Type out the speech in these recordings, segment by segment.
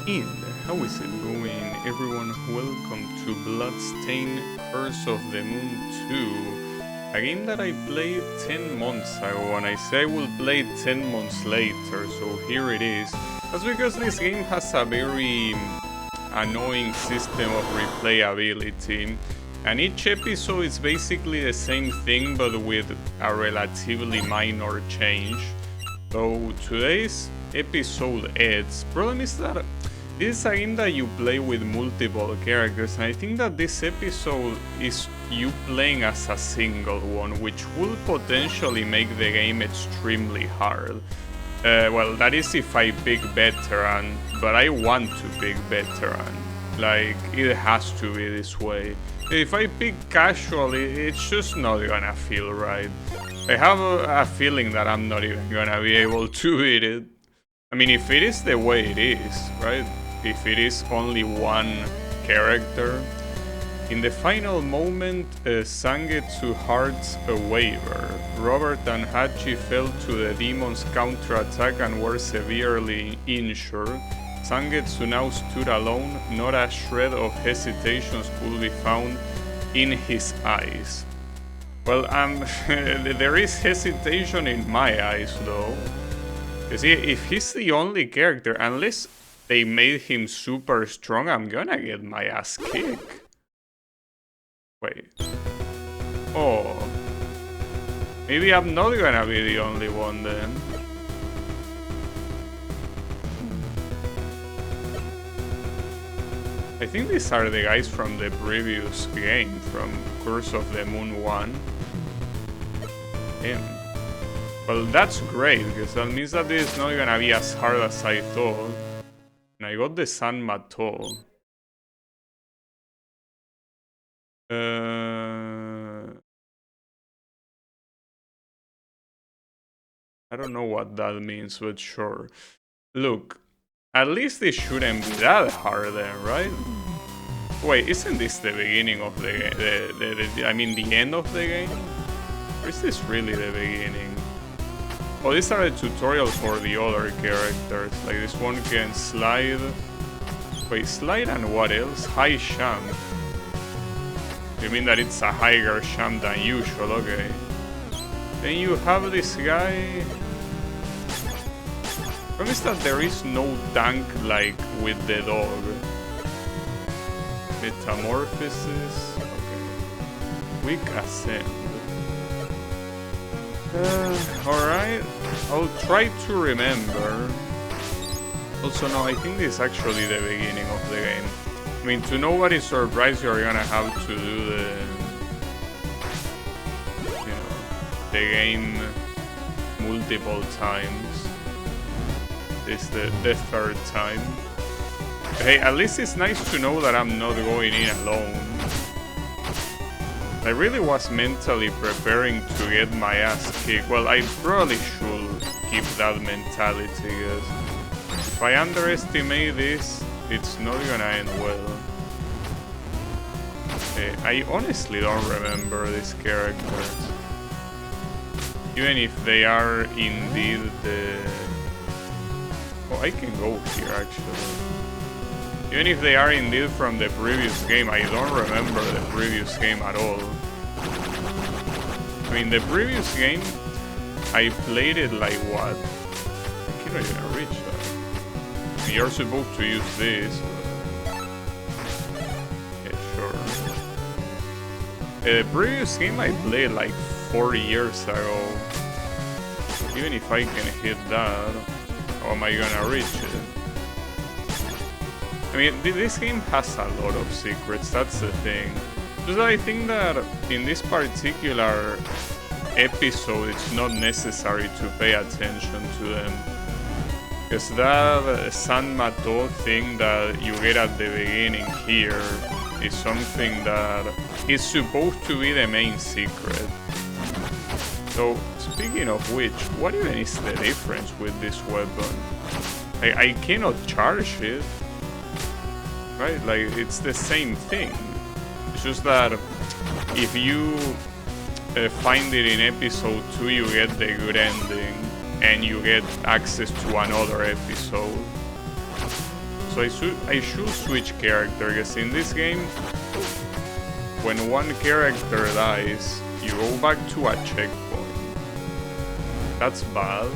And how is it going, everyone? Welcome to Bloodstained Curse of the Moon 2, a game that I played 10 months ago, and I say I will play 10 months later, so here it is. That's because this game has a very annoying system of replayability, and each episode is basically the same thing but with a relatively minor change. So today's episode ends. Problem is that this is a game that you play with multiple characters, and I think that this episode is you playing as a single one, which will potentially make the game extremely hard. Well, that is if I pick veteran, but I want to pick veteran. Like, it has to be this way. If I pick casual, it's just not gonna feel right. I have a feeling that I'm not even gonna be able to beat it. I mean, if it is the way it is, right? If it is only one character. In the final moment, Zangetsu hearts a waiver. Robert and Hachi fell to the demon's counterattack and were severely injured. Zangetsu now stood alone, not a shred of hesitation could be found in his eyes. Well, there is hesitation in my eyes though. You see, if he's the only character, unless they made him super strong, I'm gonna get my ass kicked. Wait. Oh. Maybe I'm not gonna be the only one then. I think these are the guys from the previous game, from Curse of the Moon 1. Damn. Well, that's great, because that means that this is not gonna be as hard as I thought. And I got the San Mato. I don't know what that means, but sure. Look, at least it shouldn't be that hard then, right? Wait, isn't this the beginning of the game? I mean, the end of the game? Or is this really the beginning? Oh, these are the tutorials for the other characters. Like, this one can slide. Wait, slide and what else? High jump. You mean that it's a higher jump than usual? Okay. Then you have this guy. Promise that there is no tank like with the dog. Metamorphosis. Okay. Quick ascent. Alright. I'll try to remember. Also, no, I think this is actually the beginning of the game. I mean, to nobody's surprise, you're gonna have to do the game multiple times. This is the third time. Hey, at least it's nice to know that I'm not going in alone. I really was mentally preparing to get my ass kicked. Well, I probably should keep that mentality, because if I underestimate this, it's not gonna end well. I honestly don't remember these characters. Even if they are indeed the... Oh, I can go here actually. Even if they are indeed from the previous game, I don't remember the previous game at all. I mean, the previous game, I played it like what? I cannot even reach that. I mean, you're supposed to use this. Yeah, sure. The previous game I played like 4 years ago. Even if I can hit that, how am I gonna reach it? I mean, this game has a lot of secrets, that's the thing. Just I think that in this particular episode, it's not necessary to pay attention to them. Because that San Mato thing that you get at the beginning here is something that is supposed to be the main secret. So, speaking of which, what even is the difference with this weapon? I cannot charge it. Right? Like, it's the same thing. It's just that if you find it in episode 2, you get the good ending, and you get access to another episode. So So I should switch character, because in this game, when one character dies, you go back to a checkpoint. That's bad.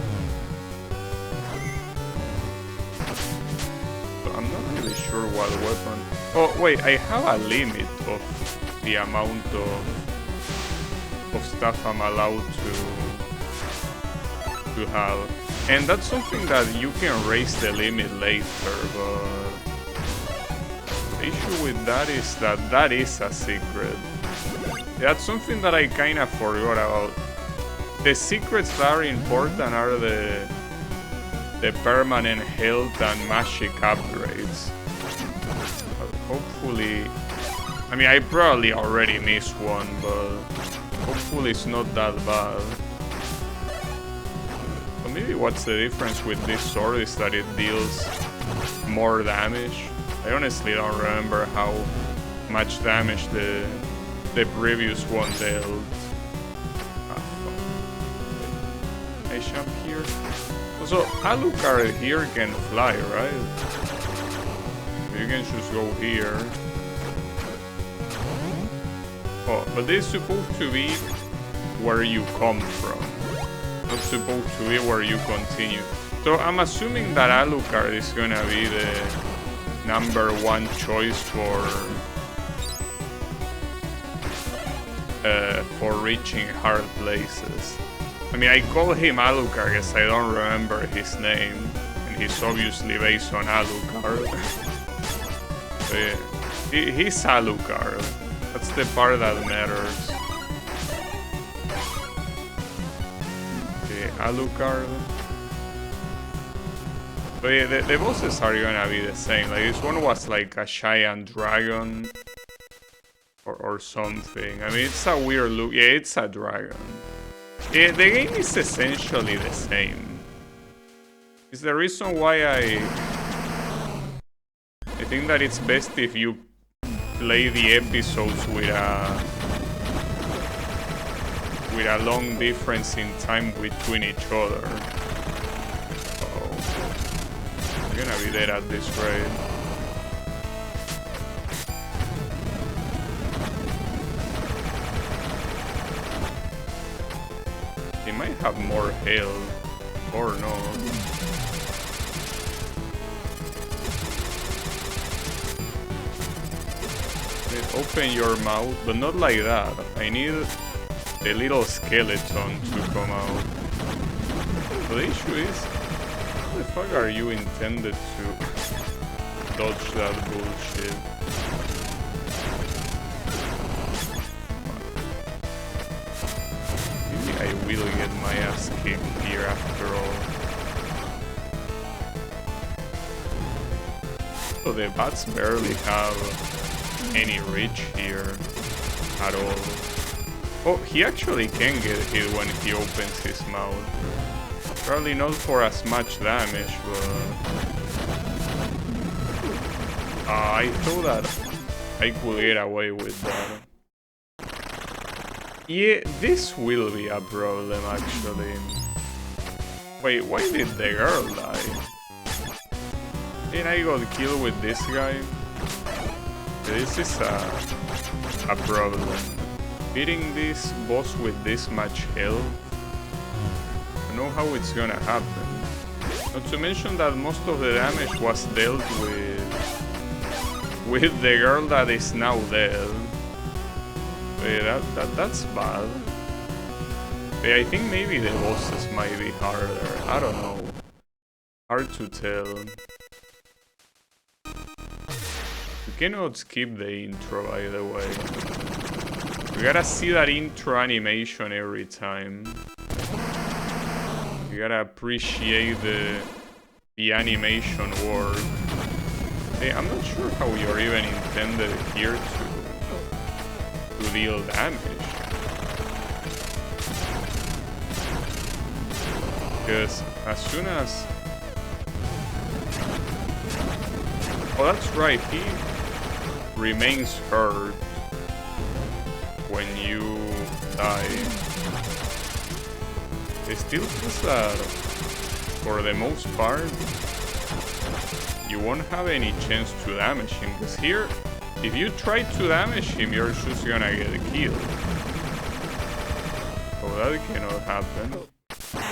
So I'm not really sure what weapon... Oh, wait, I have a limit of the amount of stuff I'm allowed to have. And that's something that you can raise the limit later, but the issue with that is that that is a secret. That's something that I kinda forgot about. The secrets that are important are the permanent health and magic upgrades. But hopefully... I mean, I probably already missed one, but hopefully it's not that bad. So maybe what's the difference with this sword is that it deals more damage. I honestly don't remember how much damage the previous one dealt. I jump here. Also, Alucard here can fly, right? You can just go here. Oh, but this is supposed to be where you come from. Not supposed to be where you continue. So I'm assuming that Alucard is gonna be the #1 choice for reaching hard places. I mean, I call him Alucard because I don't remember his name, and he's obviously based on Alucard. So yeah, he's Alucard. That's the part that matters. Okay, Alucard. But yeah, the bosses are gonna be the same. Like, this one was like a giant dragon or something. I mean, it's a weird look. Yeah, it's a dragon. Yeah, the game is essentially the same. It's the reason why I think that it's best if you play the episodes with a long difference in time between each other. I'm gonna be dead at this rate. He might have more health, or not. Open your mouth, but not like that. I need the little skeleton to come out. So the issue is, how the fuck are you intended to dodge that bullshit? Maybe I will get my ass kicked here after all. So the bats barely have any reach here at all. Oh, he actually can get hit when he opens his mouth. Probably not for as much damage, but... I thought that I could get away with that. Yeah, this will be a problem, actually. Wait, why did the girl die? Then I got killed with this guy. This is a problem. Beating this boss with this much health, I know how it's gonna happen. Not to mention that most of the damage was dealt with the girl that is now dead. Yeah, that's bad. Yeah, I think maybe the bosses might be harder. I don't know. Hard to tell. You cannot skip the intro, by the way. You gotta see that intro animation every time. You gotta appreciate the animation work. Hey, I'm not sure how you're even intended here to deal damage. Because as soon as... Oh, that's right, he remains hurt when you die. It still feels that, for the most part, you won't have any chance to damage him. Because here, if you try to damage him, you're just gonna get killed. So that cannot happen.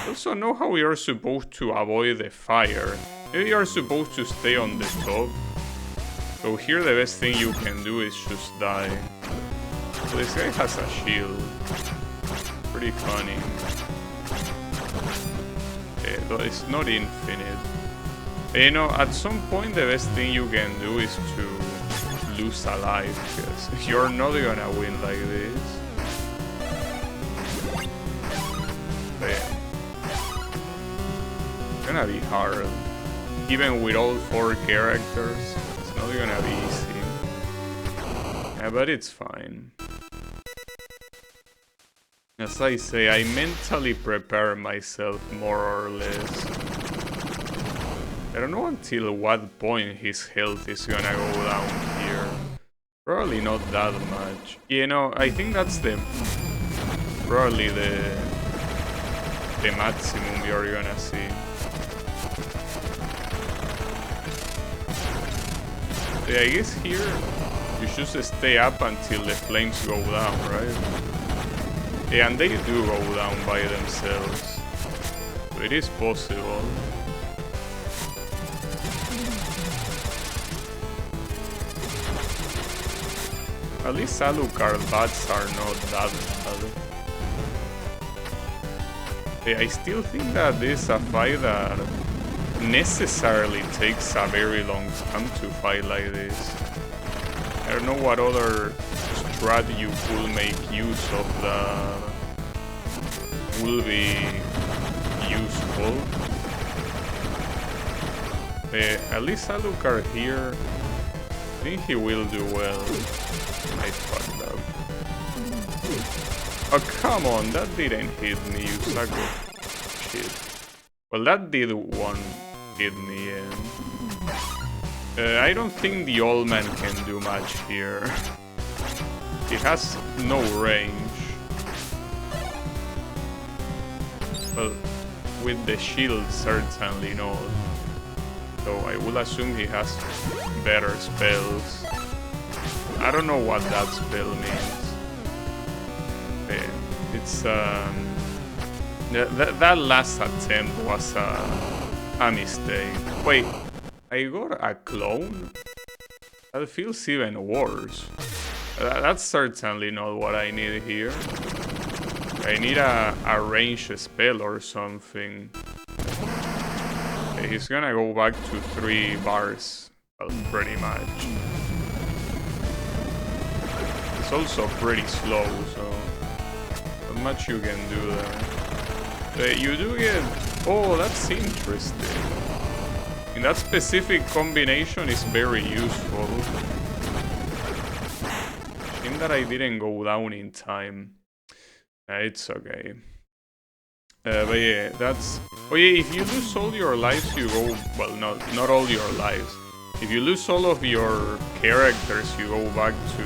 Also know how you're supposed to avoid the fire. Maybe you're supposed to stay on the top. So here the best thing you can do is just die. So this guy has a shield. Pretty funny. Though it's not infinite. You know, at some point the best thing you can do is to lose a life, because you're not gonna win like this. Yeah. It's gonna be hard. Even with all 4 characters, it's not gonna be easy. Yeah, but it's fine. As I say, I mentally prepare myself more or less. I don't know until what point his health is gonna go down here. Probably not that much. You know, I think that's probably the maximum you're gonna see. Yeah, I guess here you should stay up until the flames go down, right? Yeah, and they do go down by themselves. So it is possible. At least Alucard bats are not that bad. Yeah, I still think that this is a fight that necessarily takes a very long time to fight like this. I don't know what other strat you could make use of that will be useful. At least Alucard here, I think he will do well. I fucked up. Oh, come on, that didn't hit me, you suck of shit. Well, that did one hit me, and I don't think the old man can do much here. He has no range. Well, with the shield, certainly not. So I will assume he has better spells. I don't know what that spell means. It's that last attempt was a mistake. Wait, I got a clone? That feels even worse. That's certainly not what I need here. I need a ranged spell or something. Okay, he's gonna go back to 3 bars, well, pretty much. It's also pretty slow, so not much you can do there. You do get... Oh, that's interesting. And that specific combination is very useful. Shame that I didn't go down in time. It's okay. But yeah, that's... Oh yeah, if you lose all your lives, you go... Well, not all your lives. If you lose all of your characters, you go back to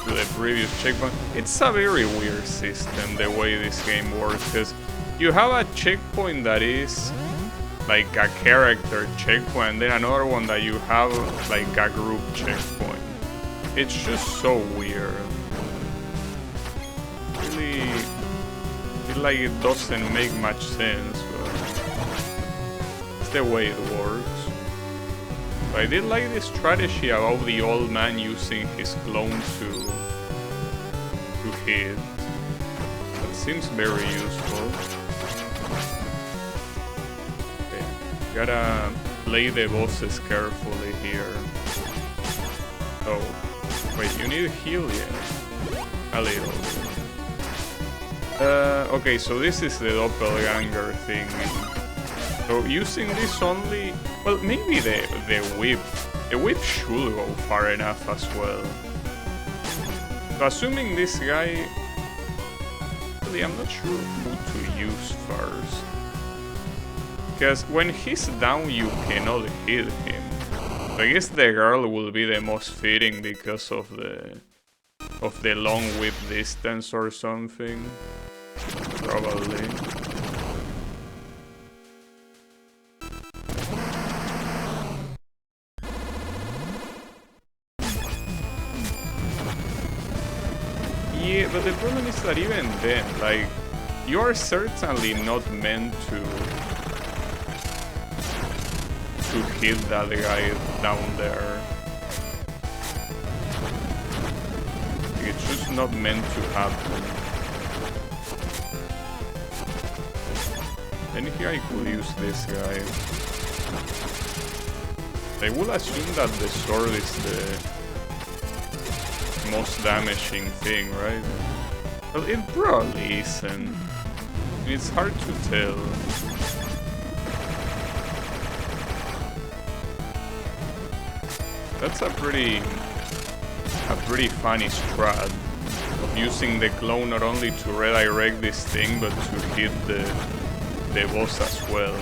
the previous checkpoint. It's a very weird system, the way this game works, because you have a checkpoint that is like a character checkpoint, and then another one that you have like a group checkpoint. It's just so weird. Really, like it doesn't make much sense, but it's the way it works. But I did like the strategy about the old man using his clone to hit. That seems very useful. Okay, gotta play the bosses carefully here. Oh, wait, you need heal, yeah? A little. Okay, so this is the doppelganger thing. So using this only... Well, maybe the whip. The whip should go far enough as well. So assuming this guy... Actually, I'm not sure who to use first. Because when he's down, you cannot hit him. So I guess the girl will be the most fitting because of the long whip distance or something. Probably. Yeah, but the problem is that even then, like, you are certainly not meant to hit that guy down there. It's just not meant to happen. And here I could use this guy. I will assume that the sword is the most damaging thing, right? Well, it probably isn't. It's hard to tell. That's a pretty funny strat of using the clone not only to redirect this thing, but to hit the boss as well.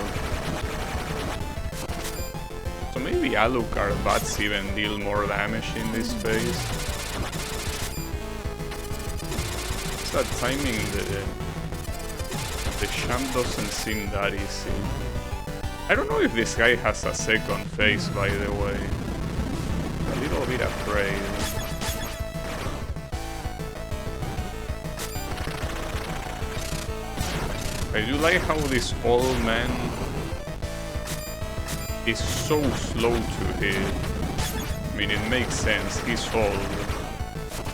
So maybe Alucard bats even deal more damage in this phase. It's that timing the champ doesn't seem that easy. I don't know if this guy has a second phase, by the way. A little bit afraid. I do like how this old man is so slow to hit. I mean, it makes sense, he's old.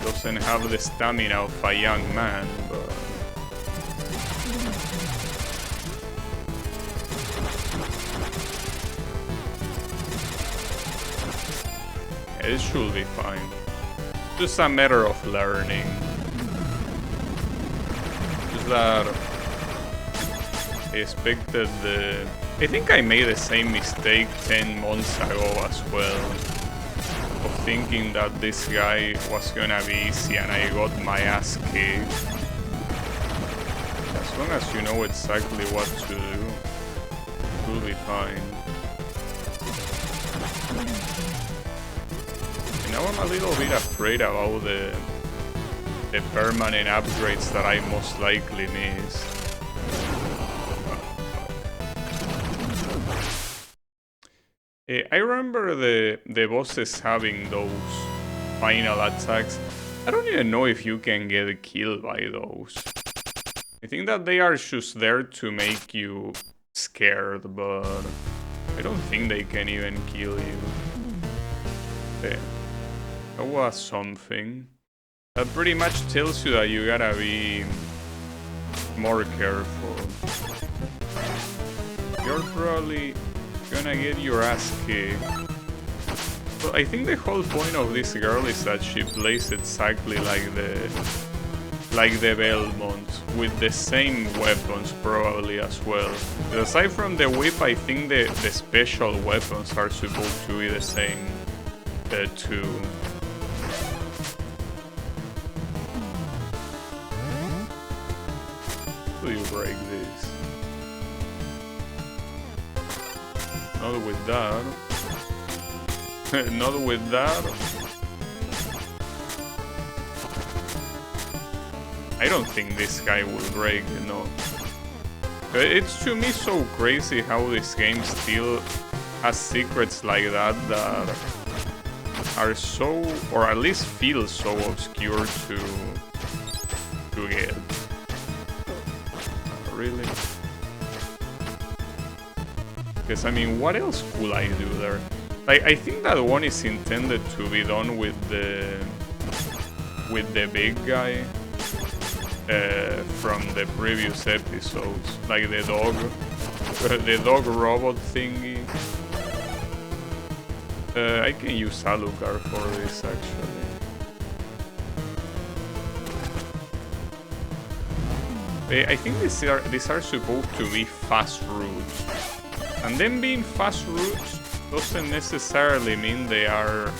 Doesn't have the stamina of a young man, but... yeah, it should be fine. Just a matter of learning. Just that... I expected the... I think I made the same mistake 10 months ago as well. Of thinking that this guy was gonna be easy and I got my ass kicked. As long as you know exactly what to do, you'll be fine. And now I'm a little bit afraid about the permanent upgrades that I most likely miss. I remember the bosses having those final attacks. I don't even know if you can get killed by those. I think that they are just there to make you scared, but I don't think they can even kill you. Okay. That was something. That pretty much tells you that you gotta be more careful. You're probably gonna get your ass kicked. But I think the whole point of this girl is that she plays exactly like the Belmont, with the same weapons probably as well. But aside from the whip, I think the special weapons are supposed to be the same too. How do you break this? Not with that. Not with that. I don't think this guy will break, no. It's to me so crazy how this game still has secrets like that that are so, or at least feel so obscure to get. Really? Because, I mean, what else could I do there? Like, I think that one is intended to be done with the big guy from the previous episodes, like the dog robot thingy. I can use Alucard for this actually. I think these are supposed to be fast routes. And them being fast routes doesn't necessarily mean they are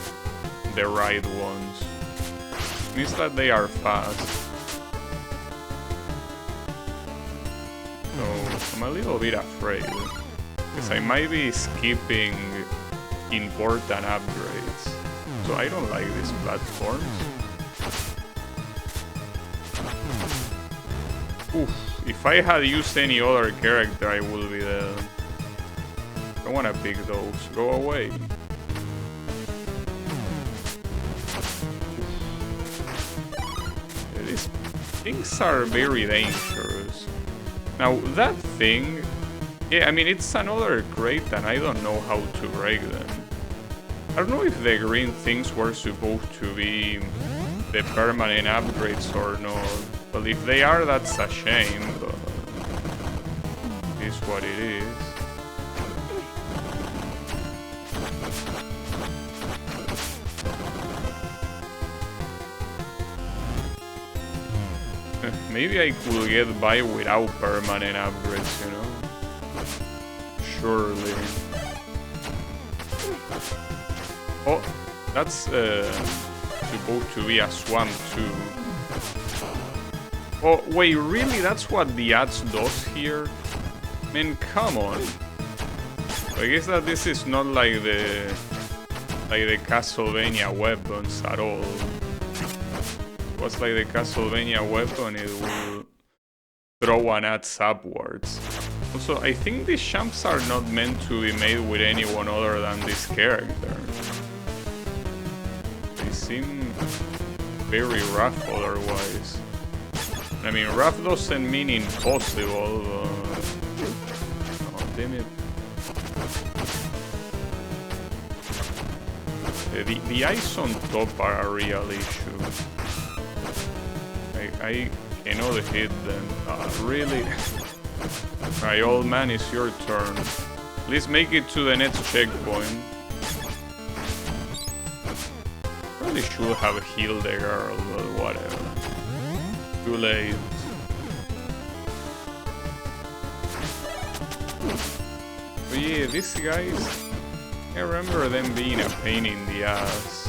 the right ones. It means that they are fast. So I'm a little bit afraid, because I might be skipping important upgrades. So I don't like these platforms. Oof, if I had used any other character, I would be dead. I don't wanna pick those. Go away. Yeah, these things are very dangerous. Now, that thing... Yeah, I mean, it's another crate and I don't know how to break them. I don't know if the green things were supposed to be the permanent upgrades or not. But if they are, that's a shame, but it is what it is. Maybe I could get by without permanent upgrades, you know? Surely. Oh, that's supposed to be a swamp too. Oh, wait, really? That's what the axe does here? Man, come on. I guess that this is not like the Castlevania weapons at all. What's like the Castlevania weapon, it will throw an axe upwards. Also, I think these champs are not meant to be made with anyone other than this character. They seem very rough otherwise. I mean, rough doesn't mean impossible, but... Oh, damn it. The eyes on top are a real issue. I cannot hit them. Really? Alright, old man, it's your turn. Please make it to the next checkpoint. Probably should have healed the girl, but whatever. Too late. But yeah, these guys... I remember them being a pain in the ass.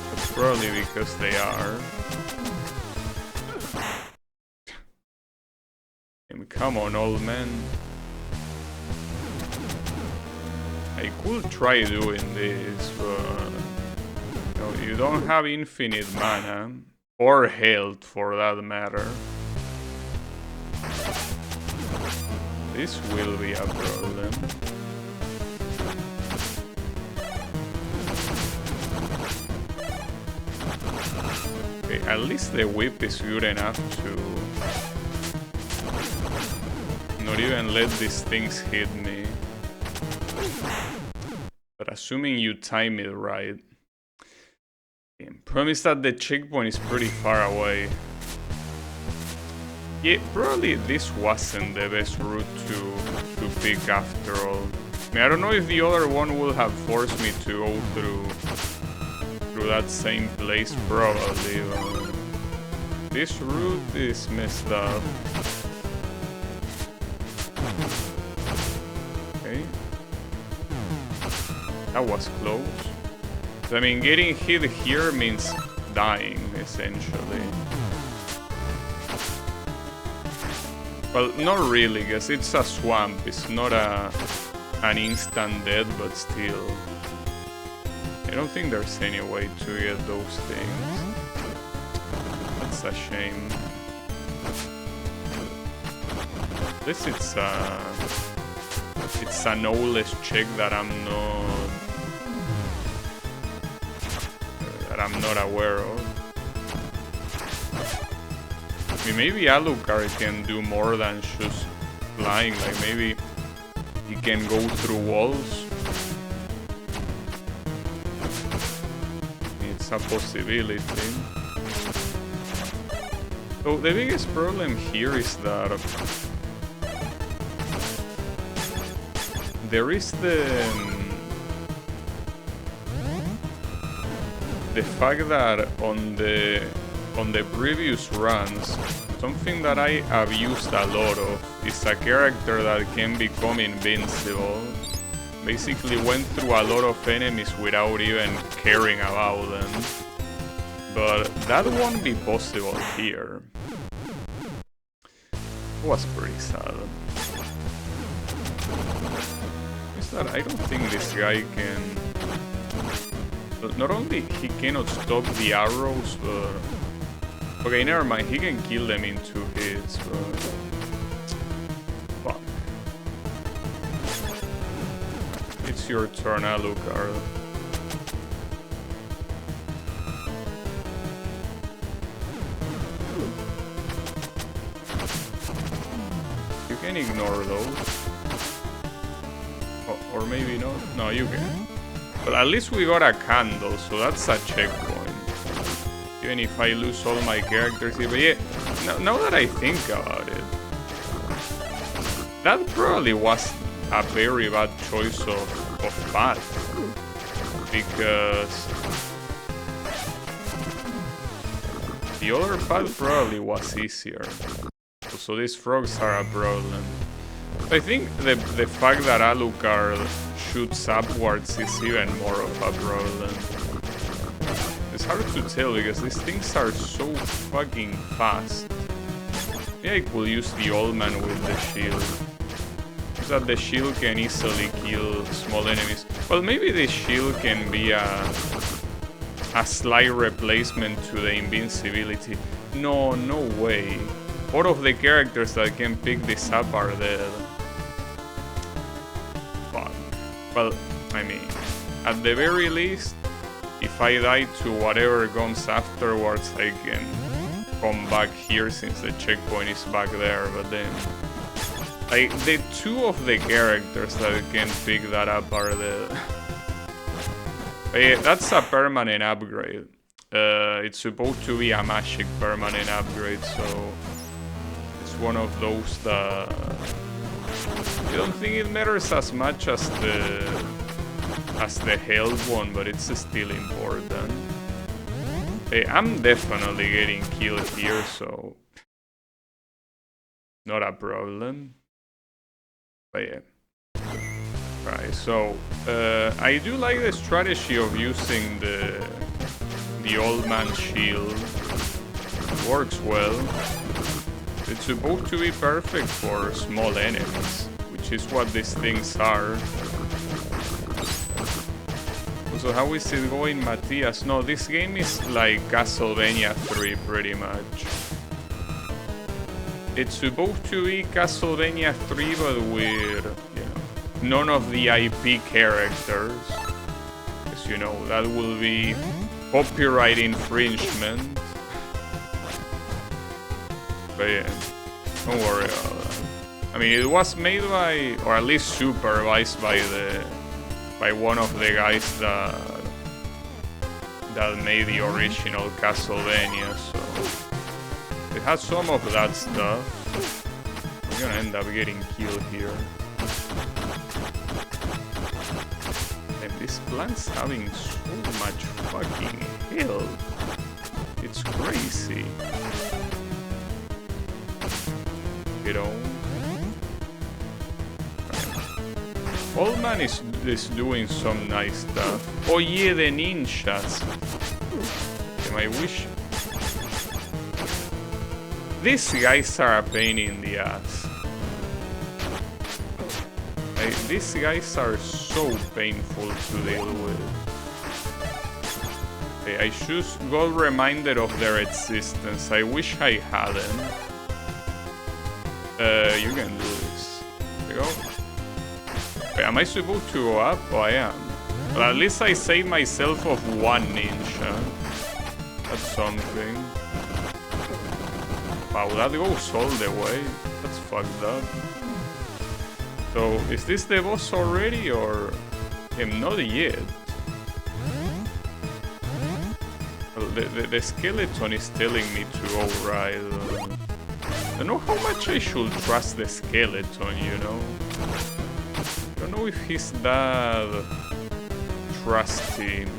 That's probably because they are. Come on, old man. I could try doing this, but... No, you don't have infinite mana. Or health, for that matter. This will be a problem. Okay, at least the whip is good enough to... not even let these things hit me. But assuming you time it right. Okay, promise that the checkpoint is pretty far away. Yeah, probably this wasn't the best route to pick after all. I mean, I don't know if the other one would have forced me to go through that same place, probably, but this route is messed up. Okay. That was close. I mean, getting hit here means dying, essentially. Well, not really, because it's a swamp. It's not an instant death, but still. I don't think there's any way to get those things. That's a shame. This it's a knowledge check that I'm not aware of. I mean, maybe Alucard can do more than just flying. Like maybe he can go through walls. It's a possibility. So the biggest problem here is that there is the fact that on the previous runs, something that I have used a lot of is a character that can become invincible. Basically went through a lot of enemies without even caring about them. But that won't be possible here. It was pretty sad. Is that I don't think this guy can... Not only he cannot stop the arrows, but... Okay, never mind, he can kill them in 2 hits, but... Fuck. It's your turn, Alucard. can ignore those. Or maybe not. No, you can. But at least we got a candle, so that's a checkpoint. Even if I lose all my characters here. But yeah, now that I think about it, that probably was a very bad choice of path. Because the other path probably was easier. So these frogs are a problem. I think the fact that Alucard shoots upwards is even more of a problem. It's hard to tell because these things are so fucking fast. Yeah, I could use the old man with the shield. Because that the shield can easily kill small enemies. Well, maybe the shield can be a slight replacement to the invincibility. No way. All of the characters that can pick this up are dead. Fuck. Well, I mean, at the very least, if I die to whatever comes afterwards, I can come back here since the checkpoint is back there. But then, like, the two of the characters that can pick that up are dead. That's a permanent upgrade. It's supposed to be a magic permanent upgrade, so it's one of those that I don't think it matters as much as the health one, but it's still important. I'm definitely getting killed here, so not a problem. But yeah. Right, so I do like the strategy of using the old man shield. It works well. It's supposed to be perfect for small enemies, which is what these things are. So how is it going, Matthias? No, this game is like Castlevania 3 pretty much. It's supposed to be Castlevania 3 but with, none of the IP characters. Because, that will be copyright infringement. But yeah, don't worry about that. I mean, it was made by, or at least supervised by one of the guys that made the original Castlevania, so it has some of that stuff. I'm gonna end up getting killed here. And this plant's having so much fucking health. It's crazy. Old man is doing some nice stuff. Oh yeah, the ninjas. I wish. These guys are a pain in the ass. These guys are so painful to deal with. I just got reminded of their existence. I wish I hadn't. You can do this. There you go. Wait, am I supposed to go up? Oh, I am. Well, at least I saved myself of one ninja. That's something. Wow, that goes all the way. That's fucked up. So, is this the boss already, or... not yet. Well, the skeleton is telling me to go right. I don't know how much I should trust the skeleton, I don't know if he's that trusting.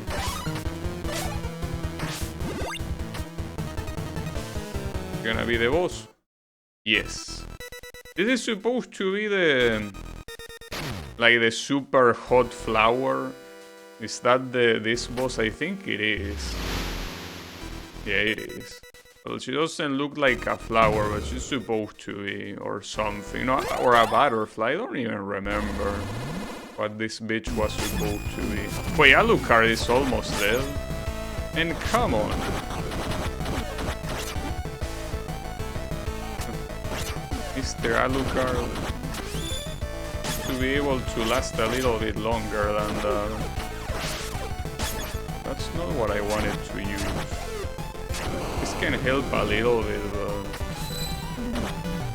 Gonna be the boss? Yes. This is supposed to be the super hot flower. Is that this boss? I think it is. Yeah, it is. Well, she doesn't look like a flower, but she's supposed to be, or something. No, or a butterfly. I don't even remember what this bitch was supposed to be. Wait, Alucard is almost dead. And come on. Mr. Alucard. To be able to last a little bit longer than that. That's not what I wanted to use. This can help a little bit, but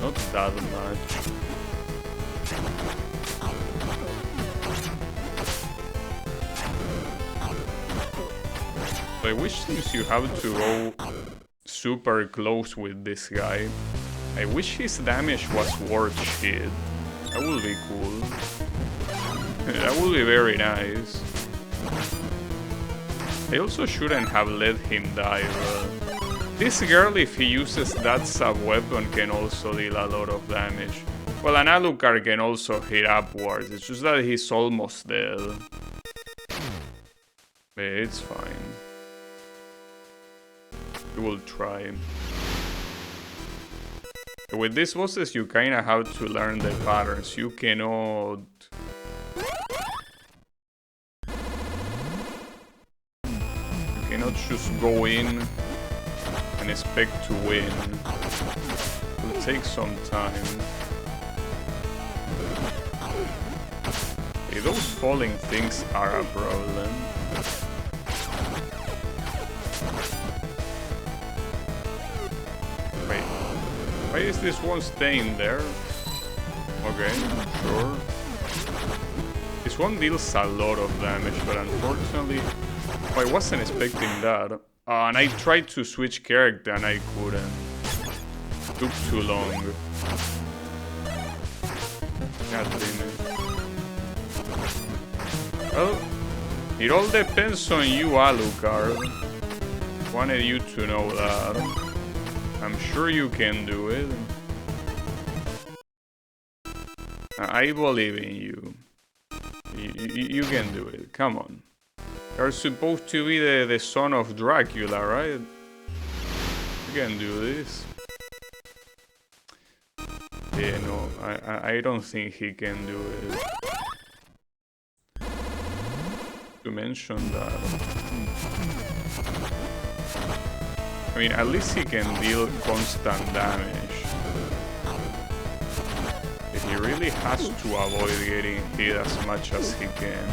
not that much. I wish since you have to go super close with this guy, I wish his damage was worth shit. That would be cool. That would be very nice. I also shouldn't have let him die, but this girl, if he uses that sub-weapon, can also deal a lot of damage. Well, an Alucard can also hit upwards, it's just that he's almost dead. But it's fine. We will try. With these bosses, you kinda have to learn the patterns. You cannot... You cannot just go in and expect to win. It will take some time. Okay, those falling things are a problem. Wait, why is this one staying there? Okay, sure. This one deals a lot of damage, but unfortunately, I wasn't expecting that. And I tried to switch character and I couldn't. It took too long. God damn it. Well, it all depends on you, Alucard. Wanted you to know that. I'm sure you can do it. I believe in you. You can do it. Come on. You're supposed to be the son of Dracula, right? You can do this. Yeah, no, I don't think he can do it. To mention that. I mean, at least he can deal constant damage. He really has to avoid getting hit as much as he can.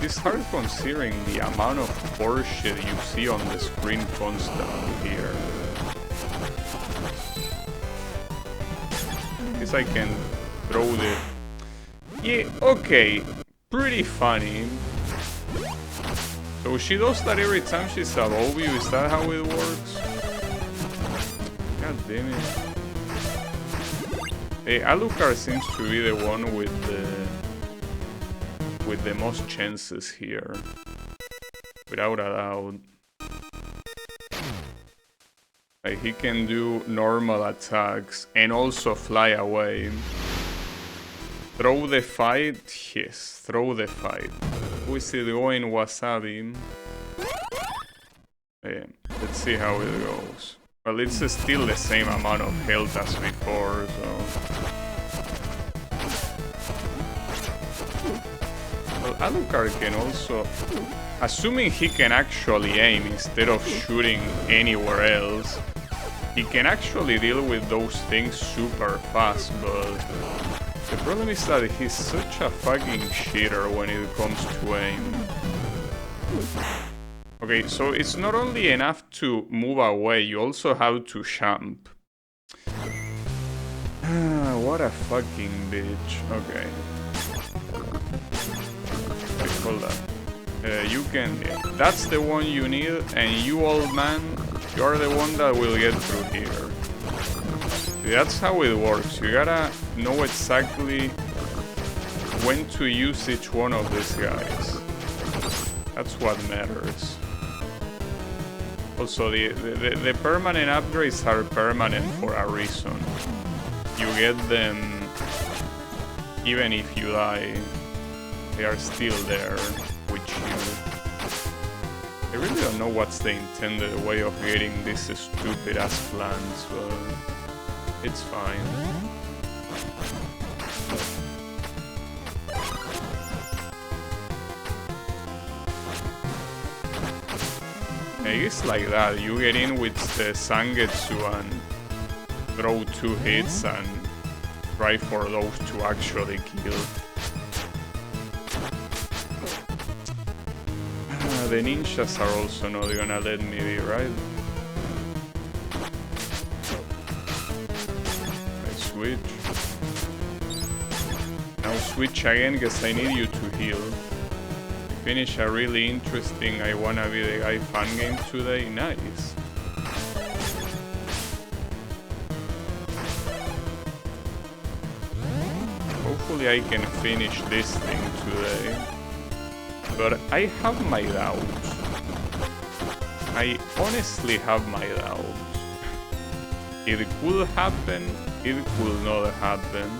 It's hard considering the amount of horseshit you see on the screen constantly here. At least I can throw the... Yeah, okay. Pretty funny. So she does that every time she's above you, is that how it works? God damn it. Hey, Alucard seems to be the one with the most chances here. Without a doubt. Like, he can do normal attacks and also fly away. Throw the fight? Yes, throw the fight. Who is it going, Wasabi? Yeah, let's see how it goes. Well, it's still the same amount of health as before, so... Well, Alucard can also... Assuming he can actually aim instead of shooting anywhere else, he can actually deal with those things super fast, but... The problem is that he's such a fucking cheater when it comes to aim. Okay, so it's not only enough to move away, you also have to jump. What a fucking bitch. Okay. Wait, hold up. You can... That's the one you need, and you, old man, you're the one that will get through here. That's how it works. You gotta know exactly when to use each one of these guys. That's what matters. Also, the permanent upgrades are permanent for a reason. You get them even if you die. They are still there with you. I really don't know what's the intended way of getting these stupid ass plans, but it's fine. It's like that, you get in with the Zangetsu and throw 2 hits and try for those to actually kill. The ninjas are also not gonna let me be, right? I switch. Now switch again, because I need you to heal. finish a really interesting I Wanna Be the Guy fan game today. Nice. Hopefully I can finish this thing today. But I have my doubts. I honestly have my doubts. It could happen, it could not happen.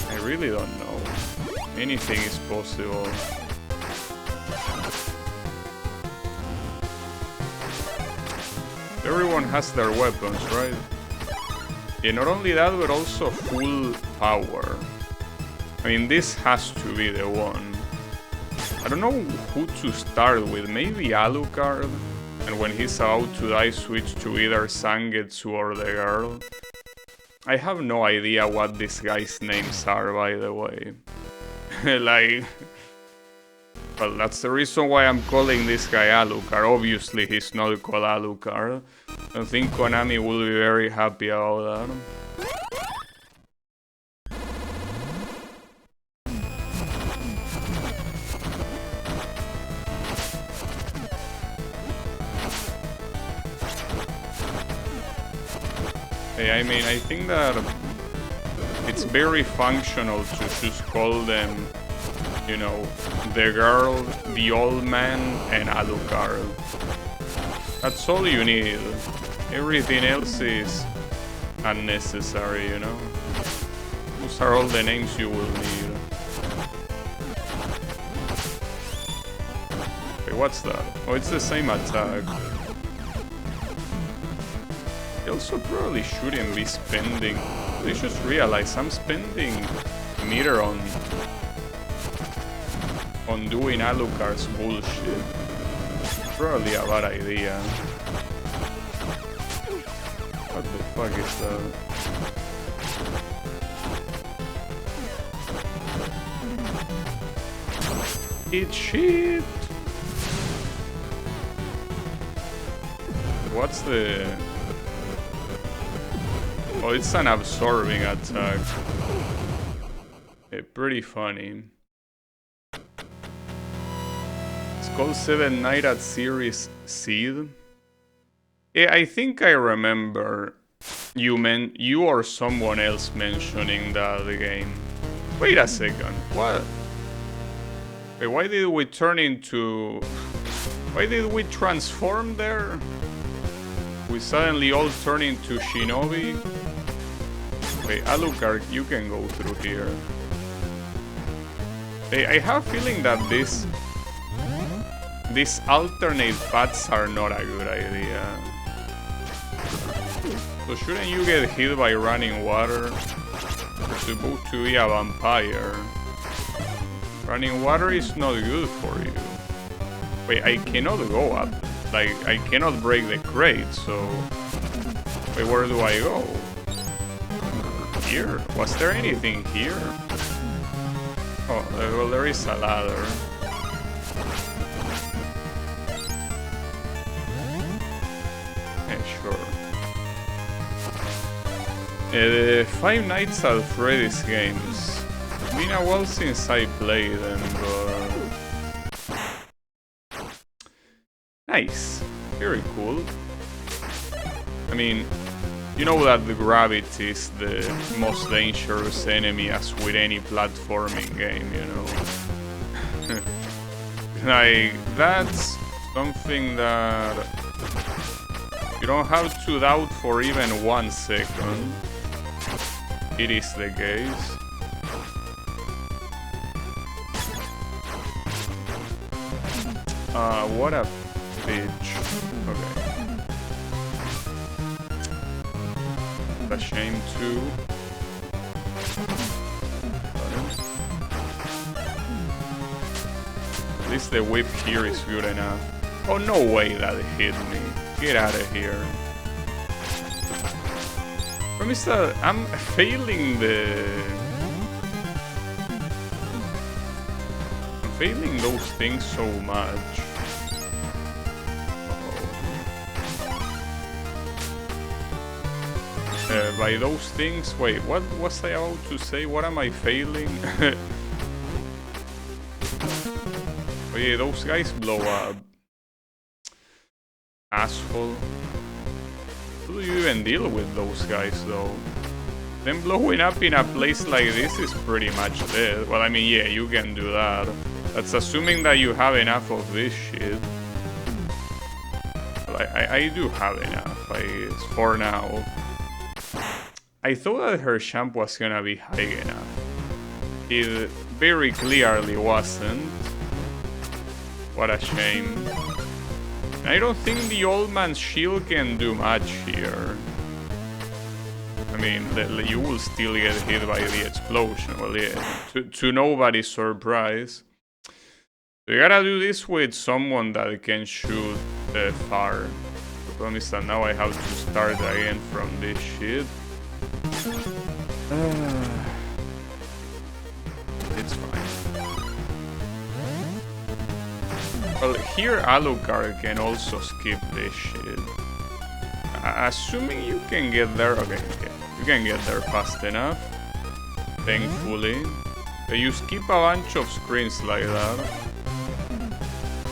I really don't know. Anything is possible. Everyone has their weapons, right? Yeah, not only that, but also full power. I mean, this has to be the one. I don't know who to start with. Maybe Alucard? And when he's about to die, switch to either Zangetsu or the girl. I have no idea what these guys' names are, by the way. Like... Well, that's the reason why I'm calling this guy Alucard. Obviously, he's not called Alucard. I don't think Konami will be very happy about that. I mean, I think that it's very functional to just call them, you know, the girl, the old man, and Alucard. That's all you need. Everything else is unnecessary, you know? Those are all the names you will need. Okay, what's that? Oh, it's the same attack. I also probably shouldn't be spending... I just realized I'm spending meter on doing Alucard's bullshit. Probably a bad idea. What the fuck is that? It's shit! What's the... Oh, it's an absorbing attack. Yeah, pretty funny. It's called 7 Night at Series Seed. Yeah, I think I remember you or someone else mentioning that game. Wait a second, what? Wait, why did we turn into... Why did we transform there? We suddenly all turn into Shinobi? Wait, Alucard, you can go through here. Hey, I have a feeling that these alternate paths are not a good idea. So shouldn't you get hit by running water? You're supposed to be a vampire. Running water is not good for you. Wait, I cannot go up. Like, I cannot break the crate, so... Wait, where do I go? Here? Was there anything here? Oh, well, there is a ladder. Yeah, sure. Five Nights at Freddy's games. It's been a while since I played them, but... Nice. Very cool. I mean, you know that the gravity is the most dangerous enemy, as with any platforming game, you know. Like, that's something that you don't have to doubt for even 1 second. It is the case. What a bitch. Okay. A shame too. At least the whip here is good enough. Oh, no way that hit me. Get out of here. Promise that I'm failing I'm failing those things so much. By those things, wait, what was I about to say? What am I failing? Oh yeah, those guys blow up. Asshole. How do you even deal with those guys though? Them blowing up in a place like this is pretty much dead. Well, I mean, yeah, you can do that. That's assuming that you have enough of this shit. Well, I do have enough, for now. I thought that her champ was gonna be high enough. It very clearly wasn't. What a shame. I don't think the old man's shield can do much here. I mean, you will still get hit by the explosion. Well, yeah, to nobody's surprise. So you gotta do this with someone that can shoot far. The problem is that now I have to start again from this shit. It's fine. Well, here Alucard can also skip this shit. Assuming you can get there. Okay, yeah, you can get there fast enough. Thankfully. You skip a bunch of screens like that.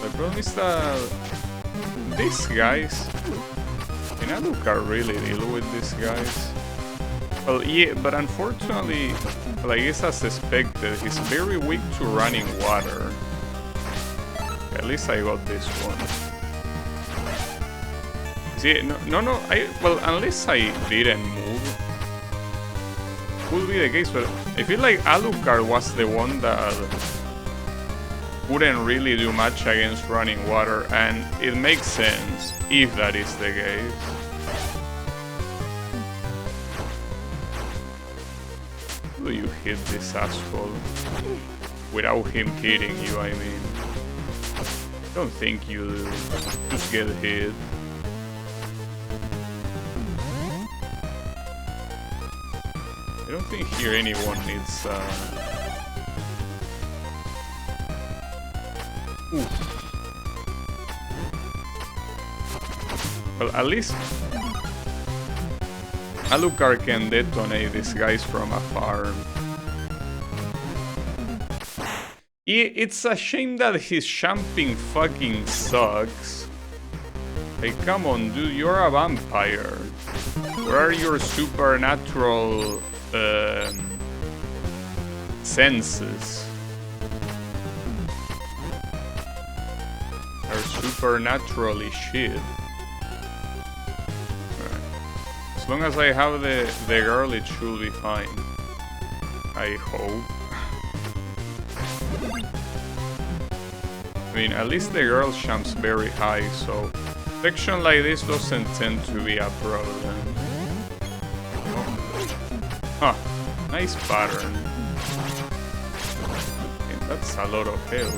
The problem is that these guys... Can Alucard really deal with these guys? Well, yeah, but unfortunately, well, I guess as expected, he's very weak to running water. At least I got this one. See, no, well, unless I didn't move, could be the case, but I feel like Alucard was the one that wouldn't really do much against running water, and it makes sense if that is the case. How do you hit this asshole without him hitting you? I mean, I don't think you do. Just get hit. I don't think here anyone needs Well, at least Alucard can detonate these guys from afar. It's a shame that his champing fucking sucks. Hey, come on, dude, you're a vampire. Where are your supernatural senses? They're supernaturally shit. Right. As long as I have the girl, it should be fine. I hope. I mean, at least the girl jumps very high, so section like this doesn't tend to be a problem. Huh, nice pattern. Okay, that's a lot of health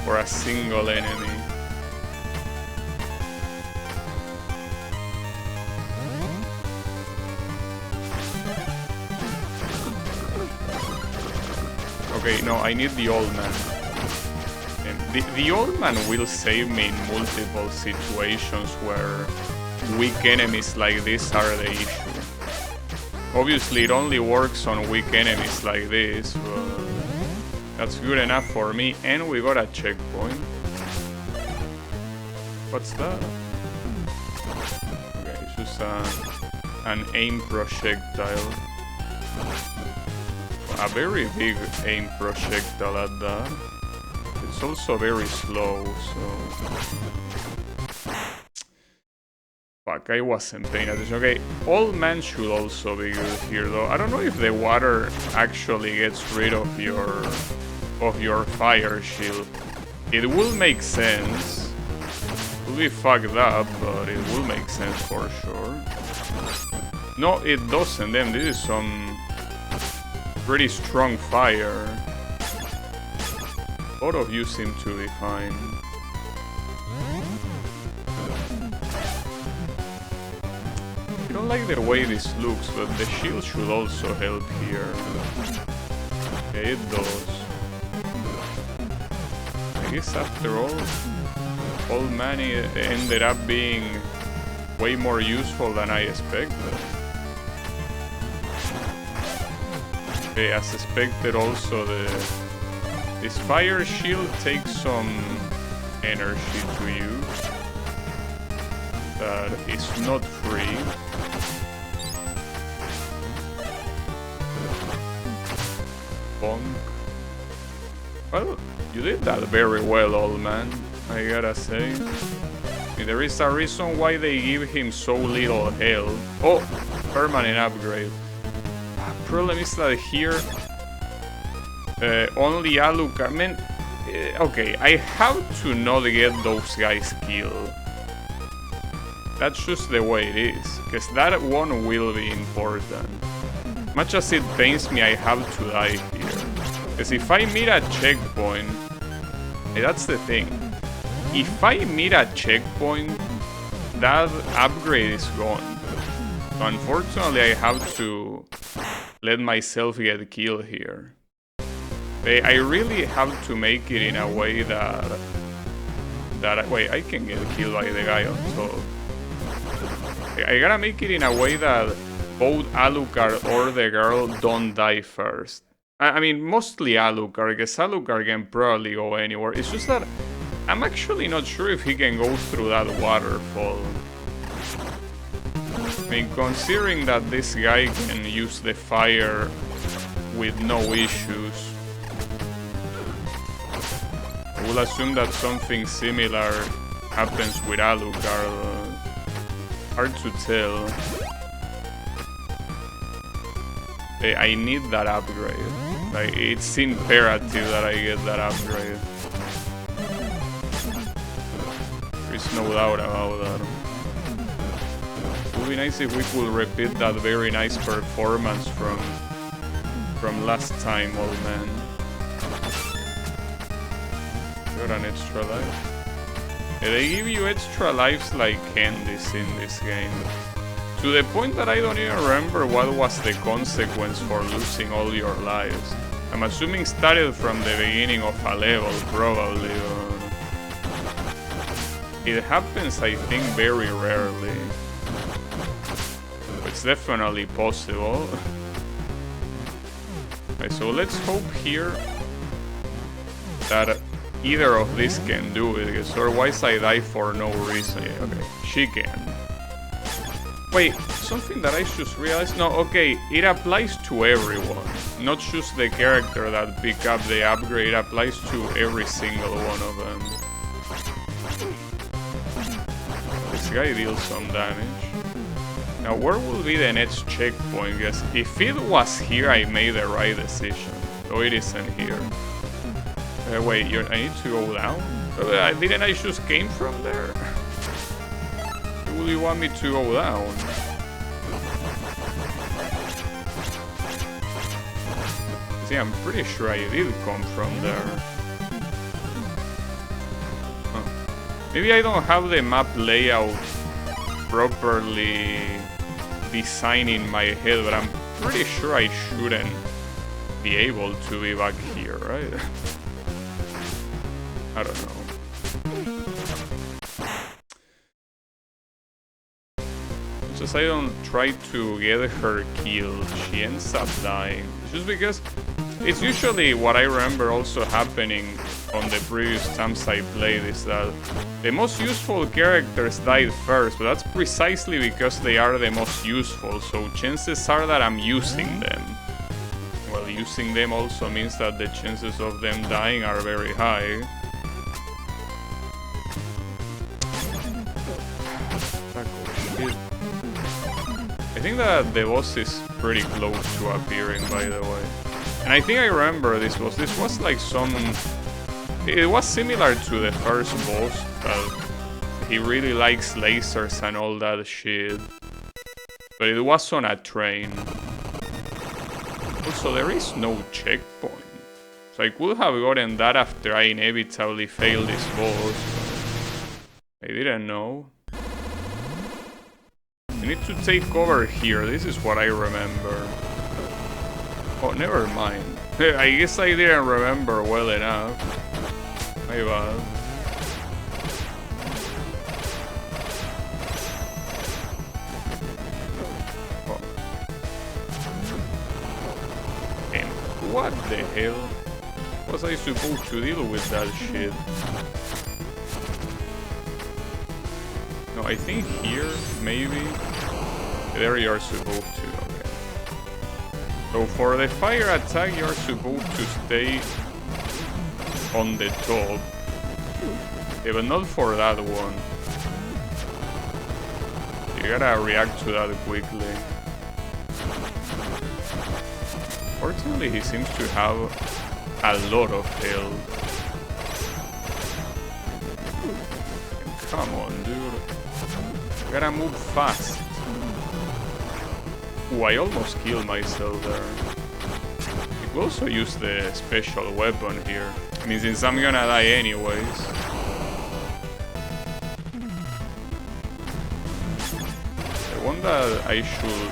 for a single enemy. Okay, no, I need the old man. The old man will save me in multiple situations where weak enemies like this are the issue. Obviously, it only works on weak enemies like this, but that's good enough for me. And we got a checkpoint. What's that? Okay, it's just an aim projectile. A very big aim projectile at that. It's also very slow, so... Fuck, I wasn't paying attention. Okay, Old Man should also be good here, though. I don't know if the water actually gets rid of your fire shield. It will make sense. It will be fucked up, but it will make sense for sure. No, it doesn't. Damn, this is some pretty strong fire. Both of you seem to be fine. I don't like the way this looks, but the shield should also help here. Okay, it does. I guess after all, Old Man ended up being way more useful than I expected. Okay, as expected also This fire shield takes some energy to use. That is not free. Bonk. Well, you did that very well, old man, I gotta say. There is a reason why they give him so little health. Oh, permanent upgrade. Problem is that here only Alucard. I mean, okay, I have to not get those guys killed. That's just the way it is, because that one will be important. Much as it pains me, I have to die here. Because if I meet a checkpoint, that's the thing. If I meet a checkpoint, that upgrade is gone. So unfortunately, I have to let myself get killed here. I really have to make it in a way that wait, I can get killed by the guy on top. I gotta make it in a way that both Alucard or the girl don't die first. I mean, mostly Alucard, because Alucard can probably go anywhere. It's just that I'm actually not sure if he can go through that waterfall. I mean, considering that this guy can use the fire with no issues, I will assume that something similar happens with Alucard. Hard to tell. I need that upgrade. Like, it's imperative that I get that upgrade. There's no doubt about that. It would be nice if we could repeat that very nice performance from last time, old man. Got an extra life. Yeah, they give you extra lives like candies in this game. To the point that I don't even remember what was the consequence for losing all your lives. I'm assuming started from the beginning of a level, probably. It happens, I think, very rarely. It's definitely possible. Okay, so let's hope here that either of these can do it, because otherwise I die for no reason. Okay, she can. Wait, something that I just realized. No, okay, it applies to everyone, not just the character that pick up the upgrade. It applies to every single one of them. This guy deals some damage. Now, where will be the next checkpoint? Because if it was here, I made the right decision. So it isn't here. Wait, I need to go down? Didn't I just came from there? Will you want me to go down? See, I'm pretty sure I did come from there. Huh. Maybe I don't have the map layout properly designed in my head, but I'm pretty sure I shouldn't be able to be back here, right? I don't know. Just I don't try to get her killed, she ends up dying. Just because it's usually what I remember also happening on the previous times I played is that the most useful characters died first, but that's precisely because they are the most useful, so chances are that I'm using them. Well, using them also means that the chances of them dying are very high. I think that the boss is pretty close to appearing, by the way. And I think I remember this boss. This was like some... It was similar to the first boss, but he really likes lasers and all that shit. But it was on a train. Also, there is no checkpoint. So I could have gotten that after I inevitably failed this boss. I didn't know. I need to take cover here, this is what I remember. Oh, never mind. I guess I didn't remember well enough. My bad. Oh. And what the hell? was I supposed to deal with that shit? No, I think here, maybe. There you're supposed to, okay. So for the fire attack, you're supposed to stay on the top. Yeah, but not for that one. You gotta react to that quickly. Fortunately, he seems to have a lot of health. Come on, dude. You gotta move fast. Ooh, I almost killed myself there. I could also use the special weapon here. I mean, since I'm gonna die anyways. The one that I should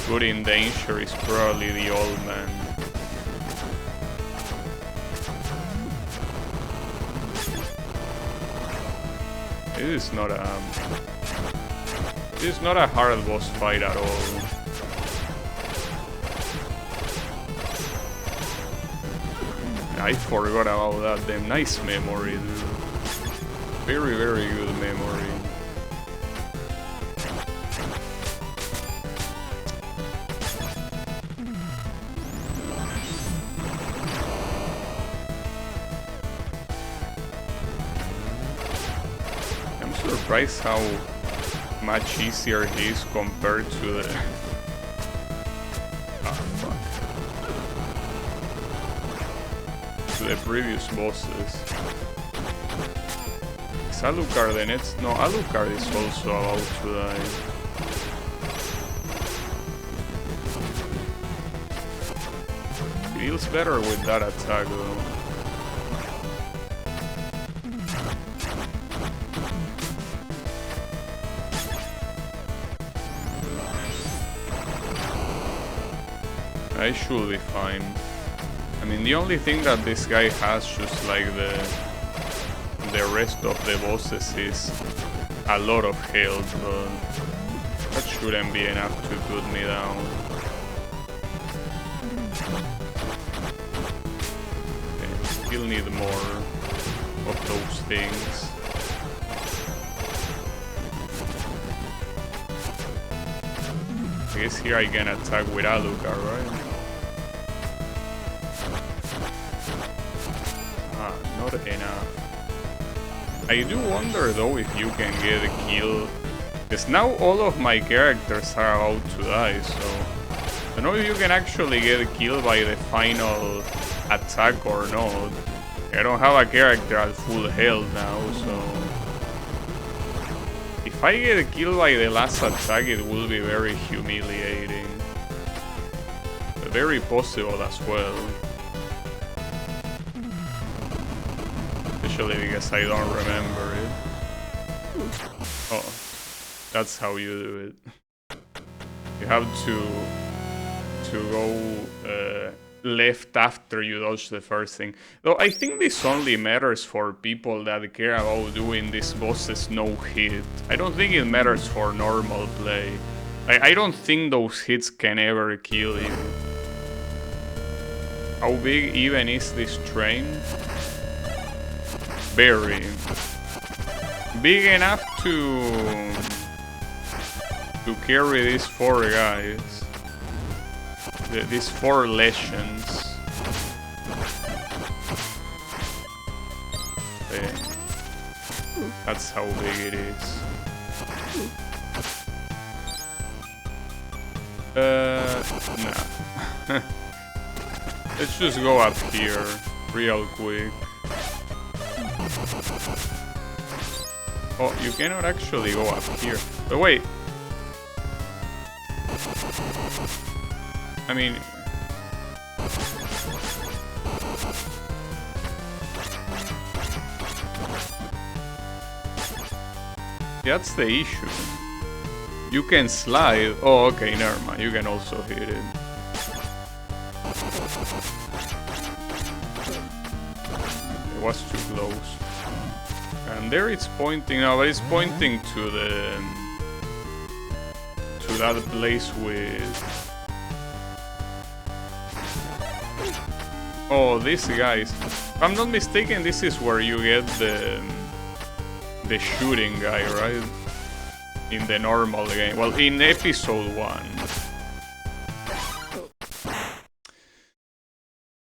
put in danger is probably the old man. This is not a hard boss fight at all. I forgot about that. Damn, nice memory, dude. Very, very good memory. I'm surprised how much easier he is compared to the... the previous bosses. Is Alucard the next? No, Alucard is also about to die. Feels better with that attack though. I should be fine. I mean, the only thing that this guy has, just like the rest of the bosses, is a lot of health, but that shouldn't be enough to put me down. Okay, still need more of those things. I guess here I can attack with Alucard, right? Not enough. I do wonder though if you can get a kill, because now all of my characters are about to die, so I don't know if you can actually get a kill by the final attack or not. I don't have a character at full health now, so if I get a kill by the last attack, it will be very humiliating. But very possible as well. Especially because I don't remember it. Oh, that's how you do it. You have to go left after you dodge the first thing. Though I think this only matters for people that care about doing these bosses no hit. I don't think it matters for normal play. I don't think those hits can ever kill you. How big even is this train? Very big enough to carry these 4 guys, these 4 legends. Okay. That's how big it is. Nah. Let's just go up here real quick. Oh, you cannot actually go up here. But wait. I mean... that's the issue. You can slide. Oh, okay, never mind. You can also hit it. It was too close. And there it's pointing now, but it's pointing to that place with... Oh, these guys. If I'm not mistaken, this is where you get the shooting guy, right? In the normal game. Well, in episode 1.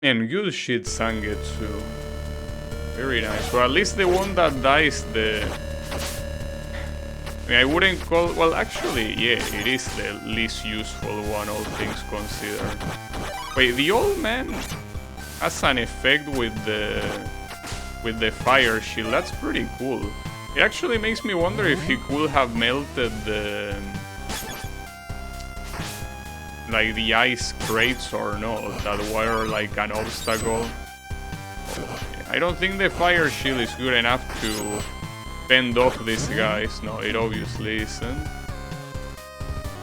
And good shit, Zangetsu. Very nice. Well, at least the one that dies, I wouldn't call... Well, actually, yeah, it is the least useful one, all things considered. Wait, the old man has an effect with the fire shield. That's pretty cool. It actually makes me wonder if he could have melted the... like the ice crates or not, that were like an obstacle. I don't think the fire shield is good enough to fend off these guys. No, it obviously isn't.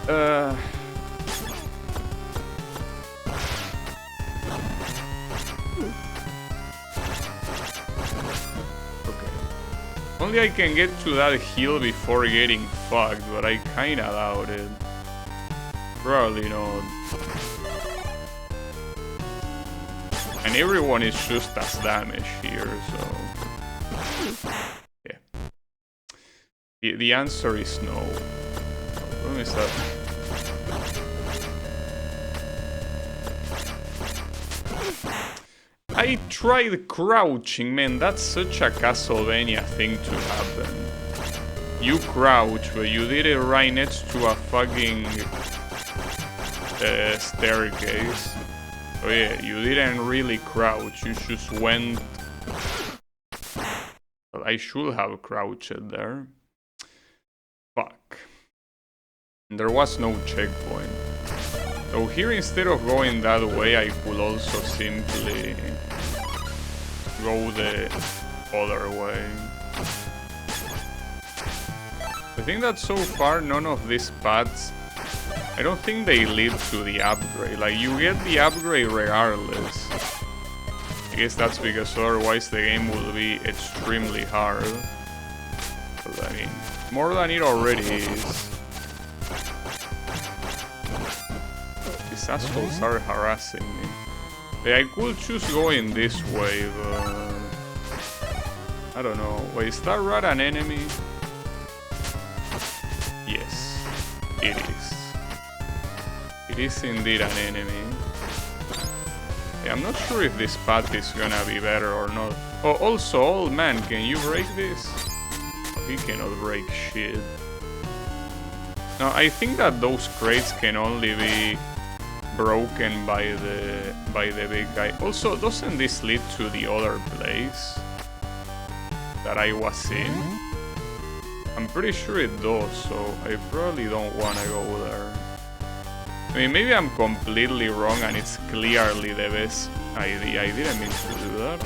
Okay. Only I can get to that hill before getting fucked, but I kinda doubt it. Probably not. And everyone is just as damaged here, so... yeah. The answer is no. What is that? I tried crouching, man, that's such a Castlevania thing to happen. You crouch, but you did it right next to a fucking... staircase. Oh yeah, you didn't really crouch, you just went... Well, I should have crouched there. Fuck. There was no checkpoint. So here, instead of going that way, I could also simply go the other way. I think that so far none of these paths, I don't think they lead to the upgrade. Like, you get the upgrade regardless. I guess that's because otherwise the game will be extremely hard. But I mean, more than it already is. These assholes are harassing me. I could choose going this way, but... I don't know. Wait, is that rat an enemy? Yes, it is. It is indeed an enemy. Yeah, I'm not sure if this path is gonna be better or not. Oh, also, old man, can you break this? He cannot break shit. Now, I think that those crates can only be broken by the big guy. Also, doesn't this lead to the other place that I was in? I'm pretty sure it does, so I probably don't want to go there. I mean, maybe I'm completely wrong and it's clearly the best idea. I didn't mean to do that.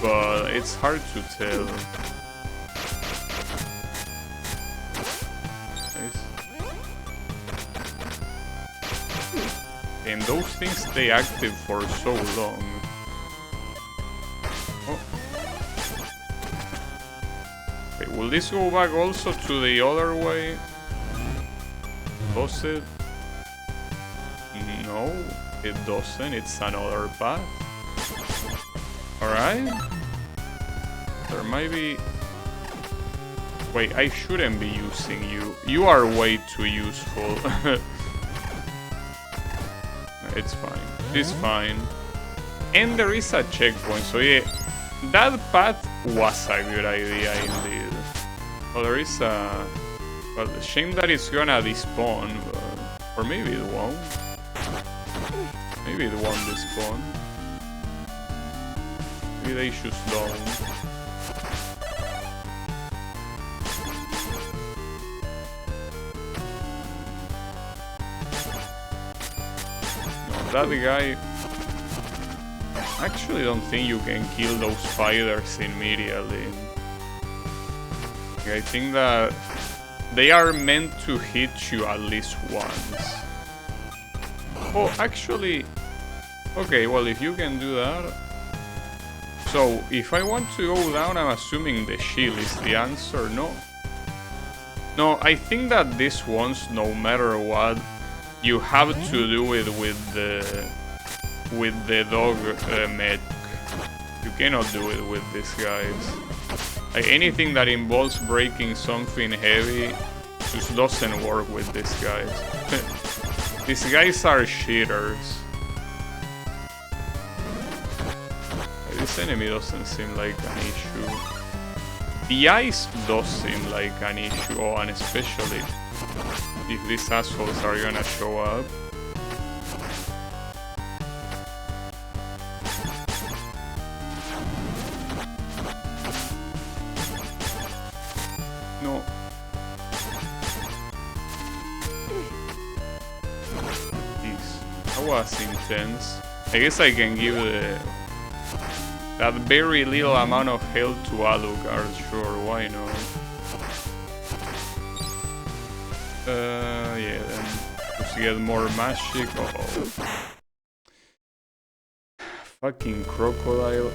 But it's hard to tell. Nice. And those things stay active for so long. Oh. Okay, will this go back also to the other way? Does it? No, it doesn't. It's another path. Alright. There might be... Wait, I shouldn't be using you. You are way too useful. It's fine. It's fine. And there is a checkpoint, so yeah. That path was a good idea indeed. Oh, there is a... Well, the shame that it's gonna despawn, but... Or maybe it won't. Maybe it won't despawn. Maybe they just don't. No, that guy... I actually don't think you can kill those spiders immediately. I think that they are meant to hit you at least once. Oh, actually... Okay, well, if you can do that... So, if I want to go down, I'm assuming the shield is the answer, no? No, I think that this one's, no matter what, you have to do it with the with the dog mech. You cannot do it with these guys. Like anything that involves breaking something heavy just doesn't work with these guys. These guys are cheaters. This enemy doesn't seem like an issue. The ice does seem like an issue, oh, and especially if these assholes are gonna show up. No. Jeez, that was intense. I guess I can give that very little amount of health to Alucard, sure, why not? Yeah, then just get more magic. Uh-oh. Fucking crocodile.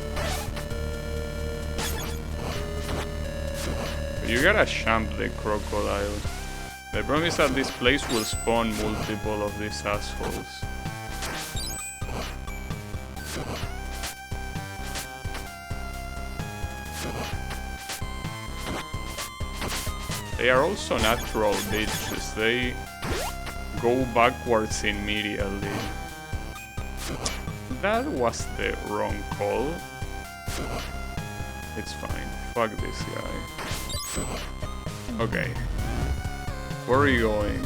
You gotta champ the crocodile. The problem is that this place will spawn multiple of these assholes. They are also natural bitches. They go backwards immediately. That was the wrong call. It's fine. Fuck this guy. Okay. Where are you going?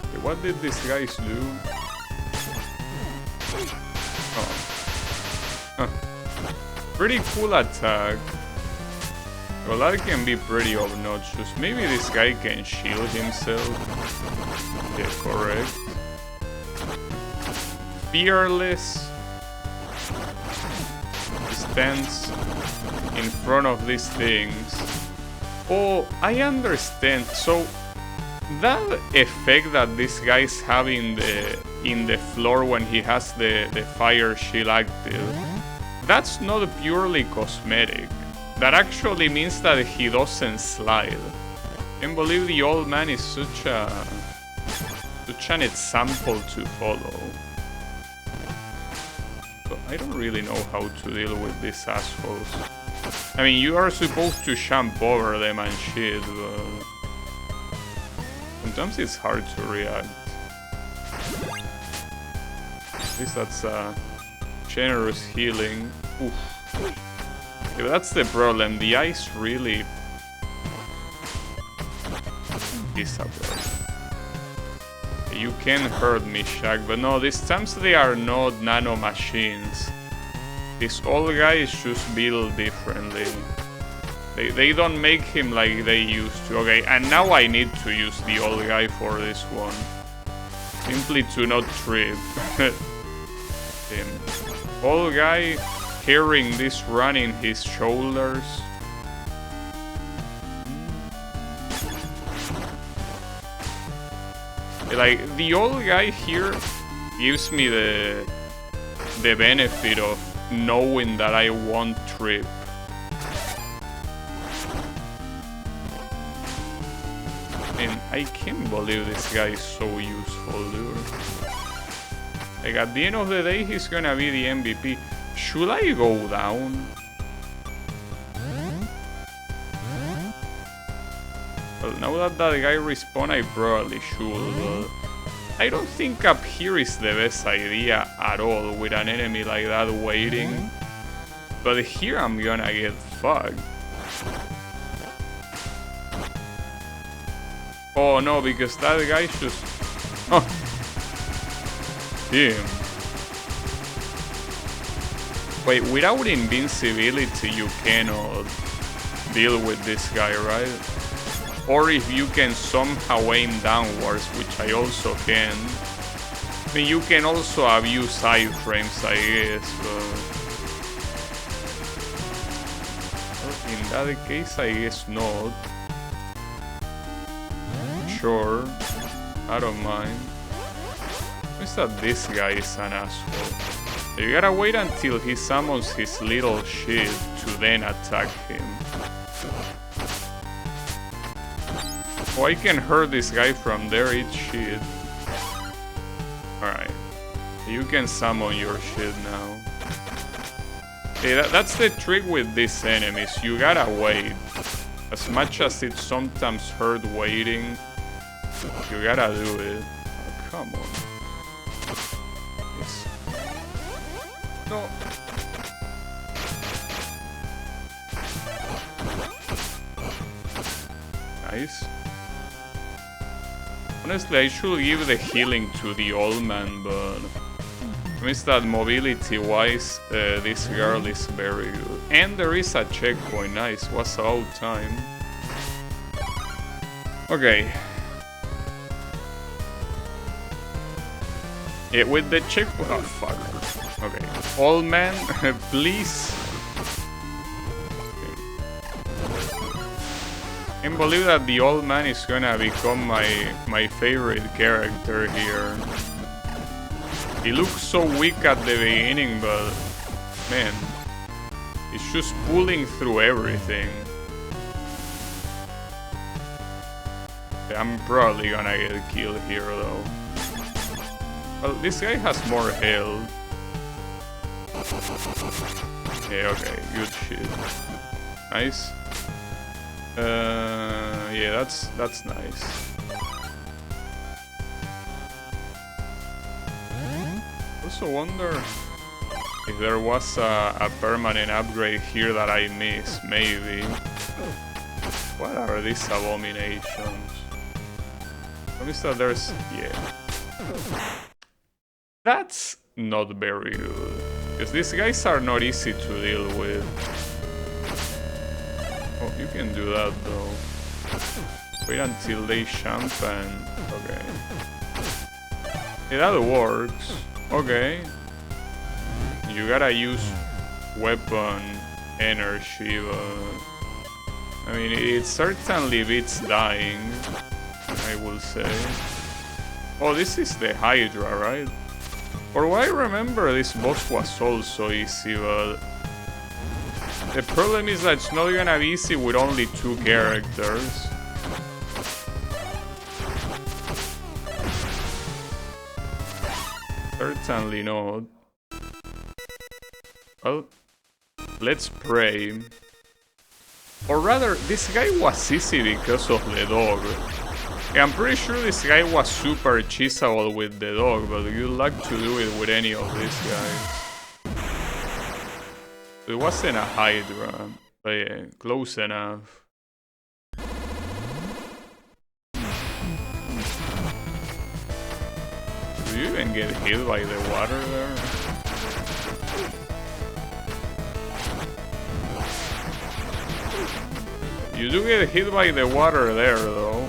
Okay, what did these guys do? Oh. Huh. Pretty cool attack. Well, that can be pretty obnoxious. Maybe this guy can shield himself. Yeah, correct. Fearless. Stands in front of these things. Oh, I understand. So that effect that this guy's having in the floor when he has the fire shield active, that's not purely cosmetic. That actually means that he doesn't slide. I can't believe the old man is such an example to follow. So I don't really know how to deal with these assholes. I mean, you are supposed to jump over them and shit, but sometimes it's hard to react. At least that's generous healing. Oof. Yeah, that's the problem. The ice really disappears. You can hurt me, Shaq, but no, these times they are not nano machines. This old guy is just built differently. They don't make him like they used to. Okay, and now I need to use the old guy for this one. Simply to not trip him. Old guy carrying this run in his shoulders. Like, the old guy here gives me the benefit of knowing that I won't trip. And I can't believe this guy is so useful, dude. Like, at the end of the day, he's gonna be the MVP. Should I go down? Well, now that that guy respawned, I probably should, but I don't think up here is the best idea at all with an enemy like that waiting. But here I'm gonna get fucked. Oh no, because that guy's just... Oh. Damn. Wait, without invincibility you cannot deal with this guy, right? Or if you can somehow aim downwards, which I also can. I mean, you can also abuse iframes, I guess, but... Well, in that case, I guess not. Sure, I don't mind. It's that this guy is an asshole. You gotta wait until he summons his little shit to then attack him. Oh, I can hurt this guy from there, eat shit. Alright. You can summon your shit now. Hey, that's the trick with these enemies. You gotta wait. As much as it sometimes hurt waiting, you gotta do it. Oh, come on. Yes. No. Nice. Honestly, I should give the healing to the old man, but I miss that mobility-wise, this girl is very good. And there is a checkpoint, nice, was about time. Okay. Yeah, with the checkpoint, oh fuck. Okay, old man, please. I can't believe that the old man is gonna become my favorite character here. He looks so weak at the beginning, but man, he's just pulling through everything. I'm probably gonna get killed here though. Well, this guy has more health. Yeah, okay, good shit. Nice. Yeah, that's nice. Also wonder if there was a permanent upgrade here that I missed, maybe. What are these abominations? I missed that there's... yeah. That's not very good. Because these guys are not easy to deal with. Oh, you can do that though. Wait until they jump and... okay. Yeah, that works. Okay. You gotta use weapon energy, but... I mean, it certainly beats dying, I will say. Oh, this is the Hydra, right? For what I remember, this boss was also easy, but... the problem is that it's not gonna be easy with only 2 characters. Certainly not. Well, let's pray. Or rather, this guy was easy because of the dog. Yeah, I'm pretty sure this guy was super cheesable with the dog, but good luck to do it with any of these guys. It wasn't a Hydra, but yeah, close enough. Do you even get hit by the water there? You do get hit by the water there, though.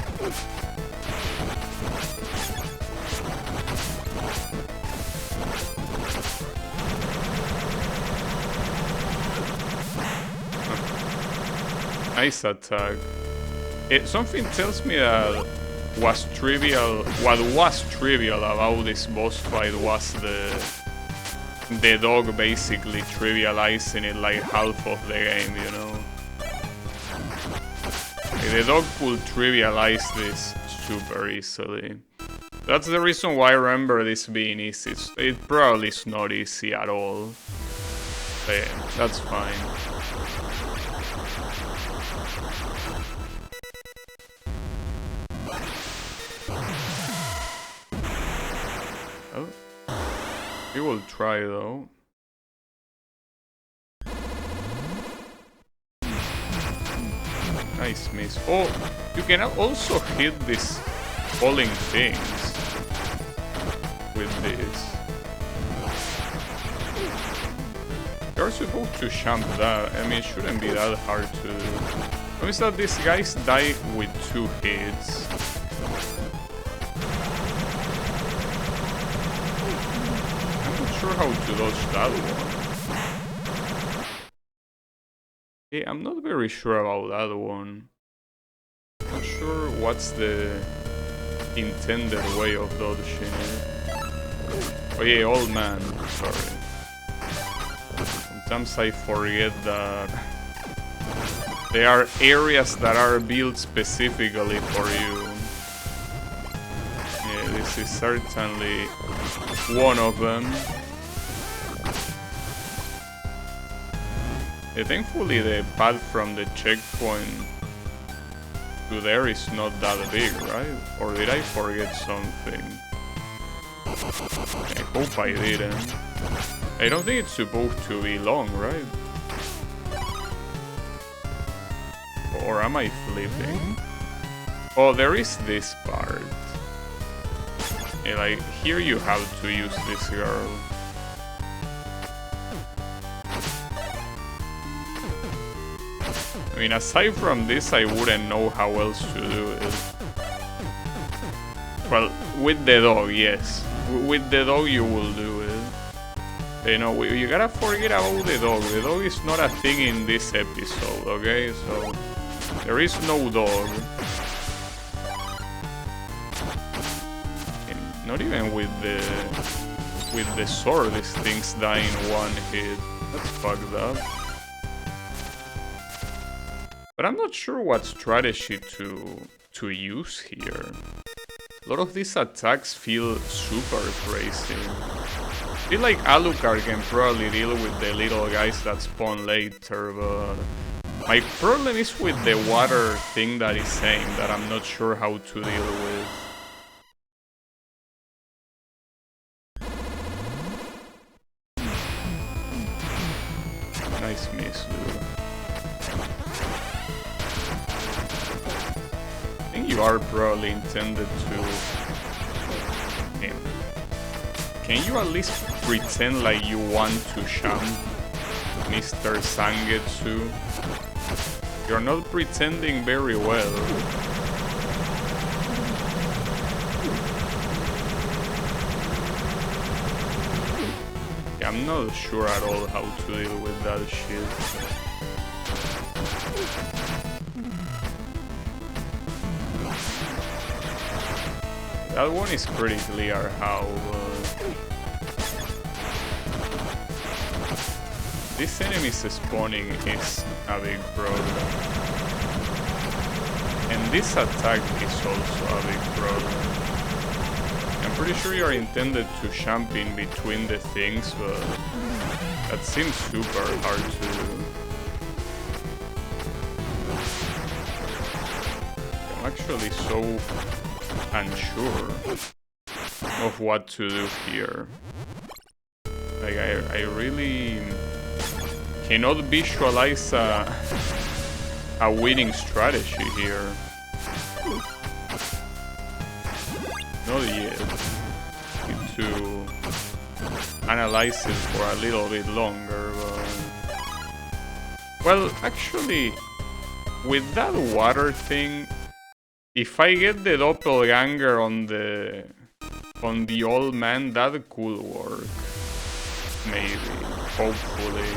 Nice attack. Something tells me that what was trivial about this boss fight was the dog basically trivializing it like half of the game, you know. The dog could trivialize this super easily. That's the reason why I remember this being easy. It probably is not easy at all. But yeah, that's fine. Oh. We will try though. Nice miss. Oh, you can also hit these falling things with this. You're supposed to jump that. I mean, it shouldn't be that hard to do. Notice that these guys die with 2 hits. I'm not sure how to dodge that one. Yeah, I'm not very sure about that one. Not sure what's the intended way of dodging it. Oh yeah, old man, sorry. Sometimes I forget that there are areas that are built specifically for you. Yeah, this is certainly one of them. Thankfully the path from the checkpoint to there is not that big, right? Or did I forget something? I hope I didn't. I don't think it's supposed to be long, right? Or am I flipping? Oh, there is this part. Like, here you have to use this girl. I mean, aside from this, I wouldn't know how else to do it. Well, with the dog, yes. With the dog, you will do it. You know, you gotta forget about the dog. The dog is not a thing in this episode, okay? So, there is no dog. And not even with the sword, these things die in one hit. That's fucked up. But I'm not sure what strategy to use here. A lot of these attacks feel super crazy. I feel like Alucard can probably deal with the little guys that spawn later, but my problem is with the water thing that is saying that I'm not sure how to deal with. Nice miss, dude. I think you are probably intended to... Okay. Can you at least pretend like you want to sham Mr. Zangetsu? You're not pretending very well. I'm not sure at all how to deal with that shit. That one is pretty clear how... this enemy's spawning is a big problem. And this attack is also a big problem. I'm pretty sure you're intended to jump in between the things, but that seems super hard to do. I'm actually so unsure of what to do here. Like, I really cannot visualize a winning strategy here. Not yet. Need to analyze it for a little bit longer, but... Well, actually, with that water thing, if I get the doppelganger on the old man, that could work. Maybe. Hopefully.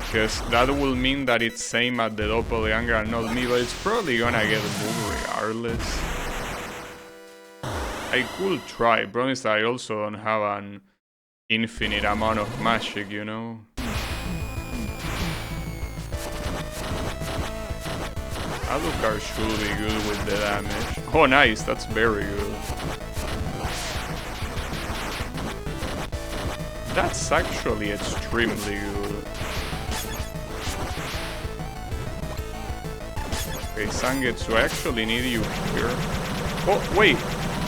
Because that will mean that it's aim at the doppelganger and not me, but it's probably gonna get moved regardless. I could try, promise that I also don't have an infinite amount of magic, you know? Alucard should be good with the damage. Oh nice, that's very good. That's actually extremely good. Okay, Zangetsu, I actually need you here. Oh, wait!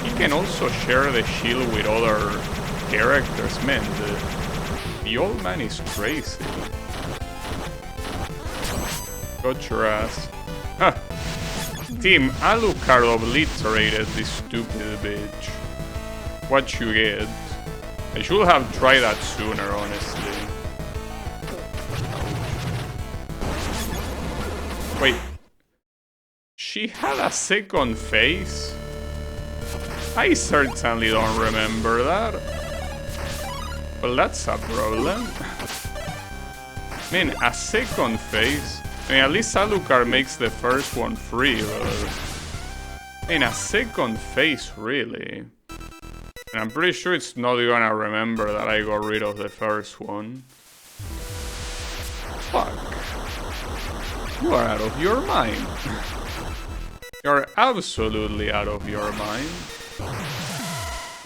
He can also share the shield with other characters. Man, the old man is crazy. Got your ass. Huh. Team Alucard obliterated this stupid bitch. What you get? I should have tried that sooner, honestly. Wait. She had a second phase? I certainly don't remember that. Well, that's a problem. I mean, a second phase? I mean, at least Alucard makes the first one free, but... I mean, a second phase, really? And I'm pretty sure it's not gonna remember that I got rid of the first one. Fuck. You are out of your mind. You're absolutely out of your mind.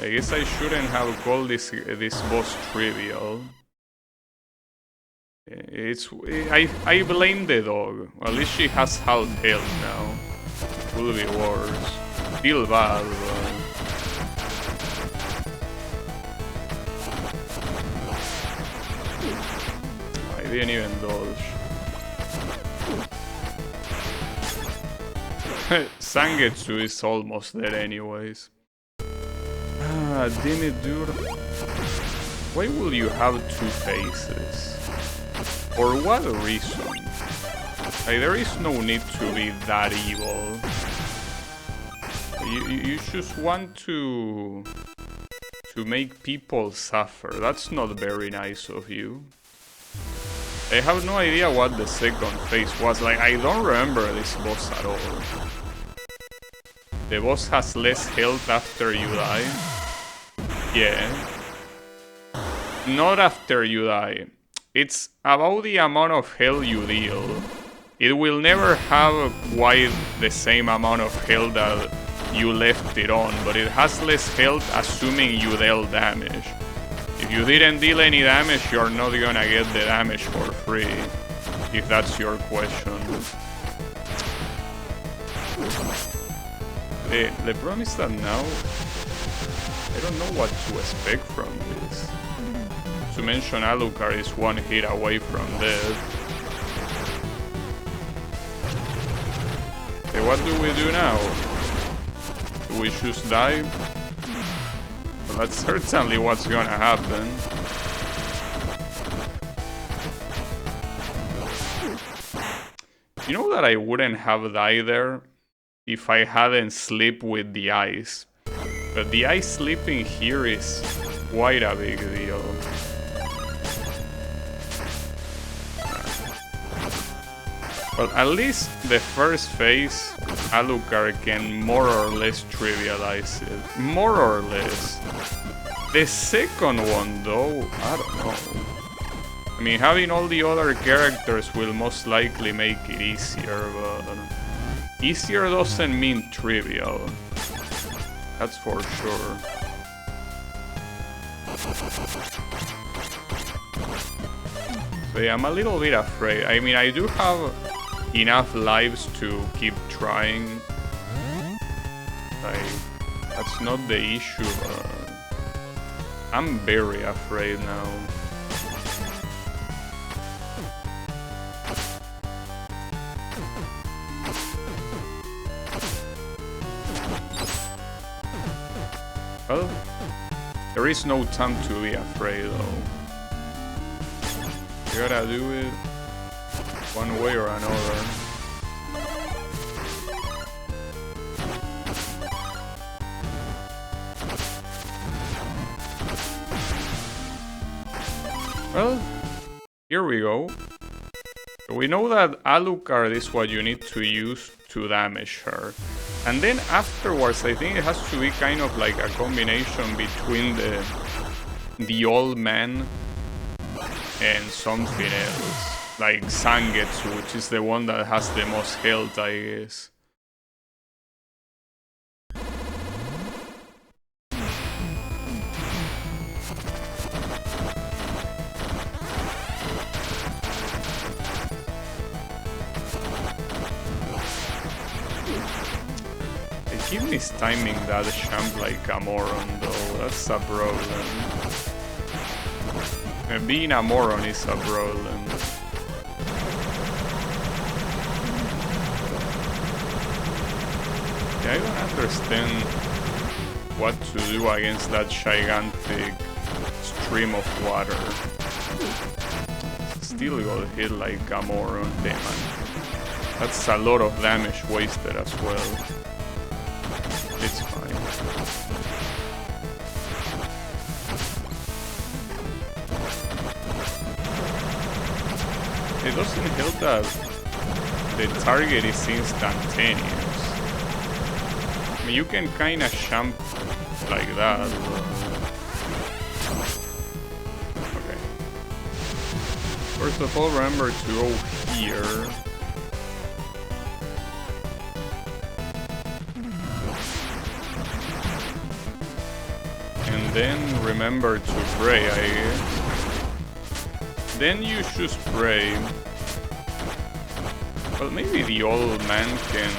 I guess I shouldn't have called this boss trivial. I blame the dog. Well, at least she has half health now. Could be worse. Feel bad, but... I didn't even dodge. Zangetsu is almost dead anyways. Damn it, dude. Why will you have two faces? For what reason? Like, there is no need to be that evil. You just want to make people suffer. That's not very nice of you. I have no idea what the second phase was. Like, I don't remember this boss at all. The boss has less health after you die. Yeah. Not after you die. It's about the amount of health you deal. It will never have quite the same amount of health that you left it on, but it has less health assuming you dealt damage. If you didn't deal any damage, you're not gonna get the damage for free, if that's your question. The problem is that now, I don't know what to expect from this. To mention Alucard is one hit away from death. Okay, what do we do now? Do we just die? Well, that's certainly what's gonna happen. You know that I wouldn't have died there if I hadn't slept with the ice. But the ice sleeping here is quite a big deal. Well, at least the first phase, Alucard can more or less trivialize it. More or less. The second one, though, I don't know. I mean, having all the other characters will most likely make it easier, but... easier doesn't mean trivial. That's for sure. So yeah, I'm a little bit afraid. I mean, I do have enough lives to keep trying. Like, that's not the issue, but I'm very afraid now. Well, there is no time to be afraid, though. You gotta do it one way or another. Well, here we go. So we know that Alucard is what you need to use to damage her. And then afterwards, I think it has to be kind of like a combination between the old man and something else. Like Zangetsu, which is the one that has the most health, I guess. I keep mistiming that champ like a moron, though. That's a problem. Being a moron is a problem. Yeah, I don't understand what to do against that gigantic stream of water. Still got hit like a moron, damn. That's a lot of damage wasted as well. It's fine. It doesn't help that the target is instantaneous. I mean, you can kinda jump like that, but... Okay. First of all, remember to go here. then remember to pray, I guess. Then you should pray. Well, maybe the old man can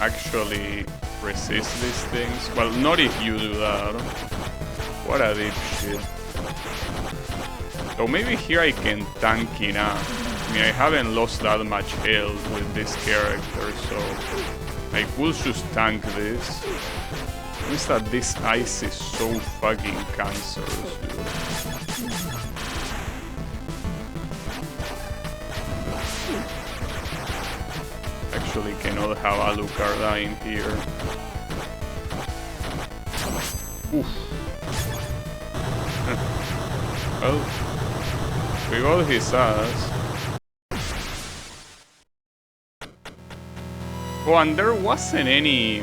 actually resist these things. Well, not if you do that. What a dipshit. So maybe here I can tank enough. I mean, I haven't lost that much health with this character, so I will just tank this. It's that this ice is so fucking cancerous, dude. Actually cannot have Alucard in here. Oof. Well, we got his ass. Oh, and there wasn't any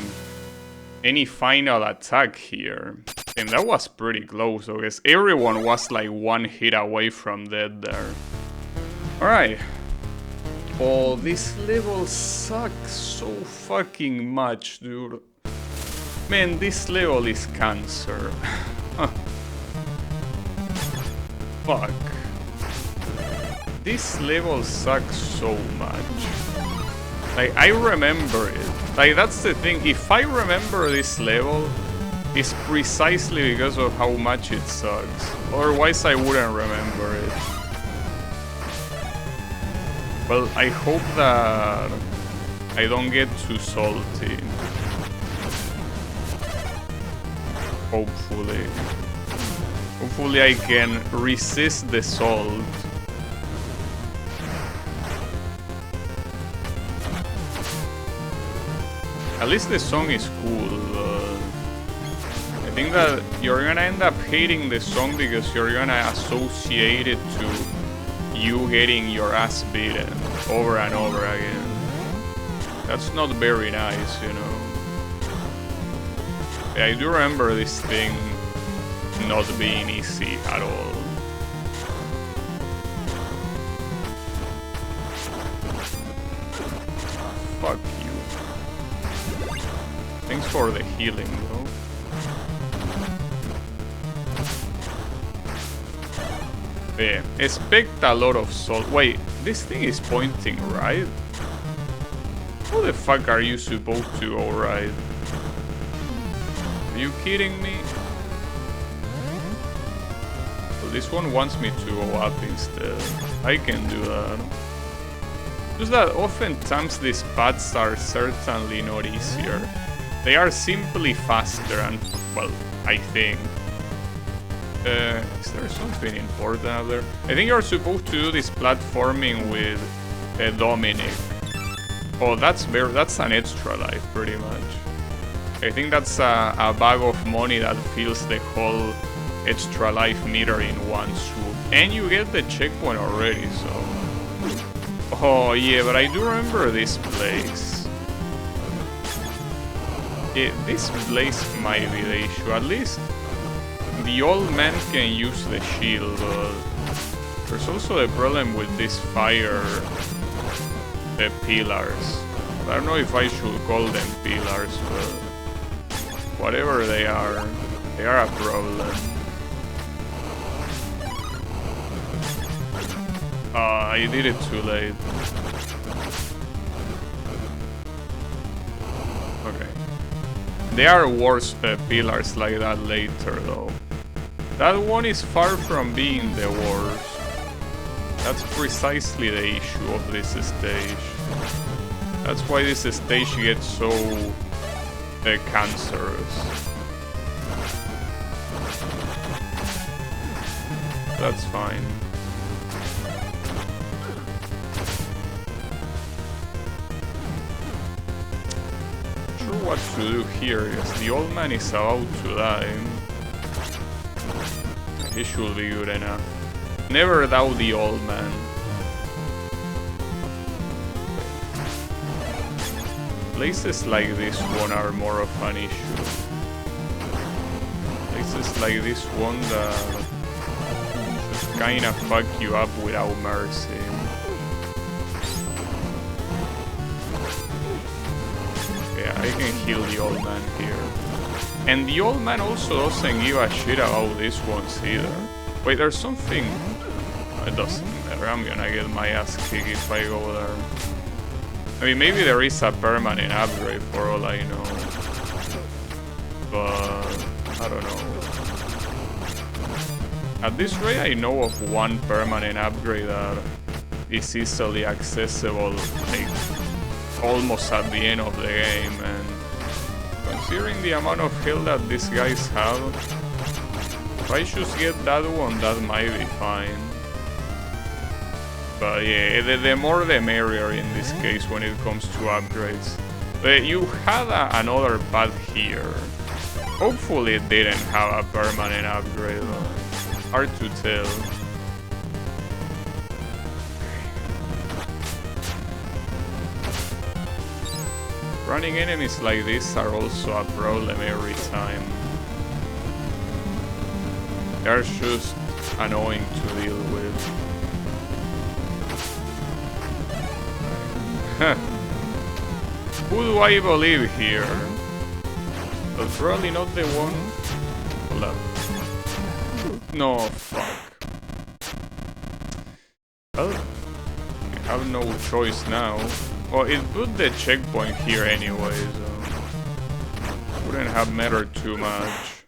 final attack here. And that was pretty close, I guess. Everyone was like one hit away from dead there. Alright. Oh, this level sucks so fucking much, dude. Man, this level is cancer. Fuck. This level sucks so much. Like, I remember it. Like, that's the thing. If I remember this level, it's precisely because of how much it sucks. Otherwise, I wouldn't remember it. Well, I hope that I don't get too salty. Hopefully. Hopefully I can resist the salt. At least the song is cool. I think that you're gonna end up hating the song because you're gonna associate it to you getting your ass beaten over and over again. That's not very nice, you know. Yeah, I do remember this thing not being easy at all. Fuck you. Thanks for the healing, though. Yeah, expect a lot of salt. Wait, this thing is pointing right? How the fuck are you supposed to go right? Are you kidding me? Well, this one wants me to go up instead. I can do that. Just that oftentimes these paths are certainly not easier. They are simply faster and, well, I think. Is there something important out there? I think you're supposed to do this platforming with Dominic. Oh, that's an extra life, pretty much. I think that's a bag of money that fills the whole extra life meter in one swoop. And you get the checkpoint already, so... Oh, yeah, but I do remember this place. Yeah, this place might be the issue. At least the old man can use the shield. There's also the problem with these fire pillars. I don't know if I should call them pillars, but whatever they are a problem. I did it too late. Okay. There are worse pillars like that later, though. That one is far from being the worst. That's precisely the issue of this stage. That's why this stage gets so cancerous. That's fine. What to do here is the old man is about to die. He should be good enough. Never doubt the old man. Places like this one are more of an issue. Places like this one that just kinda fuck you up without mercy. I can heal the old man here. And the old man also doesn't give a shit about these ones either. Wait, there's something... It doesn't matter, I'm gonna get my ass kicked if I go there. I mean, maybe there is a permanent upgrade for all I know. But... I don't know. At this rate, I know of one permanent upgrade that is easily accessible, like, almost at the end of the game, and considering the amount of health that these guys have, if I just get that one, that might be fine. But yeah, the more the merrier in this case when it comes to upgrades. But you had another path here. Hopefully it didn't have a permanent upgrade, though. Hard to tell. Running enemies like this are also a problem every time. They're just annoying to deal with. Who do I believe here? But probably not the one. Hold up. No, fuck. Well, I have no choice now. Well, it put the checkpoint here anyway, so wouldn't have mattered too much.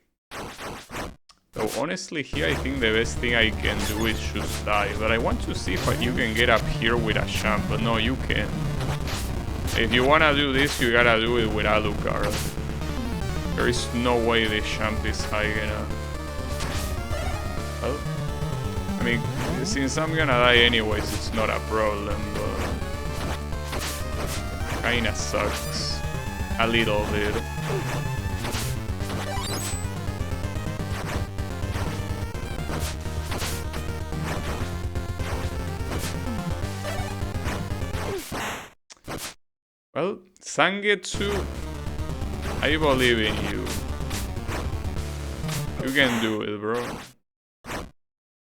Though honestly here I think the best thing I can do is just die. But I want to see if you can get up here with a champ, but no, you can't. If you wanna do this, you gotta do it with Alucard. There is no way this champ is high enough. Well, I mean, since I'm gonna die anyways, it's not a problem, but kinda sucks a little bit. Well, Zangetsu, I believe in you. You can do it, bro.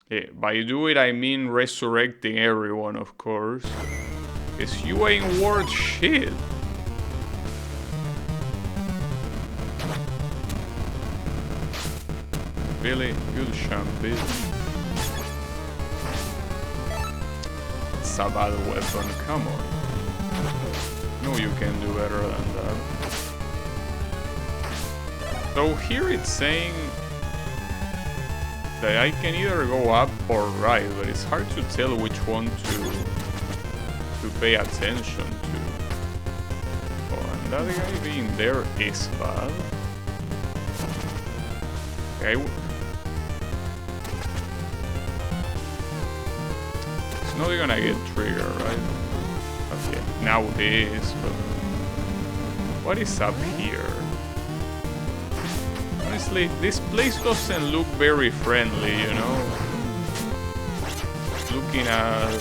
Yeah, by do it I mean resurrecting everyone, of course. Cause you ain't worth shit. Really? You champ, bitch. It's a bad weapon, come on. No, you can do better than that. So here it's saying that I can either go up or right, but it's hard to tell which one to pay attention to. Oh, and that guy being there is bad. Okay. It's not gonna get triggered, right? Okay, now it is, but what is up here? Honestly, this place doesn't look very friendly, you know? Looking at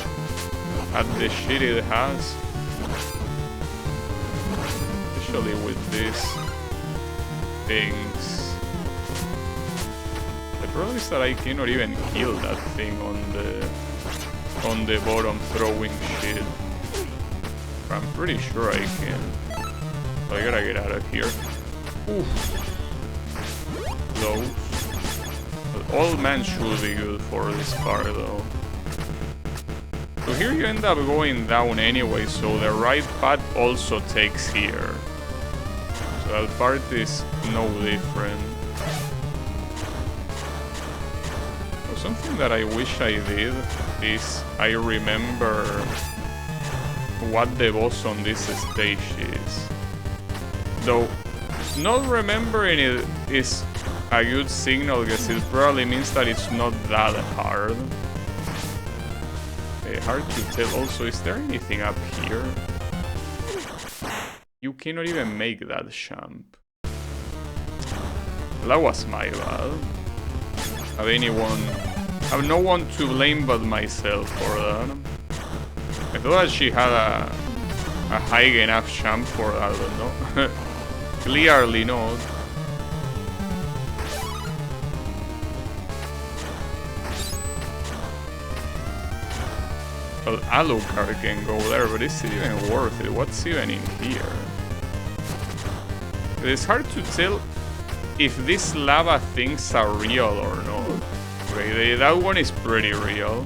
the shit it has. Especially with these things. The problem is that I cannot even kill that thing on the bottom throwing shit. I'm pretty sure I can. So I gotta get out of here. Oof. Close. But all man should be good for this part though. So here you end up going down anyway, so the right path also takes here. So that part is no different. So something that I wish I did is I remember what the boss on this stage is. Though not remembering it is a good signal because it probably means that it's not that hard. Hard to tell. Also, is there anything up here? You cannot even make that jump. That was my bad. Have no one to blame but myself for that. I thought that she had a high enough jump for that, but no. Clearly not. Well, Alucard can go there, but is it even worth it? What's even in here? It's hard to tell if these lava things are real or not. Okay, that one is pretty real.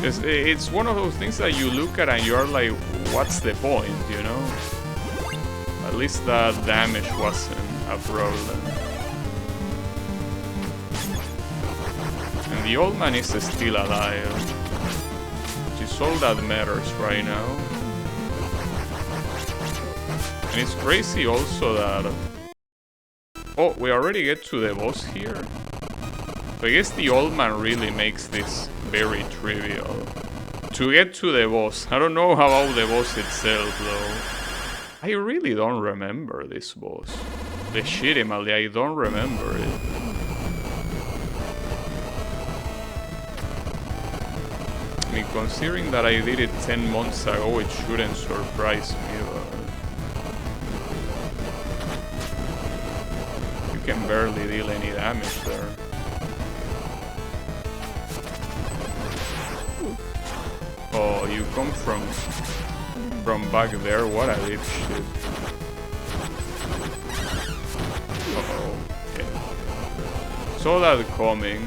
It's one of those things that you look at and you're like, what's the point, you know? At least the damage wasn't a problem. And the old man is still alive, which is all that matters right now. And it's crazy also that... Oh, we already get to the boss here? So I guess the old man really makes this very trivial. To get to the boss, I don't know about the boss itself though. I really don't remember this boss. Legitimately, I don't remember it. I mean, considering that I did it 10 months ago, it shouldn't surprise me, but... You can barely deal any damage there. Oh, you come from back there? What a dipshit. Uh-oh. Yeah. Saw that coming.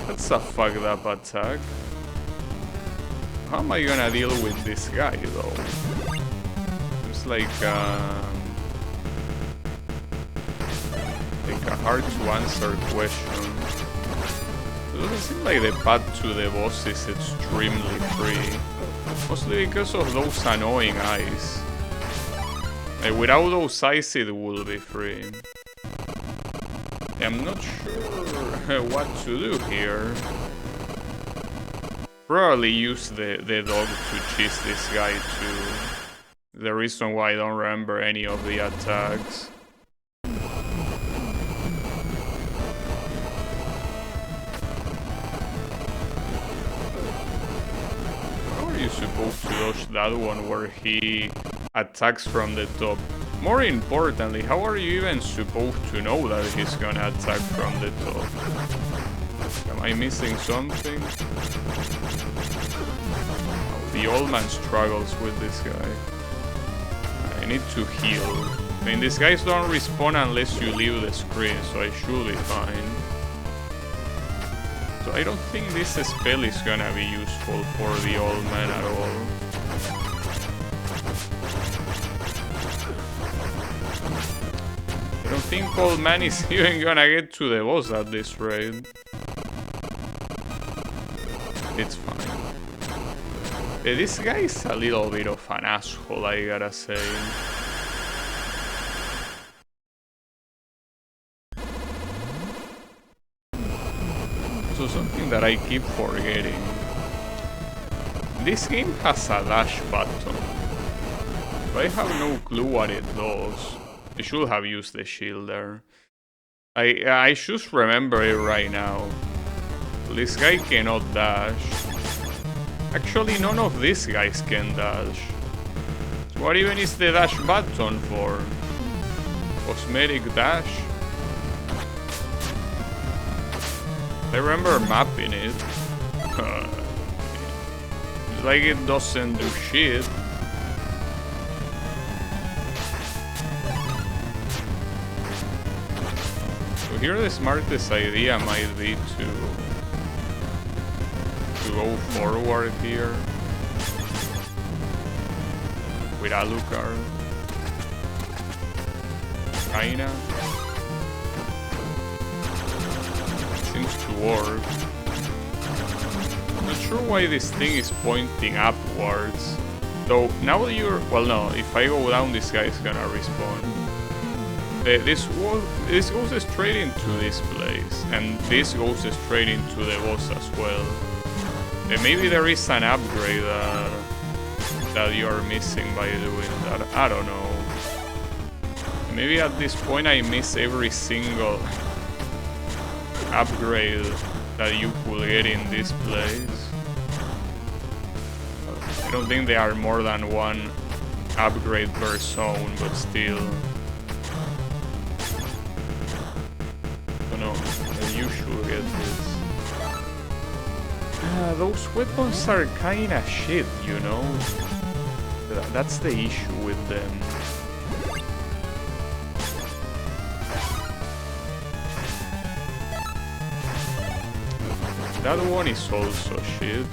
That's a fucked up attack. How am I gonna deal with this guy though? It's like a hard to answer question. It doesn't seem like the path to the boss is extremely free. Mostly because of those annoying eyes. Like, without those eyes it will be free. I'm not sure what to do here. Probably use the dog to chase this guy too. The reason why I don't remember any of the attacks. Supposed to dodge that one where he attacks from the top? More importantly, how are you even supposed to know that he's gonna attack from the top? Am I missing something? Oh, the old man struggles with this guy. I need to heal. I mean, these guys don't respawn unless you leave the screen, so I should be fine. So I don't think this spell is gonna be useful for the old man at all. I don't think old man is even gonna get to the boss at this rate. It's fine. This guy is a little bit of an asshole, I gotta say. So something that I keep forgetting. This game has a dash button. But I have no clue what it does. I should have used the shield there. I just remember it right now. This guy cannot dash. Actually, none of these guys can dash. So what even is the dash button for? Cosmetic dash? I remember mapping it. It's like it doesn't do shit. So here the smartest idea might be to go forward here with Alucard. Kinda. Seems to work. I'm not sure why this thing is pointing upwards. Though, now that you're... Well, no, if I go down, this guy is gonna respawn. This goes straight into this place, and this goes straight into the boss as well. Maybe there is an upgrade that you're missing by doing that. I don't know. Maybe at this point I miss every single upgrade that you could get in this place. I don't think there are more than one upgrade per zone, but still. I don't know, you should get this. Those weapons are kinda shit, you know? That's the issue with them. That one is also shit.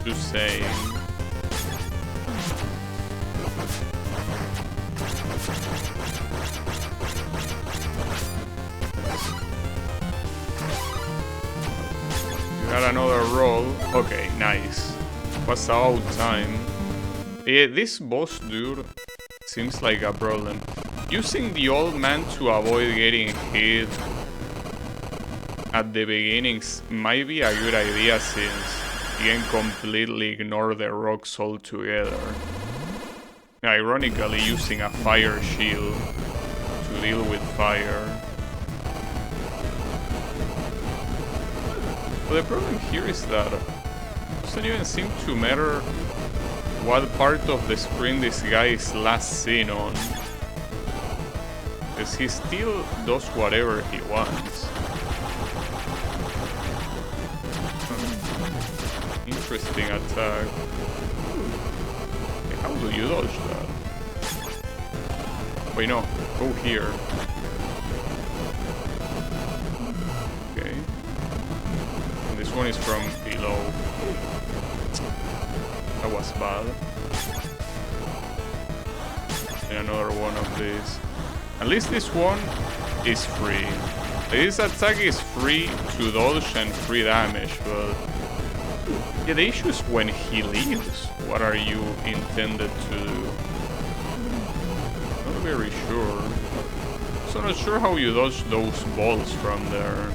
Just saying. You got another roll. Okay, nice. Was about time. Yeah, this boss dude seems like a problem. Using the old man to avoid getting hit at the beginnings might be a good idea since you can completely ignore the rocks altogether. Ironically, using a fire shield to deal with fire. But the problem here is that it doesn't even seem to matter what part of the screen this guy is last seen on. Because he still does whatever he wants. Interesting attack. Okay, how do you dodge that? Wait, no. Go here. Okay. And this one is from below. That was bad. And another one of these. At least this one is free. This attack is free to dodge and free damage, but yeah, the issue is when he leaves. What are you intended to do? Not very sure. So not sure how you dodge those balls from there.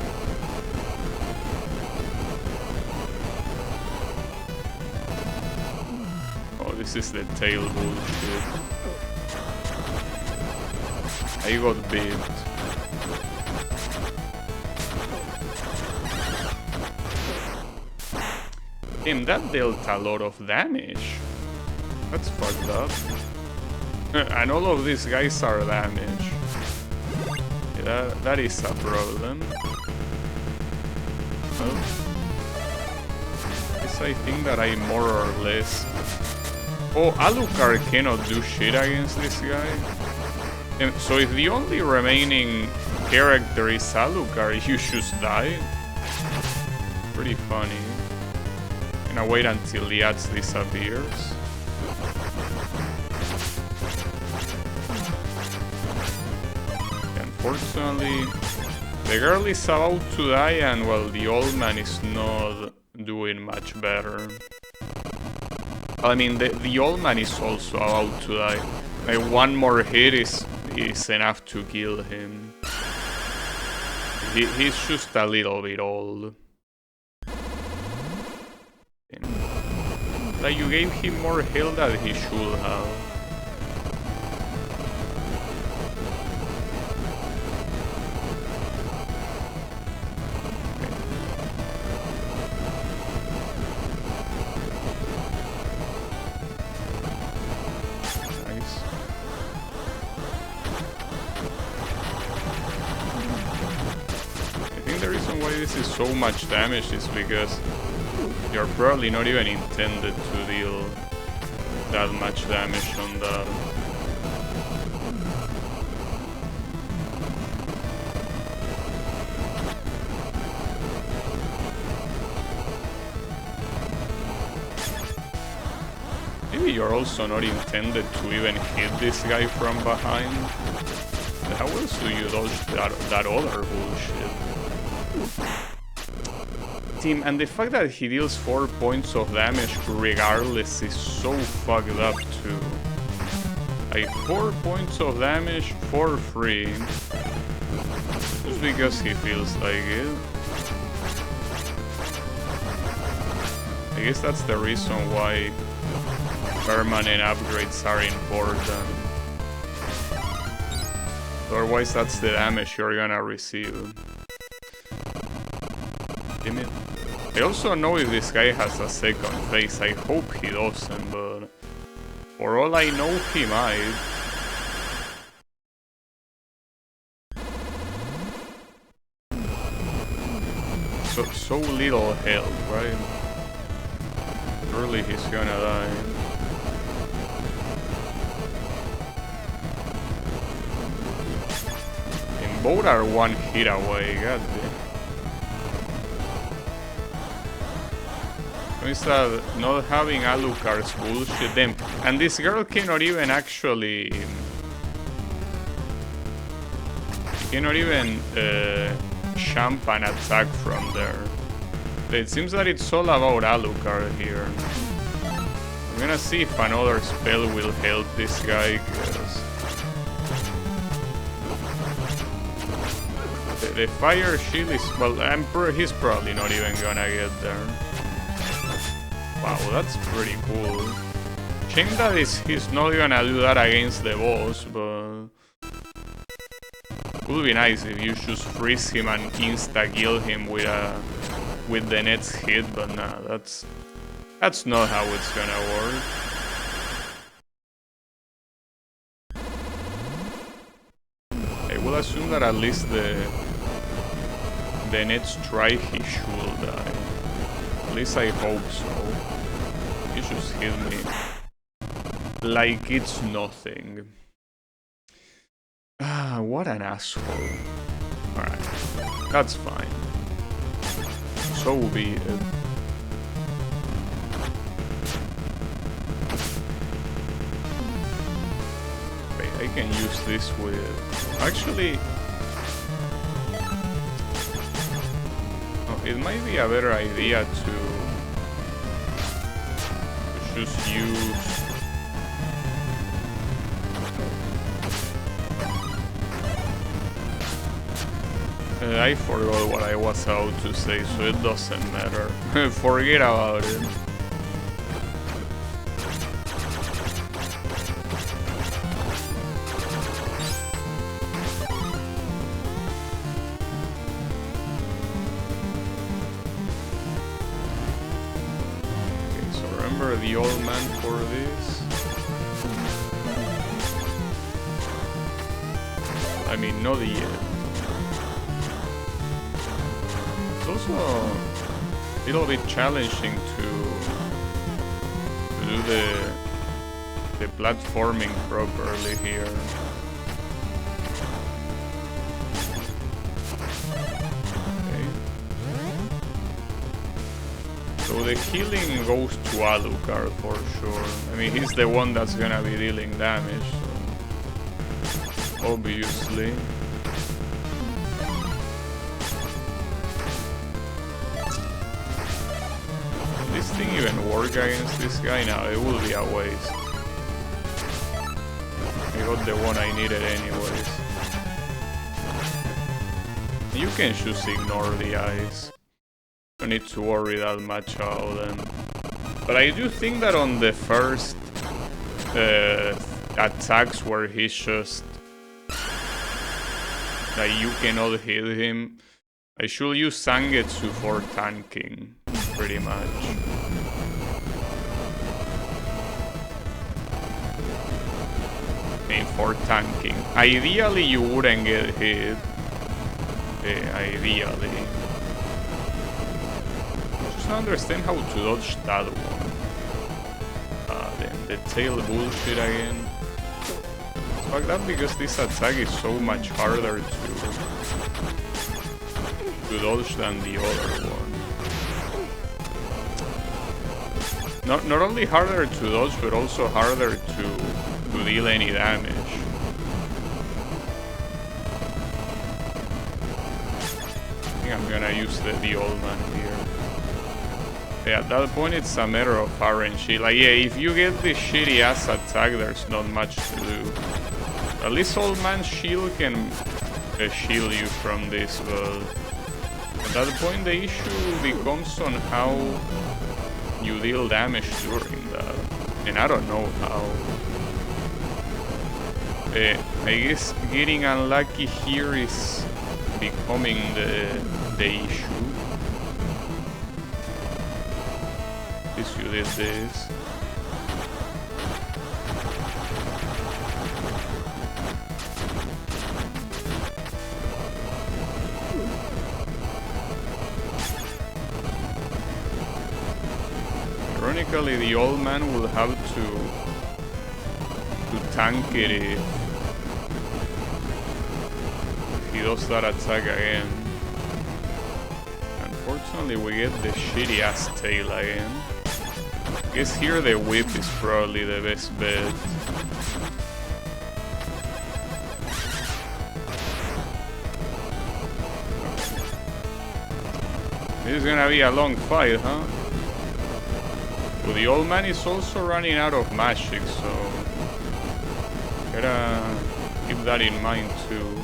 Oh, this is the tail bullshit. I got bit. Damn, that dealt a lot of damage. That's fucked up. And all of these guys are damaged. Yeah, that is a problem. Well, I think that I more or less... Oh, Alucard cannot do shit against this guy. And so if the only remaining character is Alucard, you should die. Pretty funny. Gonna wait until the ads disappears. Unfortunately, the girl is about to die and well, the old man is not doing much better. I mean, the old man is also about to die. Like, one more hit is enough to kill him. He's just a little bit old. Like, you gave him more health than he should have. This is so much damage is because you're probably not even intended to deal that much damage on that. Maybe you're also not intended to even hit this guy from behind. How else do you dodge that other bullshit? Team, and the fact that he deals 4 points of damage regardless is so fucked up too. Like 4 points of damage for free. Just because he feels like it. I guess that's the reason why permanent upgrades are important. Otherwise that's the damage you're gonna receive. Damn it. I also know if this guy has a second phase. I hope he doesn't, but for all I know, he might. So little health, right? Surely he's gonna die. And both are one hit away, god damn. Instead not having Alucard's bullshit them. And this girl cannot even actually... cannot even champ an attack from there. It seems that it's all about Alucard here. I'm gonna see if another spell will help this guy, because the fire shield is... well, he's probably not even gonna get there. Wow, that's pretty cool. Shame that he's not gonna do that against the boss, but... it would be nice if you just freeze him and insta-kill him with the next hit, but nah, that's not how it's gonna work. I will assume that at least the next try he should die. At least I hope so. He just hit me like it's nothing. Ah, what an asshole. Alright, that's fine. So be it. Wait, I can use this with... actually... oh, it might be a better idea to just use... I forgot what I was about to say, so it doesn't matter. Forget about it. Okay, so remember the old man for this. I mean, not yet. It's also a little bit challenging to do the platforming properly here. Okay. So the healing goes to Alucard for sure. I mean, he's the one that's gonna be dealing damage, so obviously. This thing even work against this guy? Now it will be a waste. I got the one I needed anyways. You can just ignore the eyes. Don't need to worry that much about them. But I do think that on the first attacks where he's just... that you cannot hit him, I should use Zangetsu for tanking. Pretty much. I mean, for tanking. Ideally, you wouldn't get hit. Ideally. Just don't understand how to dodge that one. The tail bullshit again. Fuck that, because this attack is so much harder to dodge than the other one. Not only harder to dodge, but also harder to deal any damage. I think I'm gonna use the old man here. Yeah, at that point it's a matter of RNG. Like, yeah, if you get this shitty ass attack, there's not much to do. At least old man's shield can shield you from this, but at that point the issue becomes on how you deal damage during that, and I don't know how. I guess getting unlucky here is becoming the issue. At least you did this. technically the old man will have to tank it if he does that attack again. Unfortunately, we get the shitty ass tail again. I guess here the whip is probably the best bet. This is gonna be a long fight, huh? Well, the old man is also running out of magic, so gotta keep that in mind too.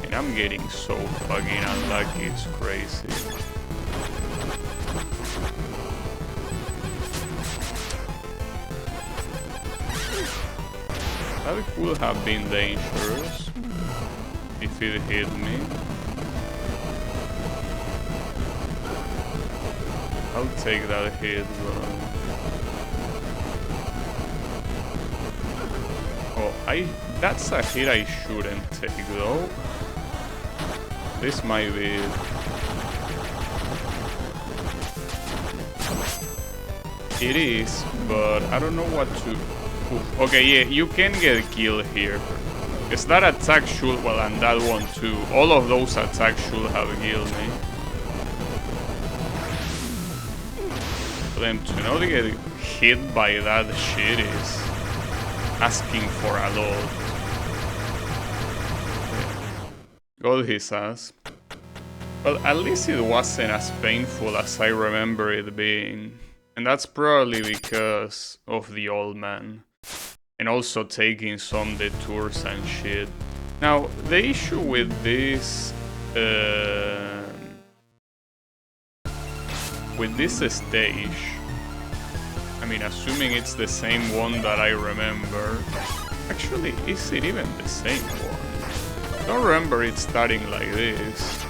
And I'm getting so fucking unlucky, it's crazy. That could have been dangerous if it hit me. I'll take that hit, but... Oh, that's a hit I shouldn't take, though. This might be it. It is, but I don't know what to... Oof. Okay, yeah, you can get killed here. Because that attack should... Well, and that one too. All of those attacks should have killed me. For them to not get hit by that shit is asking for a lot. Got his ass. Well, at least it wasn't as painful as I remember it being. And that's probably because of the old man. And also taking some detours and shit. Now, the issue with this... with this stage... I mean, assuming it's the same one that I remember... Actually, is it even the same one? I don't remember it starting like this.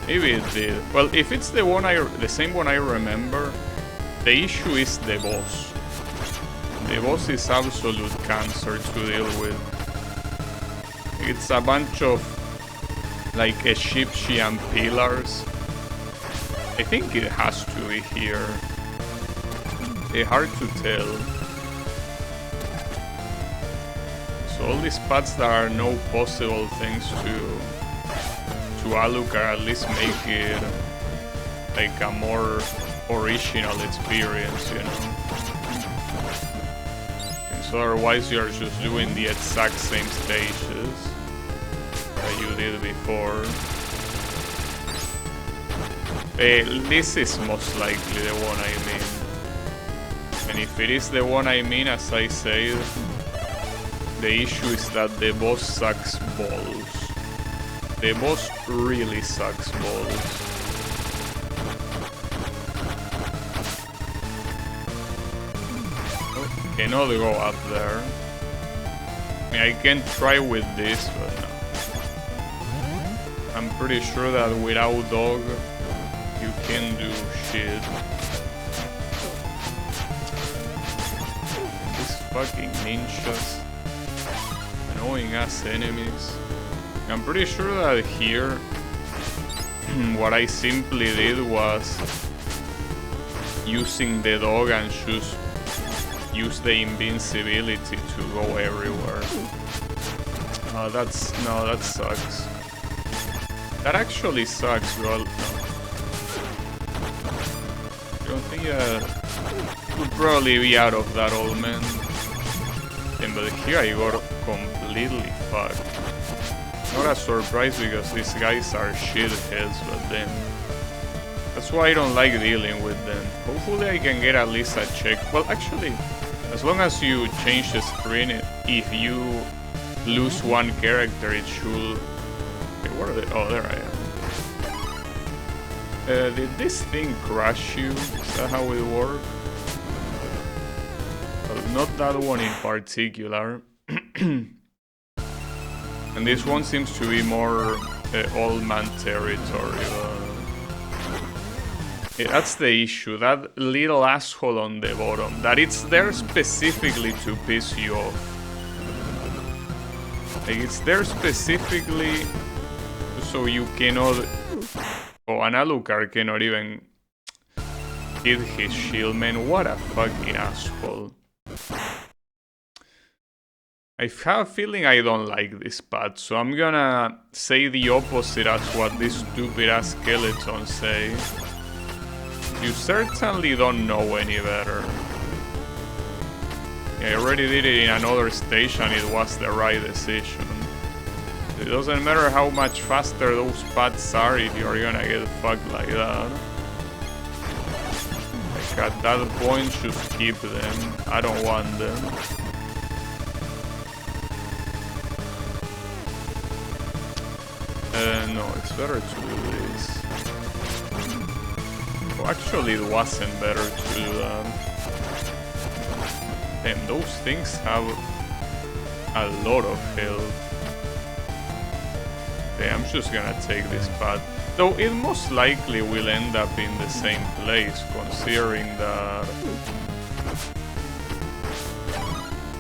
Maybe it did. Well, if it's the same one I remember, the issue is the boss. The boss is absolute cancer to deal with. It's a bunch of like Egyptian pillars. I think it has to be here. It's hard to tell. So all these paths that are no possible things to Alucard at least make it like a more original experience, you know. So otherwise you're just doing the exact same stages that you did before. This is most likely the one I mean. And if it is the one I mean, as I said, the issue is that the boss sucks balls. The boss really sucks balls. Cannot go up there. I mean, I can try with this, but no. I'm pretty sure that without dog, you can do shit. These fucking ninjas. Annoying ass enemies. I'm pretty sure that here, what I simply did was using the dog and just use the invincibility to go everywhere. That sucks. That actually sucks, well, no. I don't think would probably be out of that old man. But here I got completely fucked. Not a surprise because these guys are shitheads, but then that's why I don't like dealing with them. Hopefully I can get at least a check. Well, actually, as long as you change the screen, if you lose one character, it should... Okay, where are they? Oh, there I am. Did this thing crush you? Is that how it works? Well, not that one in particular. And this one seems to be more old man territory. That's the issue, that little asshole on the bottom, that it's there specifically to piss you off. Like, it's there specifically so you cannot... Oh, an Alucard cannot even... hit his shield, man. What a fucking asshole. I have a feeling I don't like this path, so I'm gonna say the opposite as what these stupid ass skeletons say. You certainly don't know any better. I already did it in another stage and it was the right decision. It doesn't matter how much faster those paths are if you're gonna get fucked like that. Like at that point, just keep them. I don't want them. No, it's better to do this. Well, actually, it wasn't better to do that. And those things have a lot of health. Okay, I'm just gonna take this path. Though it most likely will end up in the same place, considering that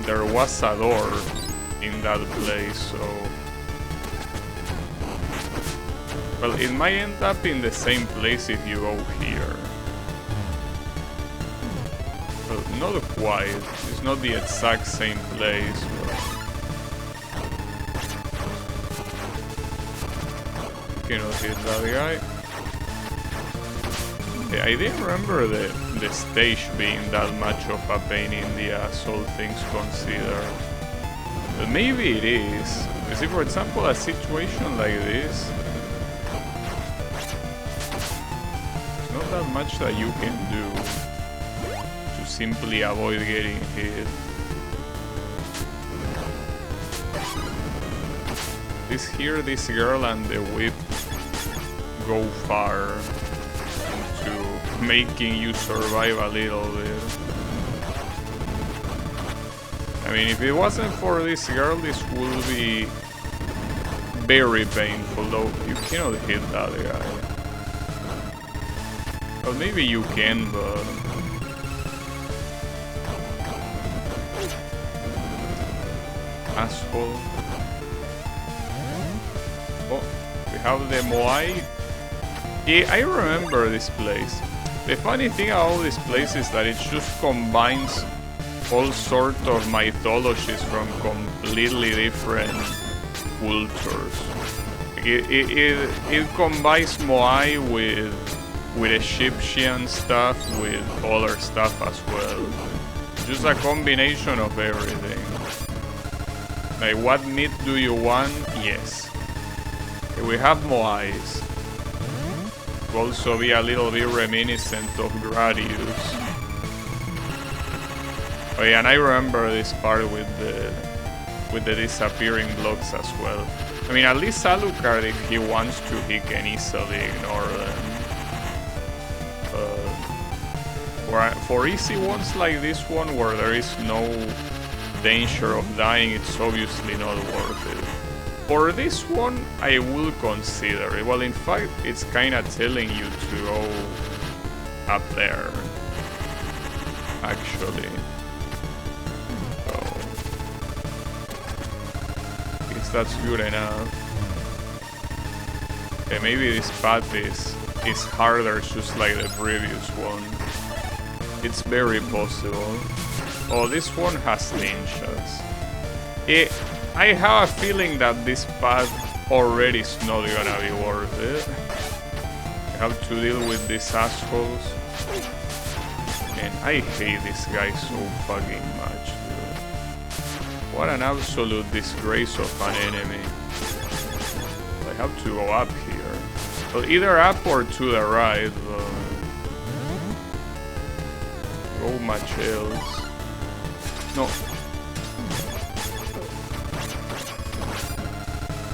there was a door in that place, so... Well, it might end up in the same place if you go here. Well, not quite. It's not the exact same place, but... You cannot hit that guy. Yeah, I didn't remember the stage being that much of a pain in the ass, all things considered. But maybe it is. You see, for example, a situation like this, there's not that much that you can do to simply avoid getting hit. This girl and the whip go far into making you survive a little bit. I mean, if it wasn't for this girl, this would be very painful, though you cannot hit that guy. Well, maybe you can, but... Asshole. Oh, we have the Moai. Yeah, I remember this place. The funny thing about this place is that it just combines all sorts of mythologies from completely different cultures. It combines Moai with Egyptian stuff, with other stuff as well. Just a combination of everything. Like, what meat do you want? Yes. Okay, we have Moais. Could also be a little bit reminiscent of Gradius. Oh yeah, and I remember this part with the disappearing blocks as well. I mean, at least Alucard, if he wants to, he can easily ignore them. For easy ones like this one, where there is no danger of dying, it's obviously not worth it. For this one, I will consider it. Well, in fact, it's kinda telling you to go up there, actually. So, I guess that's good enough. Okay, maybe this path is harder, just like the previous one. It's very possible. Oh, this one has ninjas. I have a feeling that this path already is not gonna be worth it. I have to deal with these assholes. And I hate this guy so fucking much, dude. What an absolute disgrace of an enemy. I have to go up here. Well, either up or to the right, but... Go much else. No.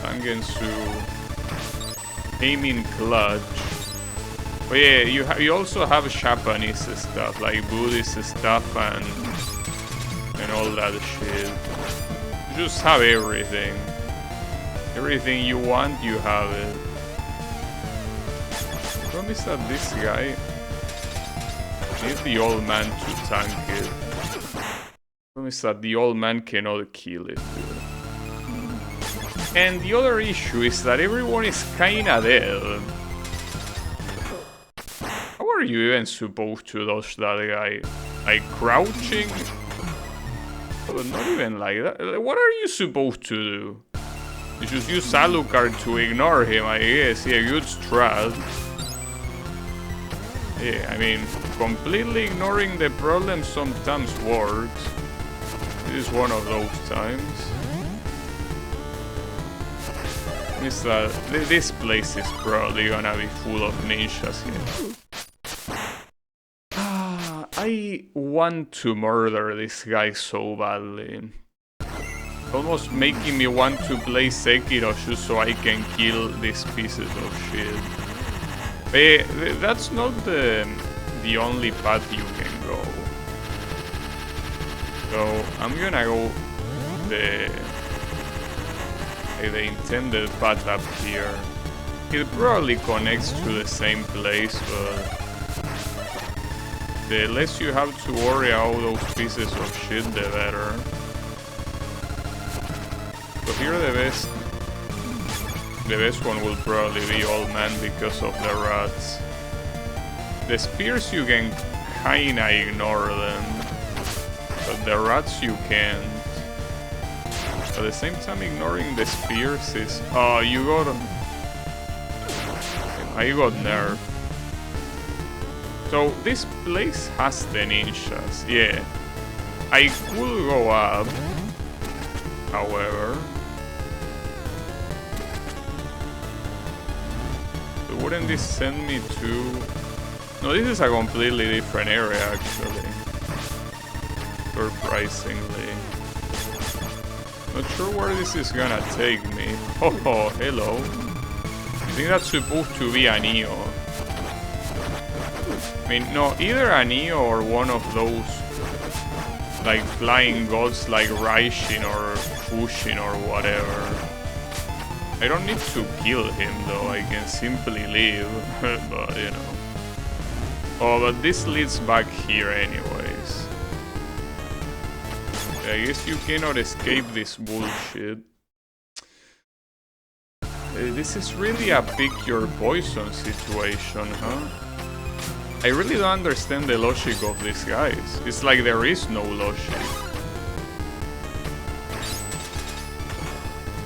Zangetsu. Aiming clutch. But yeah, you also have Japanese stuff, like Buddhist stuff and all that shit. You just have everything. Everything you want, you have it. The problem is that this guy needs the old man to tank it. The problem is that the old man cannot kill it, dude. And the other issue is that everyone is kinda dead. How are you even supposed to dodge that guy? Like crouching? But not even like that. What are you supposed to do? You just use Alucard to ignore him, I guess. Yeah, good strat. Yeah, I mean, completely ignoring the problem sometimes works. This is one of those times. It's that this place is probably gonna be full of ninjas here. I want to murder this guy so badly. Almost making me want to play Sekiro just so I can kill these pieces of shit. But that's not the only path you can go. So I'm gonna go the intended path up here. It probably connects to the same place, but the less you have to worry about those pieces of shit, the better. So here the best one will probably be Old Man because of the rats. The spears you can kinda ignore them, but the rats you can't. At the same time, ignoring the spears is... Oh, you got... I got nerfed. So this place has the ninjas, yeah. I could go up, however. But wouldn't this send me to... No, this is a completely different area actually. Surprisingly. Not sure where this is gonna take me. Oh, hello. I think that's supposed to be a Neo. I mean, no, either a Neo or one of those like flying gods like Raishin or Fushin or whatever. I don't need to kill him though, I can simply leave, but you know. Oh, but this leads back here anyways. I guess you cannot escape this bullshit. This is really a pick your poison situation, huh? I really don't understand the logic of these guys. It's like there is no logic.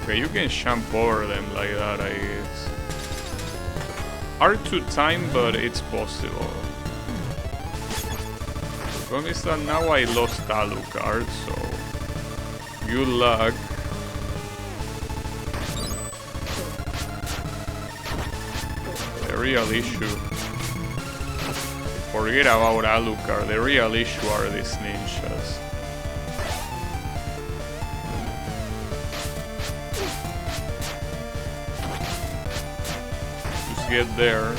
Okay, you can jump over them like that, I guess. Hard to time, but it's possible. The problem is that now I lost Alucard, so... Good luck. The real issue... Forget about Alucard, the real issue are these ninjas. Just get there.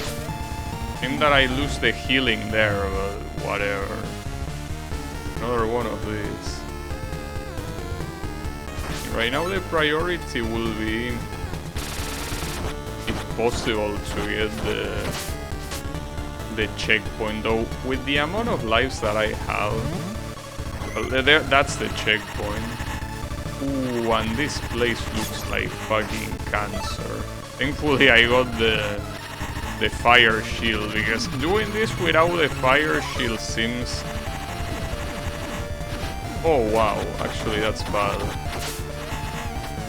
Think that I lose the healing there, but whatever. Another one of these. Right now the priority will be, if possible, to get the checkpoint, though with the amount of lives that I have, well, that's the checkpoint. Ooh, and this place looks like fucking cancer. Thankfully I got the fire shield, because doing this without the fire shield seems... Oh wow, actually that's bad.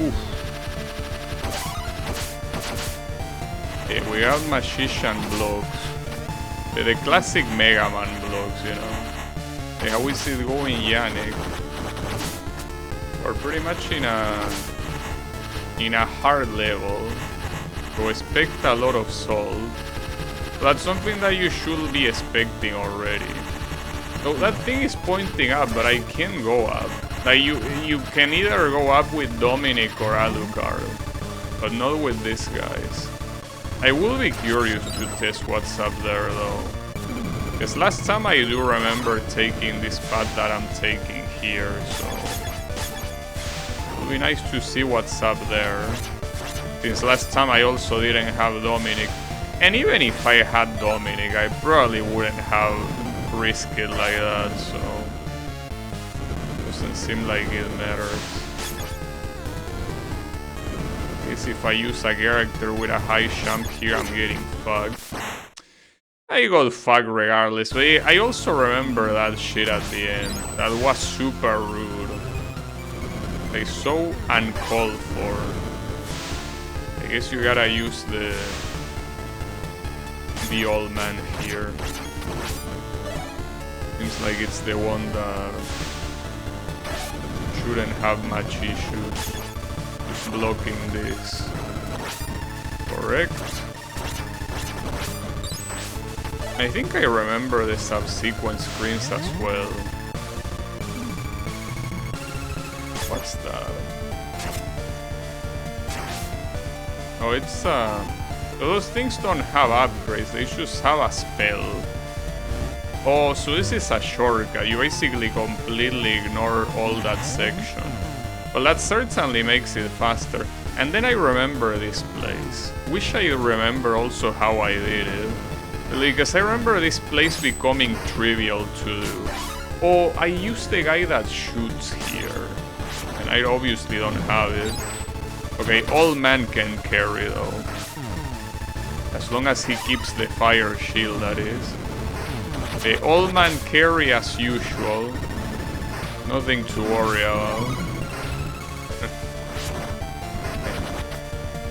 Oof. Okay, we have magician blocks. The classic Mega Man blocks, you know. Okay, how is it going, Yannick? We're pretty much in a hard level, so expect a lot of salt. That's something that you should be expecting already. So that thing is pointing up, but I can't go up. Like you can either go up with Dominic or Alucard, but not with these guys. I will be curious to test what's up there though. Because last time I do remember taking this path that I'm taking here, so... It'll be nice to see what's up there. Since last time I also didn't have Dominic. And even if I had Dominic, I probably wouldn't have risked it like that, so... Doesn't seem like it matters. If I use a character with a high jump here, I'm getting fucked. I got fucked regardless, but I also remember that shit at the end. That was super rude. Like, so uncalled for. I guess you gotta use the old man here. Seems like it's the one that shouldn't have much issues just blocking this. Correct. I think I remember the subsequent screens as well. What's that? Oh, it's those things don't have upgrades, they just have a spell. Oh, so this is a shortcut. You basically completely ignore all that section. Well, that certainly makes it faster. And then I remember this place. Wish I remember also how I did it. Because I remember this place becoming trivial to do. Oh, I used the guy that shoots here. And I obviously don't have it. Okay, old man can carry though. As long as he keeps the fire shield, that is. The old man carry as usual. Nothing to worry about.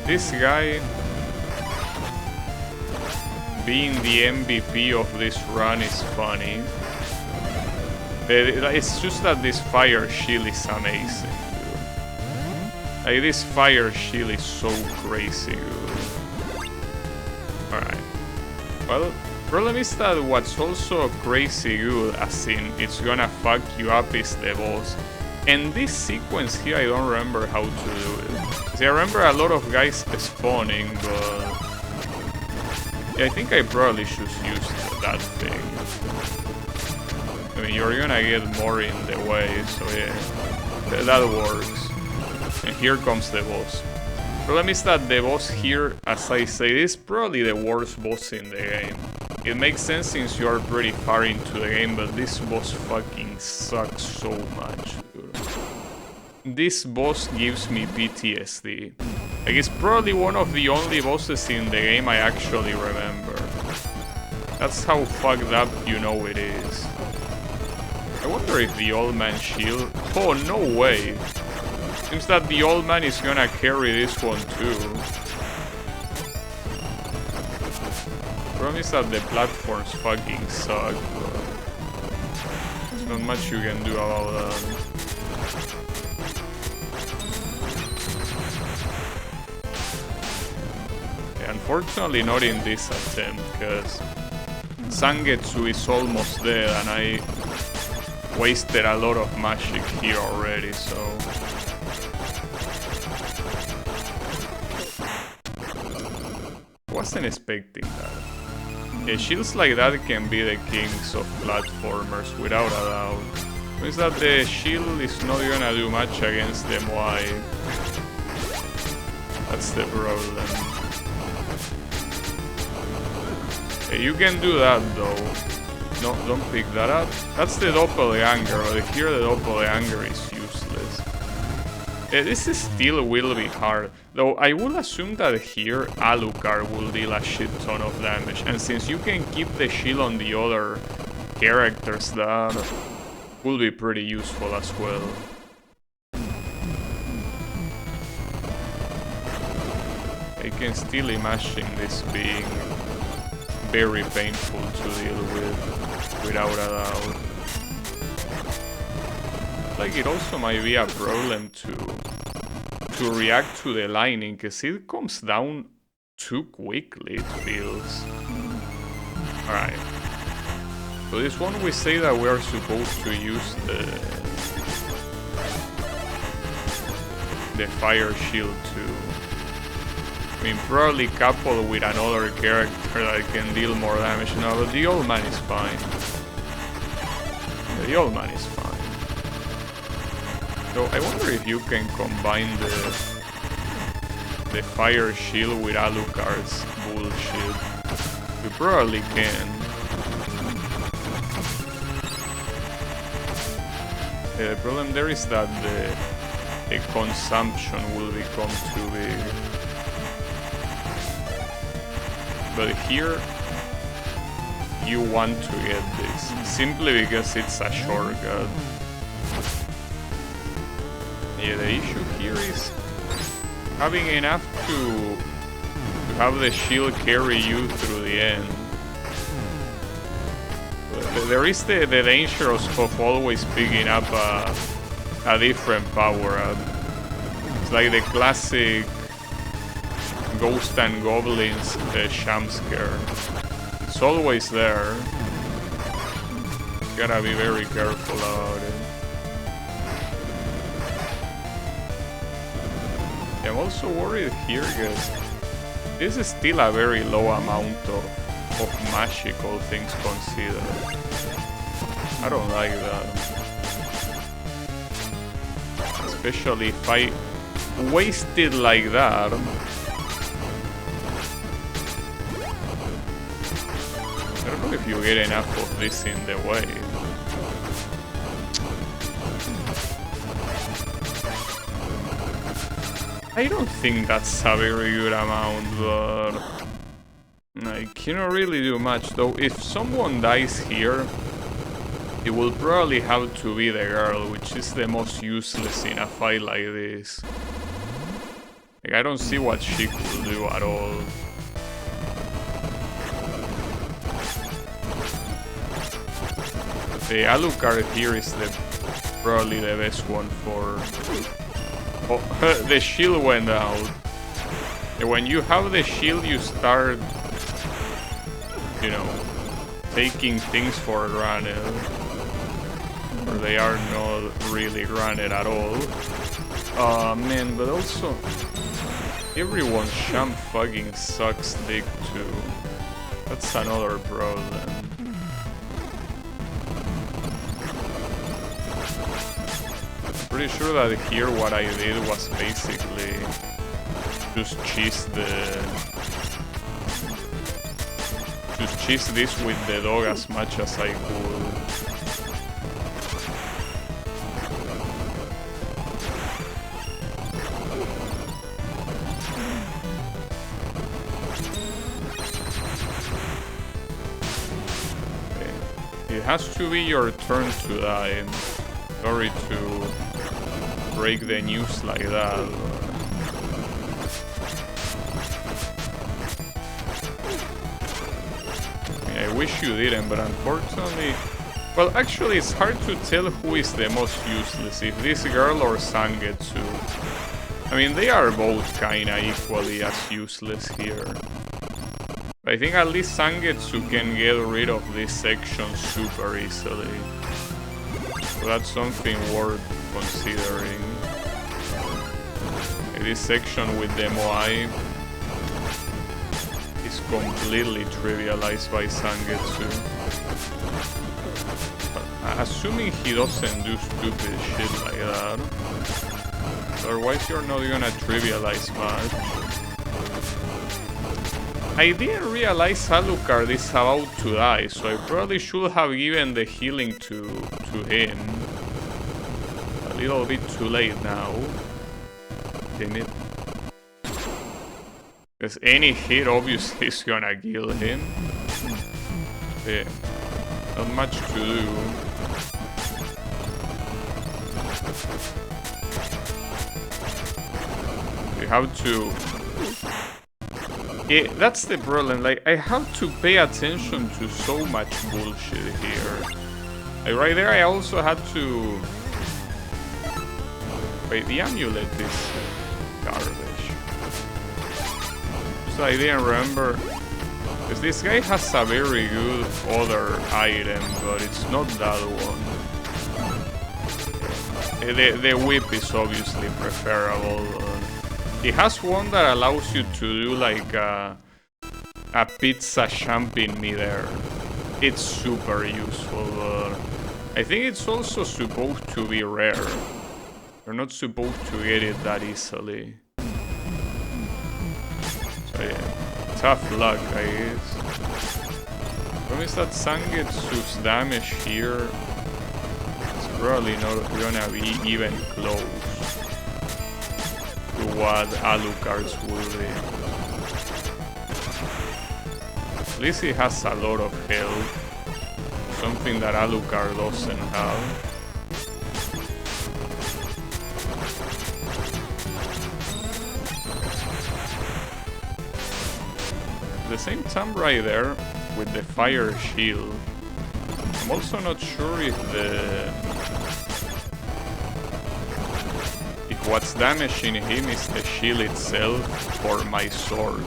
This guy being the MVP of this run is funny. It's just that this fire shield is amazing, dude. Like, this fire shield is so crazy good. Alright. Well, problem is that what's also crazy good, as in it's gonna fuck you up, is the boss. And this sequence here, I don't remember how to do it. See, I remember a lot of guys spawning, but I think I probably should use that thing. I mean, you're gonna get more in the way, so yeah, that works. And here comes the boss. Problem is that the boss here, as I say, is probably the worst boss in the game. It makes sense since you are pretty far into the game, but this boss fucking sucks so much, dude. This boss gives me PTSD. Like, it's probably one of the only bosses in the game I actually remember. That's how fucked up you know it is. I wonder if the old man shield... Oh, no way! Seems that the old man is gonna carry this one too. Problem is that the platforms fucking suck, but there's not much you can do about that. Unfortunately not in this attempt, because Zangetsu is almost dead and I wasted a lot of magic here already, so... Wasn't expecting that. Yeah, shields like that can be the kings of platformers, without a doubt. Means that the shield is not gonna do much against them, why? That's the problem. You can do that though. No, don't pick that up. That's the doppelganger, but here the doppelganger is useless. This still will be hard, though I will assume that here Alucard will deal a shit ton of damage, and since you can keep the shield on the other characters, that will be pretty useful as well. I can still imagine this being very painful to deal with, without a doubt. Like, it also might be a problem to react to the lightning, because it comes down too quickly, it feels. Alright. So this one we say that we are supposed to use the fire shield too. I mean, probably coupled with another character that can deal more damage. No, but the old man is fine. The old man is fine. So I wonder if you can combine the fire shield with Alucard's bullshit. You probably can. The problem there is that the consumption will become too big. But here, you want to get this, simply because it's a shortcut. Yeah, the issue here is having enough to have the shield carry you through the end. There is the danger of always picking up a different power-up. It's like the classic Ghost and Goblins jump scare. It's always there. You gotta be very careful about it. I'm also worried here because this is still a very low amount of magic, all things considered. I don't like that. Especially if I waste it like that. I don't know if you get enough of this in the way. I don't think that's a very good amount, but I cannot really do much, though. If someone dies here, it will probably have to be the girl, which is the most useless in a fight like this. Like, I don't see what she could do at all. The Alucard here is probably the best one for... Oh, the shield went out. And when you have the shield, you start, you know, taking things for granted. Or they are not really granted at all. Man, but also, everyone's champ fucking sucks dick too. That's another problem. Pretty sure that here what I did was basically just cheese this with the dog as much as I could. Okay. It has to be your turn to die. Sorry to break the news like that. I mean, I wish you didn't, but unfortunately... Well, actually, it's hard to tell who is the most useless, if this girl or Zangetsu. I mean, they are both kinda equally as useless here. But I think at least Zangetsu can get rid of this section super easily. So that's something worth considering. This section with the Moai is completely trivialized by Zangetsu. Assuming he doesn't do stupid shit like that. Otherwise you're not gonna trivialize much. I didn't realize Alucard is about to die, so I probably should have given the healing to him. A little bit too late now. Didn't it? Because any hit obviously is gonna kill him. Yeah, not much to do. You have to... Yeah, that's the problem, like, I have to pay attention to so much bullshit here. Like, right there I also had to... Wait, the amulet is garbage. So I didn't remember... Because this guy has a very good other item, but it's not that one. The whip is obviously preferable. He has one that allows you to do like a pizza jump in midair. It's super useful, but I think it's also supposed to be rare. You're not supposed to get it that easily. So yeah, tough luck, I guess. The problem is that Zangetsu's damage here is probably not gonna be even close to what Alucard's will be. At least he has a lot of health. something that Alucard doesn't have. At the same time right there, with the fire shield, I'm also not sure if what's damaging him is the shield itself or my sword.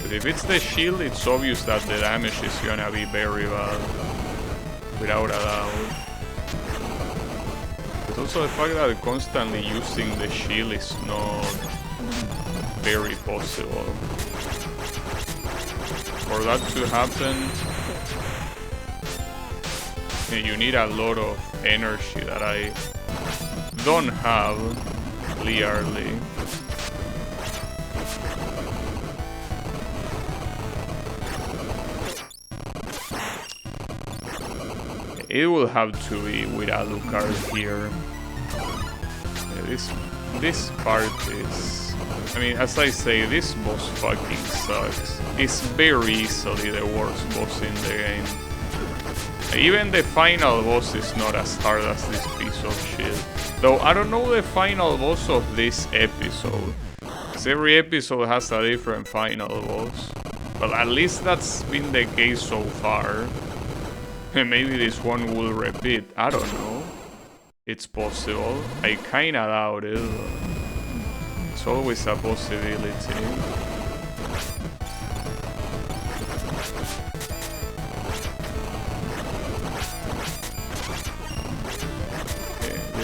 But if it's the shield, it's obvious that the damage is gonna be very bad, without a doubt. But also the fact that constantly using the shield is not very possible. For that to happen, you need a lot of energy that I don't have, clearly. It will have to be with Alucard here. Yeah, this part is... I mean, as I say, this boss fucking sucks. It's very easily the worst boss in the game. Even the final boss is not as hard as this piece of shit. Though I don't know the final boss of this episode. Because every episode has a different final boss. Well, at least that's been the case so far. And maybe this one will repeat. I don't know. It's possible. I kinda doubt it. It's always a possibility.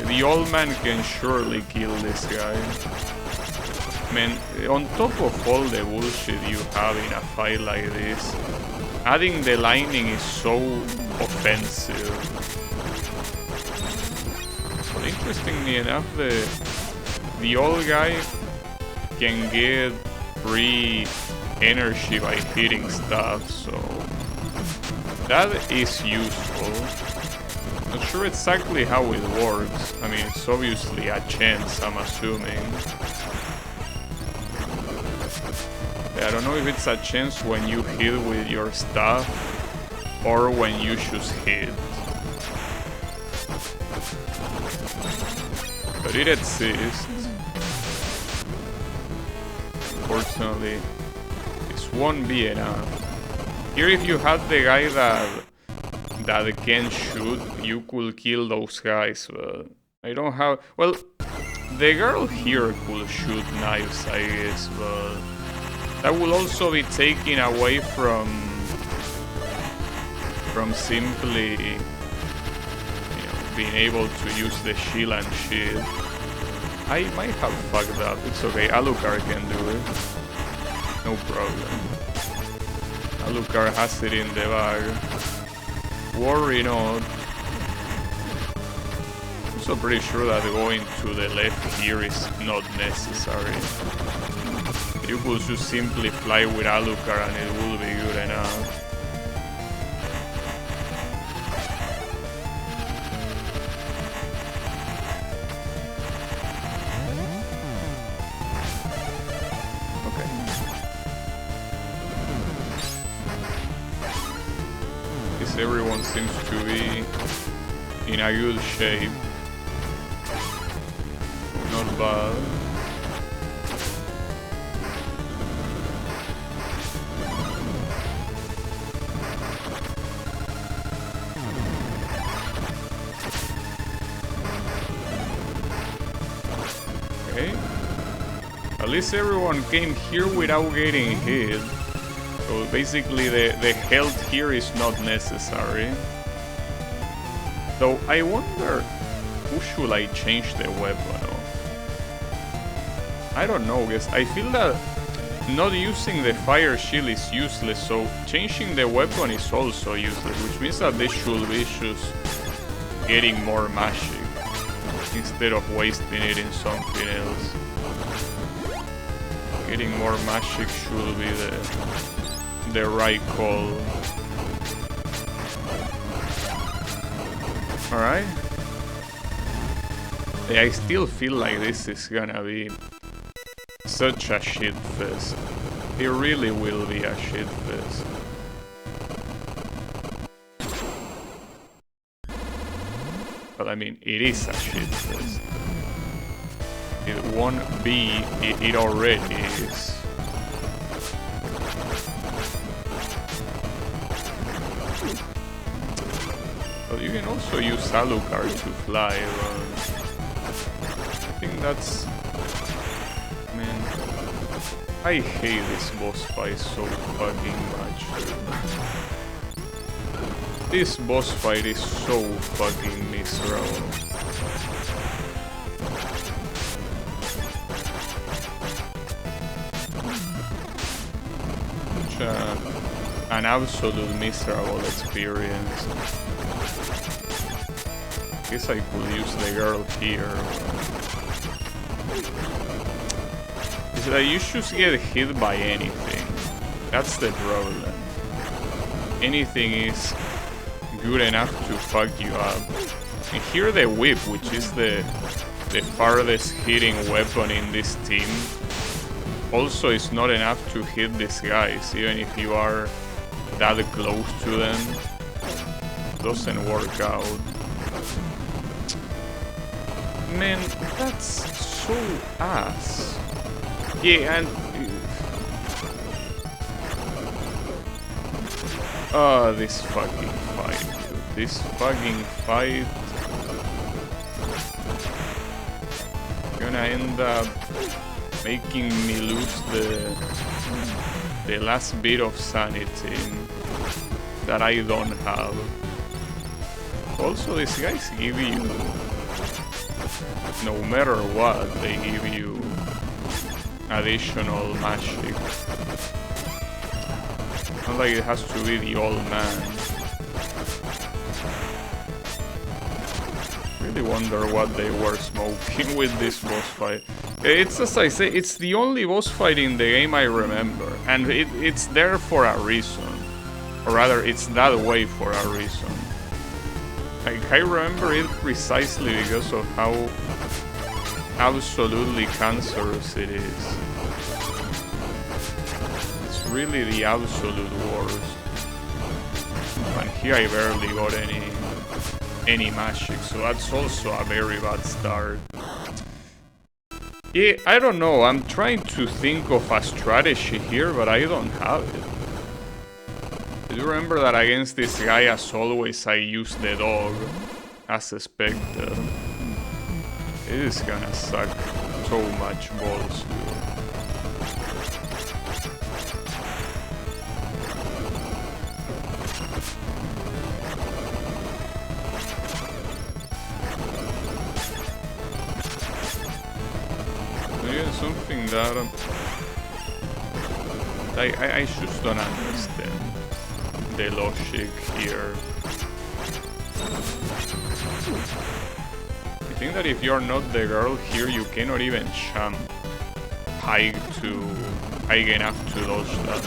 The old man can surely kill this guy. Man, on top of all the bullshit you have in a fight like this, adding the lightning is so offensive. But interestingly enough, the old guy can get free energy by hitting stuff, so that is useful. Not sure exactly how it works. I mean, it's obviously a chance, I'm assuming. I don't know if it's a chance when you hit with your stuff or when you just hit. But it exists. Unfortunately, this won't be enough. Here, if you had the guy that can shoot, you could kill those guys, but I don't have... Well, the girl here could shoot knives, I guess, but that will also be taken away from simply, being able to use the shield and shit. I might have fucked up. It's okay, Alucard can do it. No problem. Alucard has it in the bag. Worry not. I'm also pretty sure that going to the left here is not necessary. You could just simply fly with Alucard and it will be good enough. Everyone seems to be in a good shape. Not bad. Okay. At least everyone came here without getting hit. So basically the health here is not necessary. Though I wonder, who should I change the weapon of? I don't know, guys. I feel that not using the fire shield is useless, so changing the weapon is also useless, which means that they should be just getting more magic instead of wasting it in something else. Getting more magic should be the right call. Alright. I still feel like this is gonna be such a shit fest. It really will be a shit fest. But I mean, it is a shit fest. It won't be, it already is. But you can also use Alucard to fly, I think that's... Man, I hate this boss fight so fucking much. This boss fight is so fucking miserable. An absolute miserable experience. I guess I could use the girl here. Is that you should get hit by anything. That's the problem. Anything is good enough to fuck you up. And here the whip, which is the farthest hitting weapon in this team, also is not enough to hit these guys, even if you are that close to them. Doesn't work out. Man, that's so ass. Yeah, and... Oh, this fucking fight, dude. This fucking fight... Gonna end up making me lose the last bit of sanity that I don't have. Also, these guys give you, no matter what, they give you additional magic. Not like it has to be the old man. Really wonder what they were smoking with this boss fight. It's, as I say, it's the only boss fight in the game I remember, and it's there for a reason. Or rather, it's that way for a reason. Like, I remember it precisely because of how absolutely cancerous it is. It's really the absolute worst. And here I barely got any magic, so that's also a very bad start. Yeah, I don't know, I'm trying to think of a strategy here, but I don't have it. Do you remember that against this guy, as always, I used the dog, as expected? It is gonna suck so much balls, dude. Something that I just don't understand the logic here. I think that if you're not the girl here, you cannot even jump high enough to dodge that.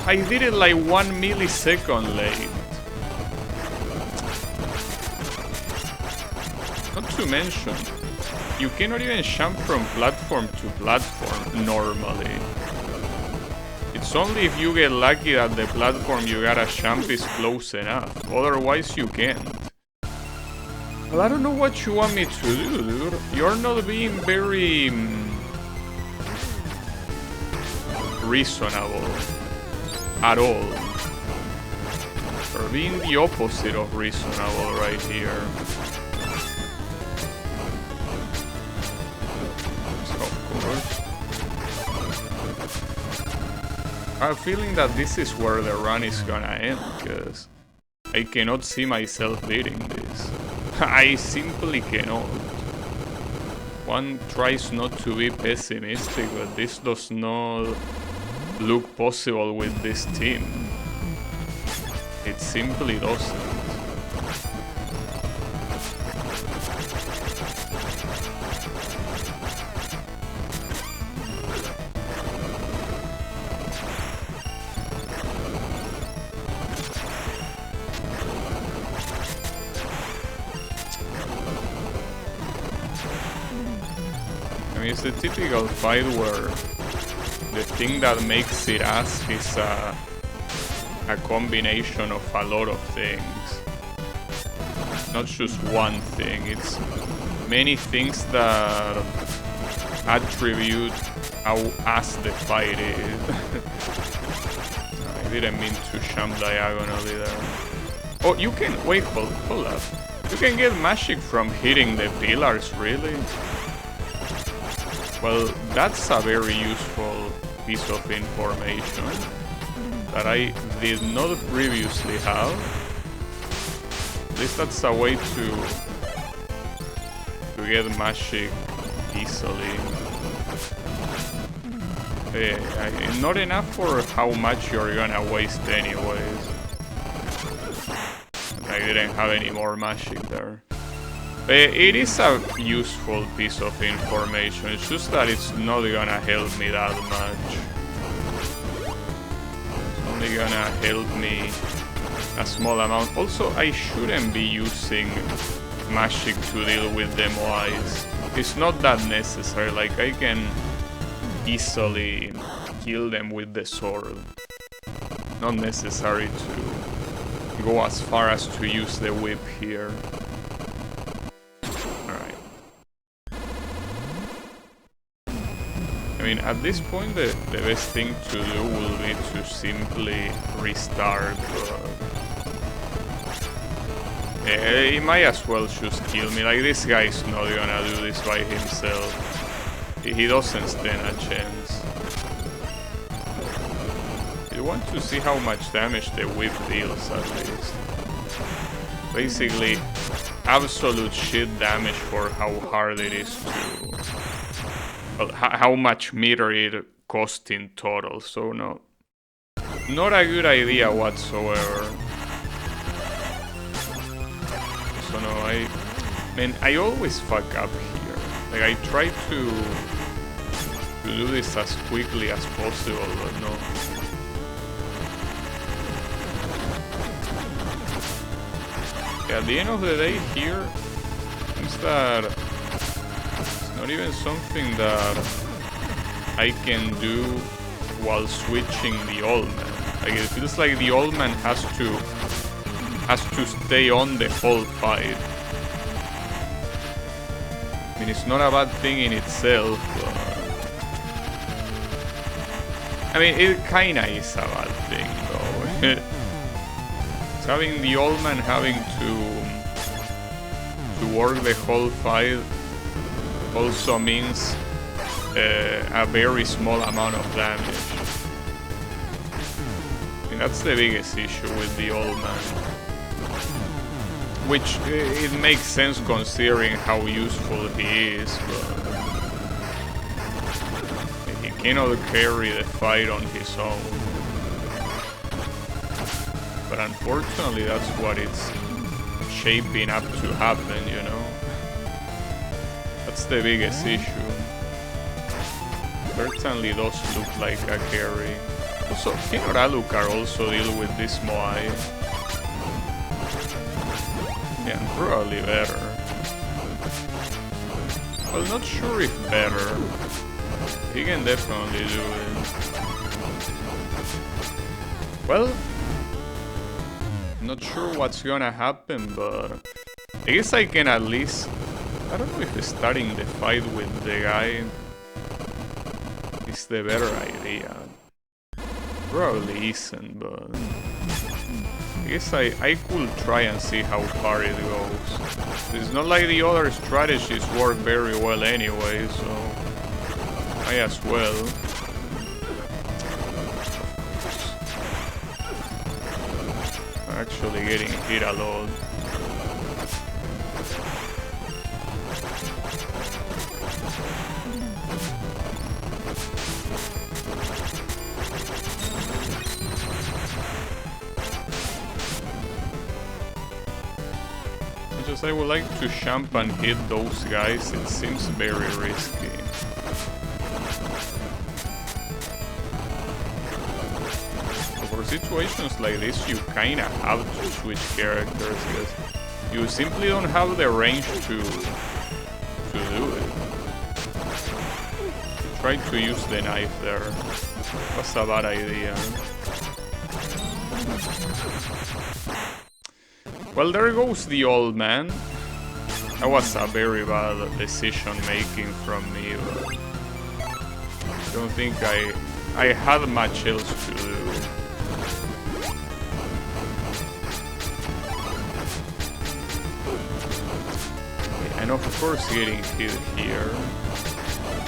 I did it like 1 millisecond late. Not to mention, you cannot even jump from platform to platform normally. It's only if you get lucky that the platform you gotta jump is close enough. Otherwise you can't. Well, I don't know what you want me to do, dude. You're not being very... reasonable. At all. You're being the opposite of reasonable right here. I have a feeling that this is where the run is gonna end, because I cannot see myself beating this. I simply cannot. One tries not to be pessimistic, but this does not look possible with this team. It simply doesn't. It's the typical fight where the thing that makes it ask is a combination of a lot of things. not just one thing, it's many things that attribute how ass the fight is. I didn't mean to jump diagonally there. Oh, you can... Wait, hold up. You can get magic from hitting the pillars, really? Well, that's a very useful piece of information that I did not previously have. At least that's a way to get magic easily. Not enough for how much you're gonna waste anyways. I didn't have any more magic there. It is a useful piece of information, it's just that it's not gonna help me that much. It's only gonna help me a small amount. Also, I shouldn't be using magic to deal with them wise. It's not that necessary, like I can easily kill them with the sword. Not necessary to go as far as to use the whip here. Alright. I mean, at this point the best thing to do will be to simply restart, but he might as well just kill me. Like, this guy's not gonna do this by himself. He doesn't stand a chance. You want to see how much damage the whip deals, at least. Basically, absolute shit damage for how hard it is to... Well, how much meter it cost in total, so no. Not a good idea whatsoever. So no, I always fuck up here. Like, I try to do this as quickly as possible, but no. Yeah, at the end of the day here, seems that it's not even something that I can do while switching the old man. Like, it feels like the old man has to stay on the whole fight. I mean, it's not a bad thing in itself, but... I mean, it kinda is a bad thing, though. It's having the old man having to work the whole fight also means a very small amount of damage. I mean, that's the biggest issue with the old man. Which, it makes sense considering how useful he is, but... he cannot carry the fight on his own. But unfortunately, that's what it's shaping up to happen, you know? That's the biggest issue. Certainly does look like a carry. Also, Hinor Alucard also deal with this Moai. Yeah, probably better. Well, not sure if better. He can definitely do it. Well, not sure what's gonna happen, but I guess I can at least... I don't know if starting the fight with the guy is the better idea. Probably isn't, but... I guess I could try and see how far it goes. It's not like the other strategies work very well anyway, so... might as well. I'm actually getting hit a lot. I would like to jump and hit those guys, it seems very risky. So for situations like this, you kinda have to switch characters, because you simply don't have the range to do it. Try to use the knife there. That's a bad idea. Well, there goes the old man. That was a very bad decision making from me, but I don't think I had much else to do. And of course getting hit here,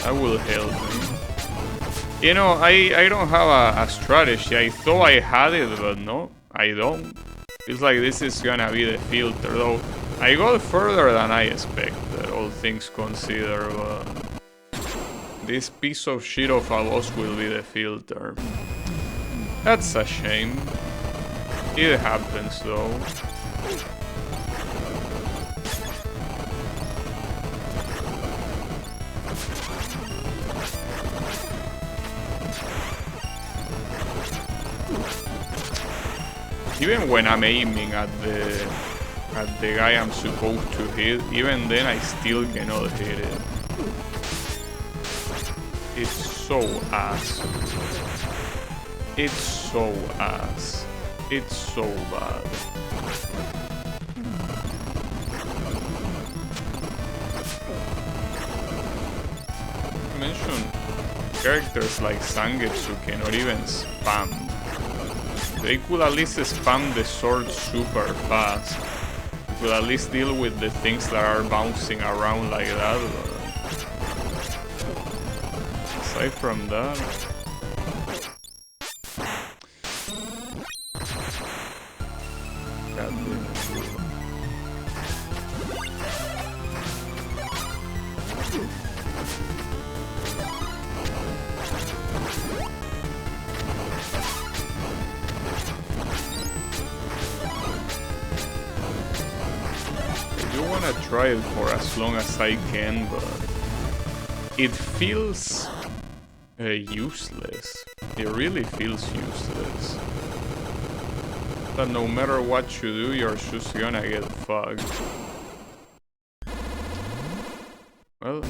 that will help me. You know, I don't have a strategy. I thought I had it, but no, I don't. Feels like this is gonna be the filter, though. I got further than I expected, all things considered, but this piece of shit of a boss will be the filter. That's a shame. It happens, though. Even when I'm aiming at the guy I'm supposed to hit, even then I still cannot hit it. It's so ass. It's so ass. It's so bad. I mentioned characters like Zangetsu cannot even spam. They could at least spam the sword super fast. Could at least deal with the things that are bouncing around like that. But aside from that, God damn it. I wanna try it for as long as I can, but it feels useless. It really feels useless. That no matter what you do, you're just gonna get fucked. Well,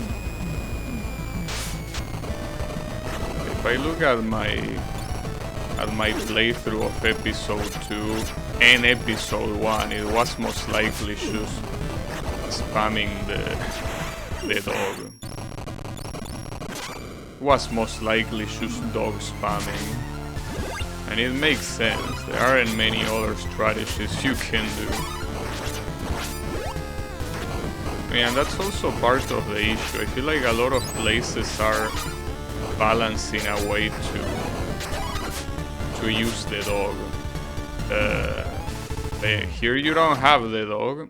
if I look at my playthrough of episode 2 and episode 1, it was most likely just spamming the dog. Was most likely just dog spamming. And it makes sense. There aren't many other strategies you can do. I mean, and that's also part of the issue. I feel like a lot of places are balancing a way to use the dog. Here you don't have the dog.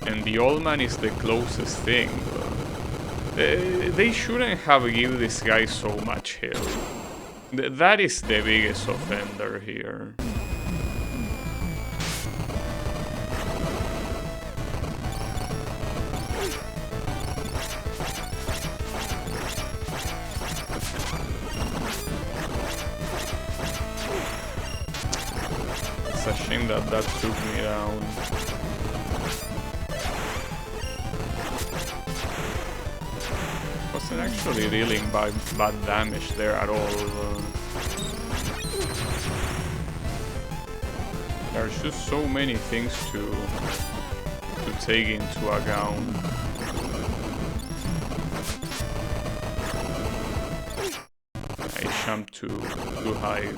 And the old man is the closest thing, but they shouldn't have given this guy so much health. That is the biggest offender here. It's a shame that took me down. Wasn't actually dealing bad damage there at all. There's just so many things to take into account. I jumped too high.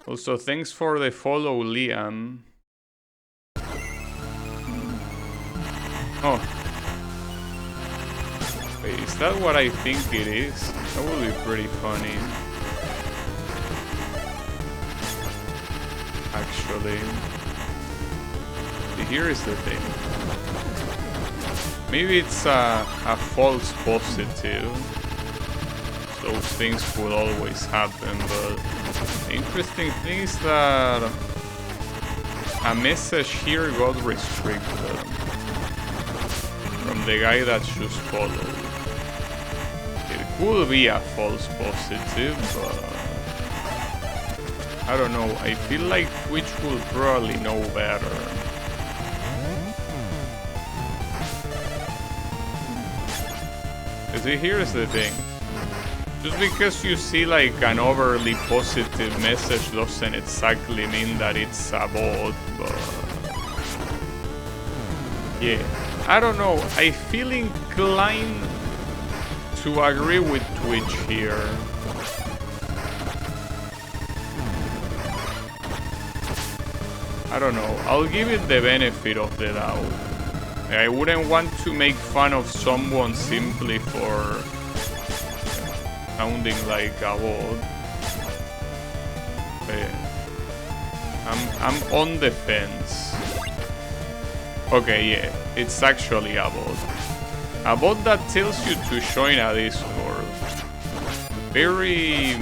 Also, thanks for the follow, Liam. Oh. Wait, is that what I think it is? That would be pretty funny. Actually. Here is the thing. Maybe it's a false positive. Those things will always happen, but the interesting thing is that a message here got restricted from the guy that just followed. It could be a false positive, but I don't know. I feel like Twitch will probably know better. See, here's the thing. Just because you see like an overly positive message doesn't exactly mean that it's a bot, but Yeah, I don't know. I feel inclined to agree with Twitch here. I don't know. I'll give it the benefit of the doubt. I wouldn't want to make fun of someone simply for sounding like a bot. I'm on the fence. Okay, yeah, it's actually a bot. A bot that tells you to join a Discord. Very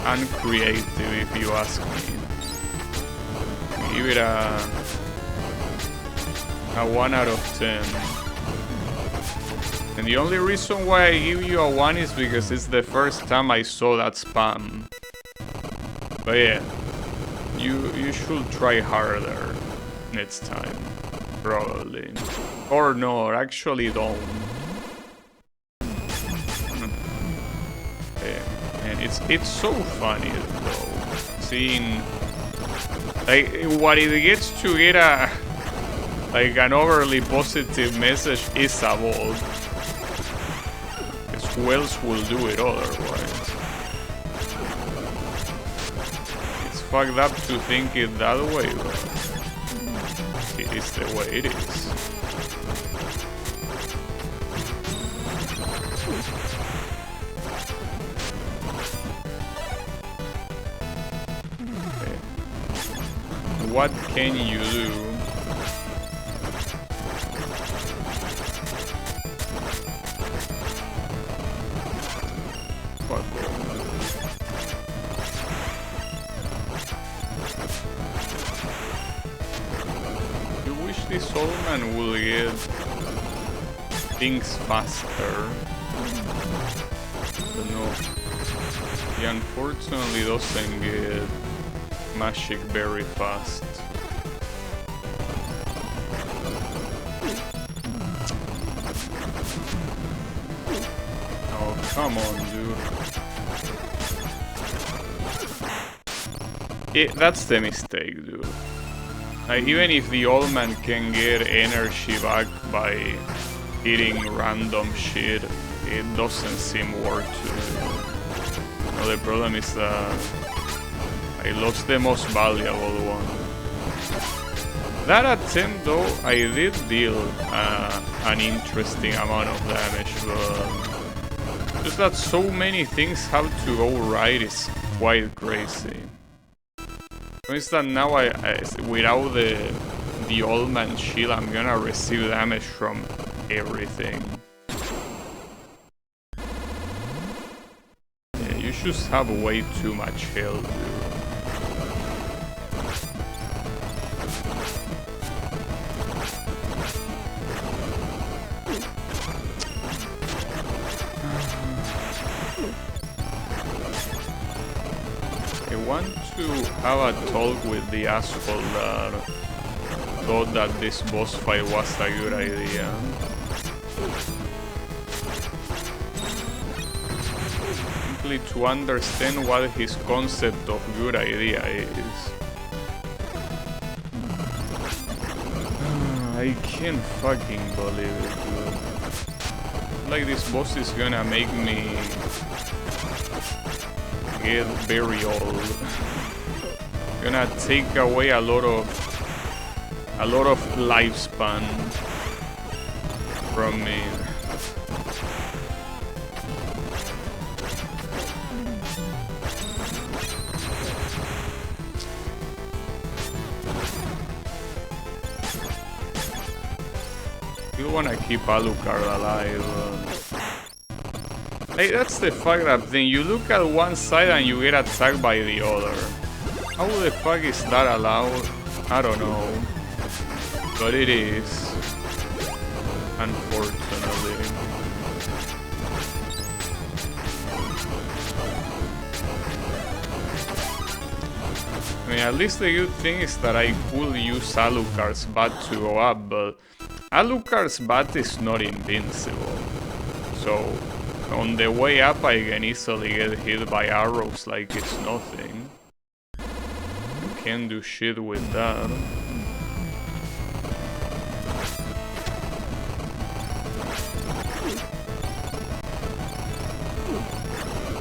uncreative, if you ask me. Give it a 1 out of 10. And the only reason why I give you a 1 is because it's the first time I saw that spam. But yeah, you should try harder next time, probably. Or no, actually don't. Yeah. And it's so funny though, seeing like what it gets to get like an overly positive message is a bot. Because who else will do it otherwise? It's fucked up to think it that way, but it is the way it is. Okay. What can you do? This old man will get things faster. But no, he unfortunately doesn't get magic very fast. Oh, come on, dude. Yeah, that's the mistake, dude. Even if the old man can get energy back by hitting random shit, it doesn't seem worth it. No, the problem is that I lost the most valuable one. That attempt though, I did deal an interesting amount of damage, but just that so many things have to go right is quite crazy. For instance, now without the old man shield, I'm gonna receive damage from everything. Yeah, you just have way too much health, dude. I want to have a talk with the asshole that thought that this boss fight was a good idea. Simply to understand what his concept of good idea is. I can't fucking believe it, dude. Like this boss is gonna make me get very old. Gonna take away a lot of lifespan from me. You wanna keep Alucard alive. Hey, that's the fucked up thing. You look at one side and you get attacked by the other. How the fuck is that allowed? I don't know. But it is. Unfortunately. I mean, at least the good thing is that I could use Alucard's bat to go up, but Alucard's bat is not invincible. So on the way up I can easily get hit by arrows like it's nothing. You can't do shit with that.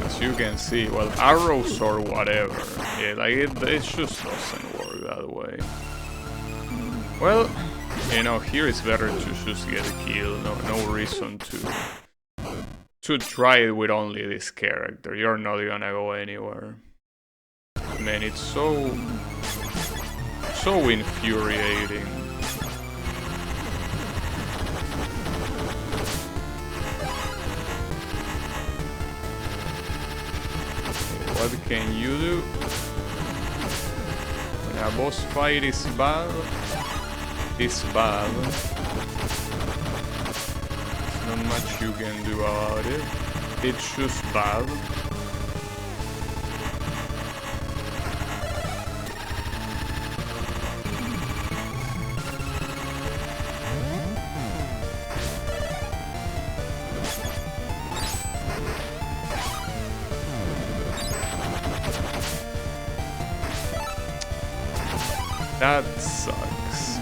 As you can see, well, arrows or whatever, yeah, like it just doesn't work that way. Well, you know, here it's better to just get a kill. No reason to try it with only this character. You're not gonna go anywhere. Man, it's so infuriating. What can you do? When a boss fight is bad, it's bad. There's not much you can do about it. It's just bad. That sucks.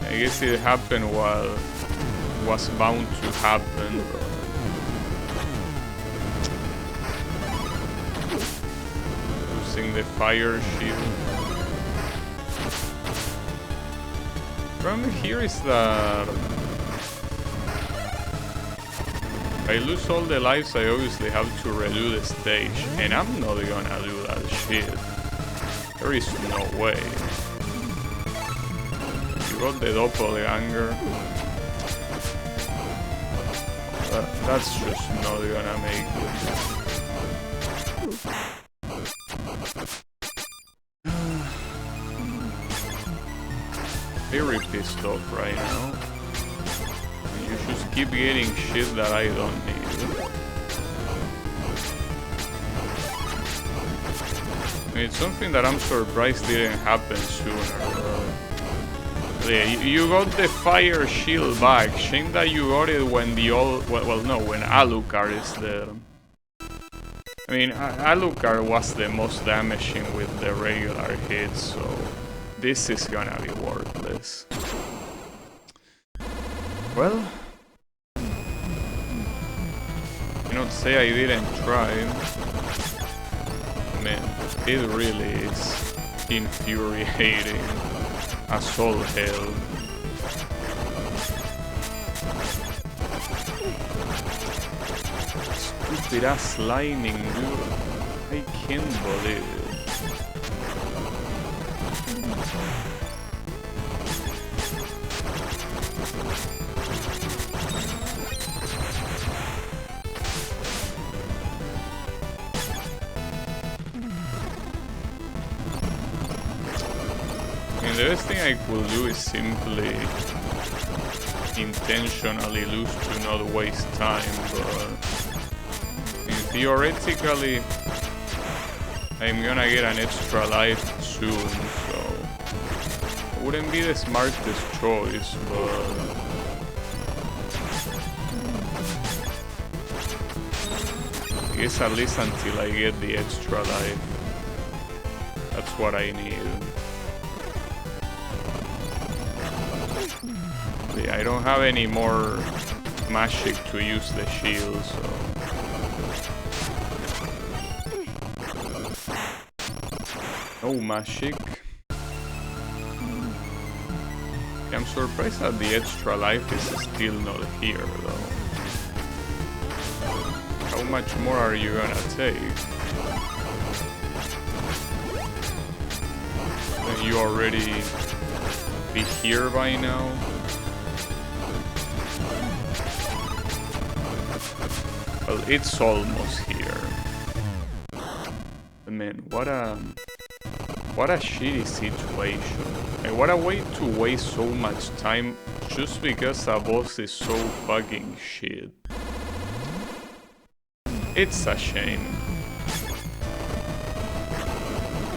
I guess it happened while it was bound to happen. Using the fire shield. Problem here is that if I lose all the lives, I obviously have to redo the stage, and I'm not gonna do that shit. There is no way. You got the doppelganger. That's just not gonna make it. Very pissed off right now. You just keep getting shit that I don't need. It's something that I'm surprised didn't happen sooner. Yeah, you got the fire shield back. Shame that you got it when when Alucard is there. I mean, Alucard was the most damaging with the regular hits, so this is gonna be worthless. Well, you know, to say I didn't try. Man, it really is infuriating as all hell. Stupid ass lightning, dude. I can't believe it. The best thing I could do is simply intentionally lose to not waste time, but theoretically I'm gonna get an extra life soon, so it wouldn't be the smartest choice, but I guess at least until I get the extra life, that's what I need. I don't have any more magic to use the shield, so no magic. I'm surprised that the extra life is still not here, though. How much more are you gonna take? Can you already be here by now? Well, it's almost here. Man, what a shitty situation. And what a way to waste so much time just because a boss is so fucking shit. It's a shame.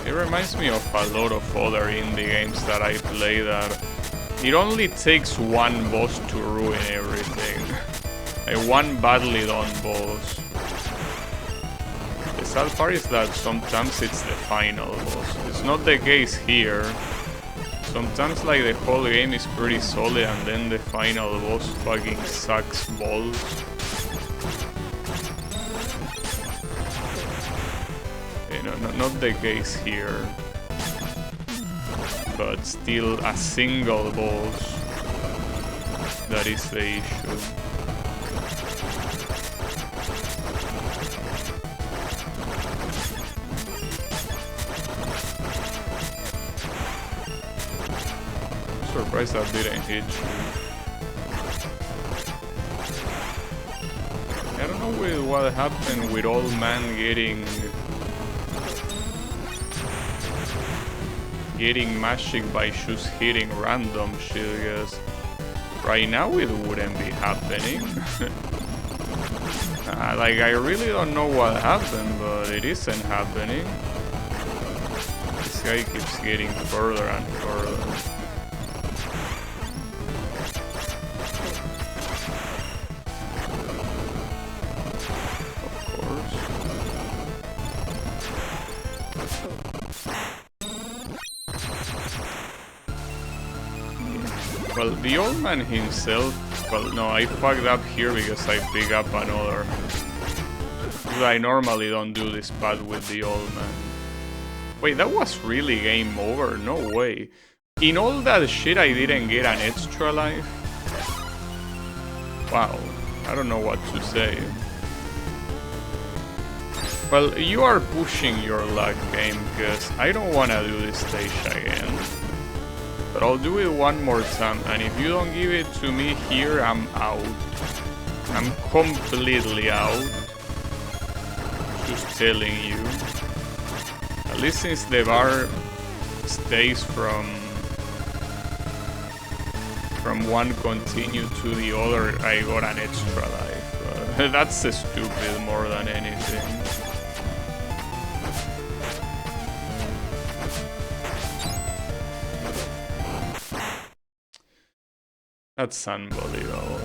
It reminds me of a lot of other indie games that I play that it only takes one boss to ruin everything. One badly done boss. The sad part is that sometimes it's the final boss. It's not the case here. Sometimes like the whole game is pretty solid and then the final boss fucking sucks balls. You know, not the case here. But still a single boss. That is the issue. Surprised that didn't hit you. I don't know what happened with old man getting magic by just hitting random shit, because right now it wouldn't be happening. Like, I really don't know what happened, but it isn't happening. This guy keeps getting further and further. Well, the old man himself, well, no, I fucked up here because I picked up another. I normally don't do this path with the old man. Wait, that was really game over? No way. In all that shit, I didn't get an extra life? Wow, I don't know what to say. Well, you are pushing your luck, game, because I don't want to do this stage again. But I'll do it one more time, and if you don't give it to me here, I'm out. I'm completely out. Just telling you. At least since the bar stays from one continue to the other, I got an extra life. That's stupid more than anything. That's unbelievable.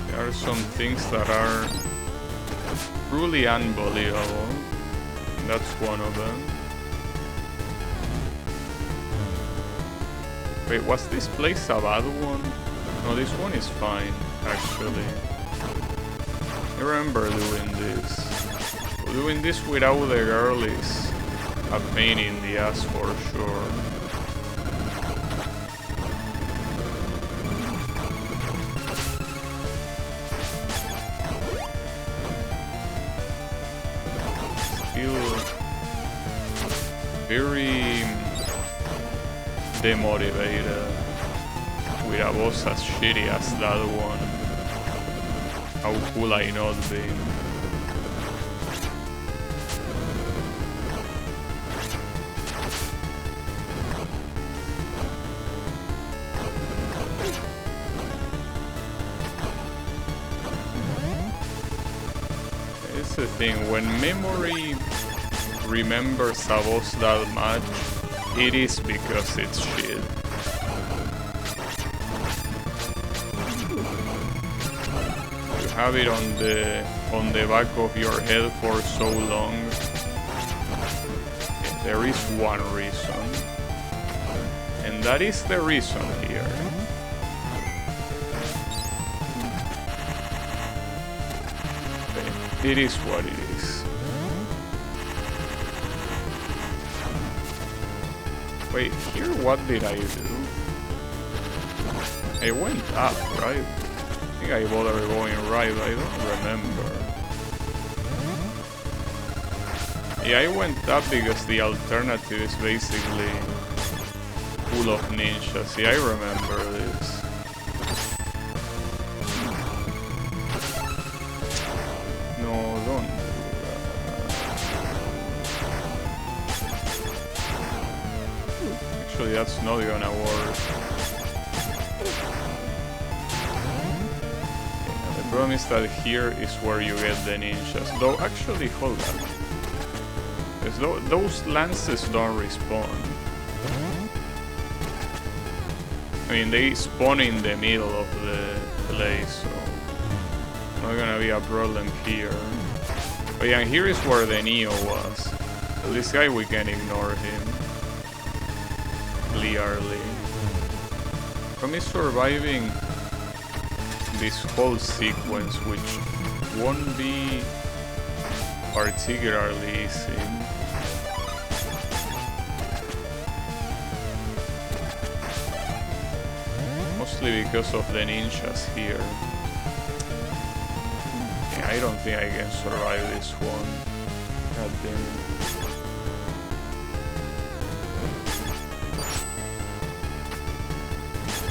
There are some things that are truly unbelievable. That's one of them. Wait, was this place a bad one? No, this one is fine, actually. I remember doing this. Doing this without the girl is a pain in the ass for sure. Still very demotivated with a boss as shitty as that one. How could I not be? The thing, when memory remembers a boss that much, it is because it's shit. You have it on the back of your head for so long. There is one reason, and that is the reason here. It is what it is. Wait, here what did I do? I went up, right? I think I bothered going right, I don't remember. Yeah, I went up because the alternative is basically full of ninjas. Yeah, I remember this. That's not gonna work. The problem is that here is where you get the ninjas. Though, actually, hold on. Because those lances don't respawn. I mean, they spawn in the middle of the place, so Not gonna be a problem here. But yeah, here is where the Neo was. So this guy, we can ignore him. Clearly. From me surviving this whole sequence, which won't be particularly easy. Mostly because of the ninjas here. Yeah, I don't think I can survive this one. God damn it.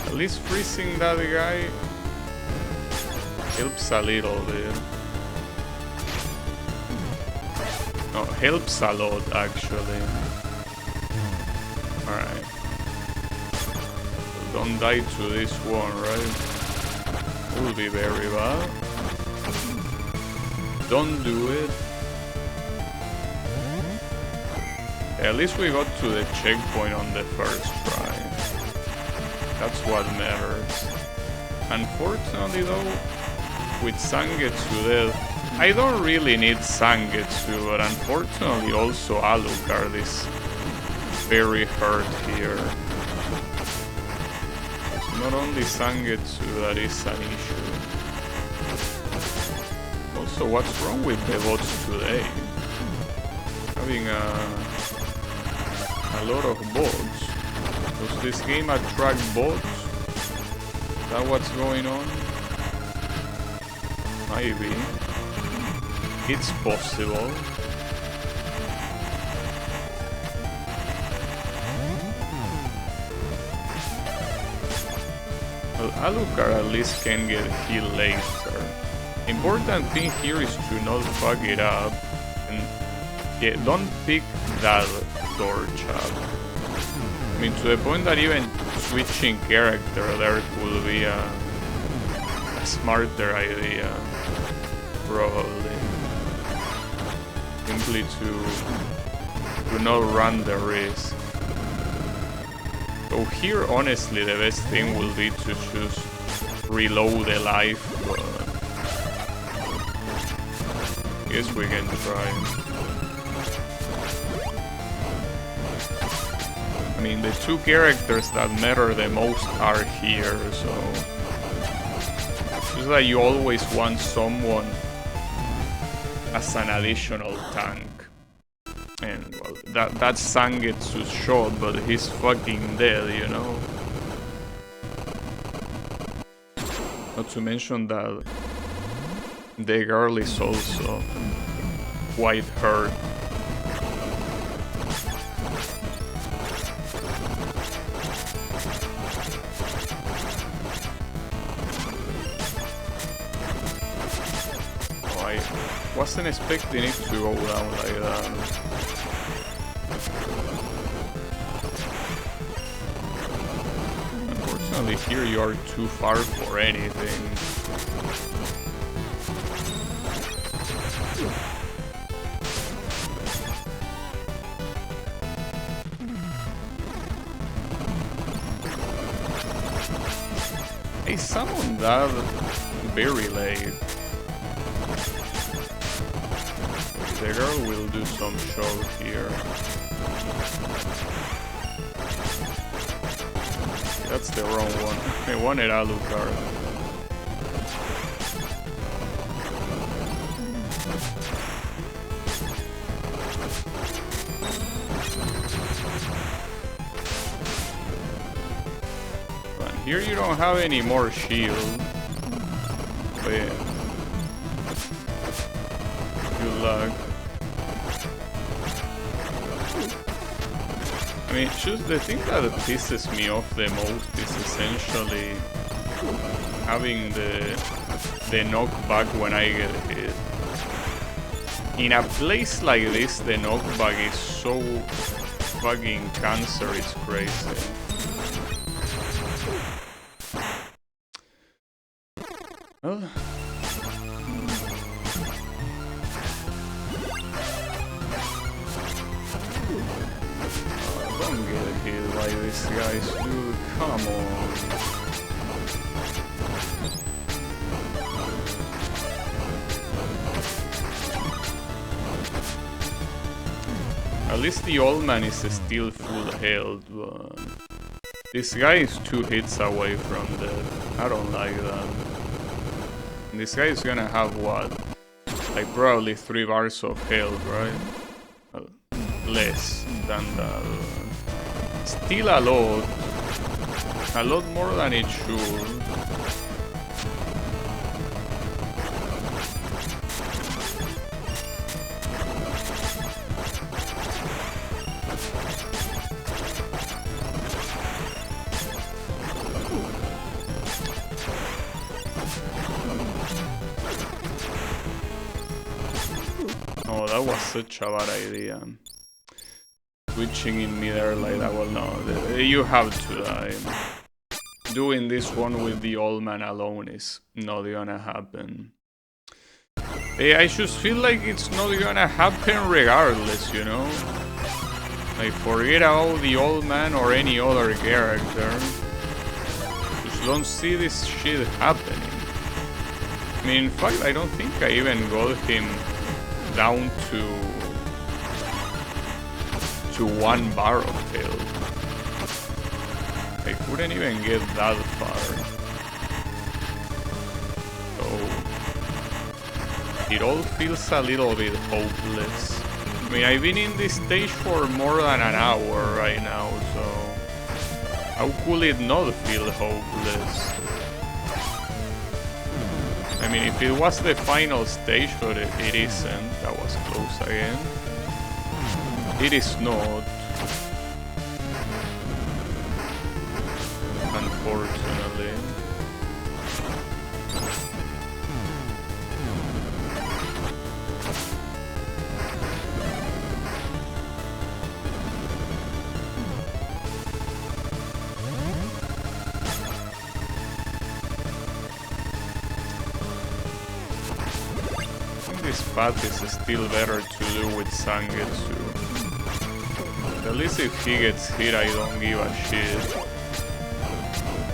At least freezing that guy helps a little bit. No, helps a lot actually. Alright. Don't die to this one, right? Will be very bad. Don't do it. At least we got to the checkpoint on the first try. That's what matters. Unfortunately though, with Zangetsu death, I don't really need Zangetsu, but unfortunately also Alucard is very hurt here. It's not only Zangetsu that is an issue. Also, what's wrong with the bots today? Having a lot of bots. Does this game attract bots? Is that what's going on? Maybe. It's possible. Well, Alucard at least can get healed later. Important thing here is to not fuck it up. And yeah, don't pick that torch up. I mean, to the point that even switching character there could be a smarter idea. Probably. Simply to not run the risk. So here, honestly, the best thing will be to just reload the life. Guess we can try. I mean, the two characters that matter the most are here, so it's just that you always want someone as an additional tank. And well, that's Zangetsu's shot, but he's fucking dead, you know. Not to mention that the girl is also quite hurt. Oh, I wasn't expecting it to go down like that. Unfortunately, here you are too far for anything. I summoned that very late. The girl will do some show here. That's the wrong one. I wanted Alucard. Here you don't have any more shield. But yeah. Good luck. I mean, just the thing that pisses me off the most is essentially having the knockback when I get hit. In a place like this, the knockback is so fucking cancer, it's crazy. Well, don't get hit by these guys, dude. Come on. At least the old man is still full health, but this guy is 2 hits away from death. I don't like that. This guy is gonna have what? Like probably 3 bars of health, right? Well, less than that. Still a lot. A lot more than it should. Oh, that was such a bad idea. Switching in midair like that, well, no, you have to die. Doing this one with the old man alone is not gonna happen. I just feel like it's not gonna happen regardless, you know? Like, forget about the old man or any other character. Just don't see this shit happening. I mean, in fact, I don't think I even got him down to 1 bar of health. I couldn't even get that far. So it all feels a little bit hopeless. I mean, I've been in this stage for more than an hour right now, so how could it not feel hopeless? I mean, if it was the final stage, but it isn't. That was close again. It is not. Unfortunately. This path is still better to do with Zangetsu. At least if he gets hit, I don't give a shit.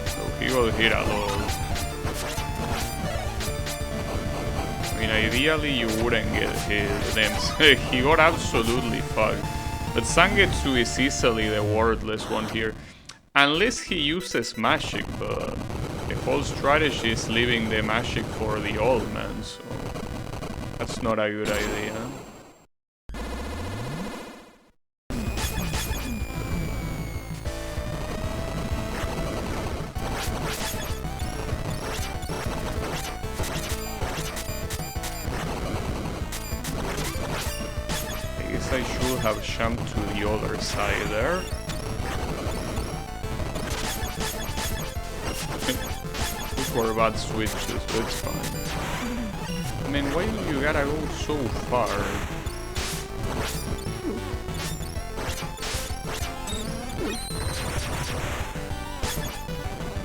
So he will hit a lot. I mean, ideally you wouldn't get hit. Then he got absolutely fucked. But Zangetsu is easily the worthless one here. Unless he uses magic, but the whole strategy is leaving the magic for the old man, so that's not a good idea. I guess I should have jumped to the other side there. Those were bad switches, but it's fine. I mean, why do you gotta go so far?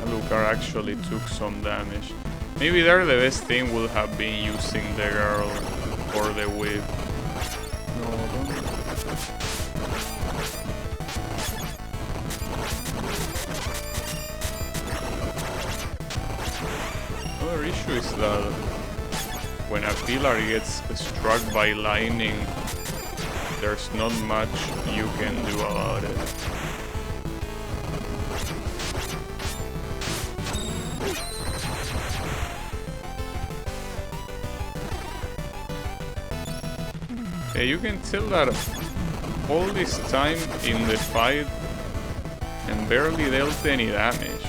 Alucard actually took some damage. Maybe there the best thing would have been using the girl or the whip. No, don't. Another issue is that when a pillar gets struck by lightning, there's not much you can do about it. Yeah, you can tell that all this time in the fight and barely dealt any damage.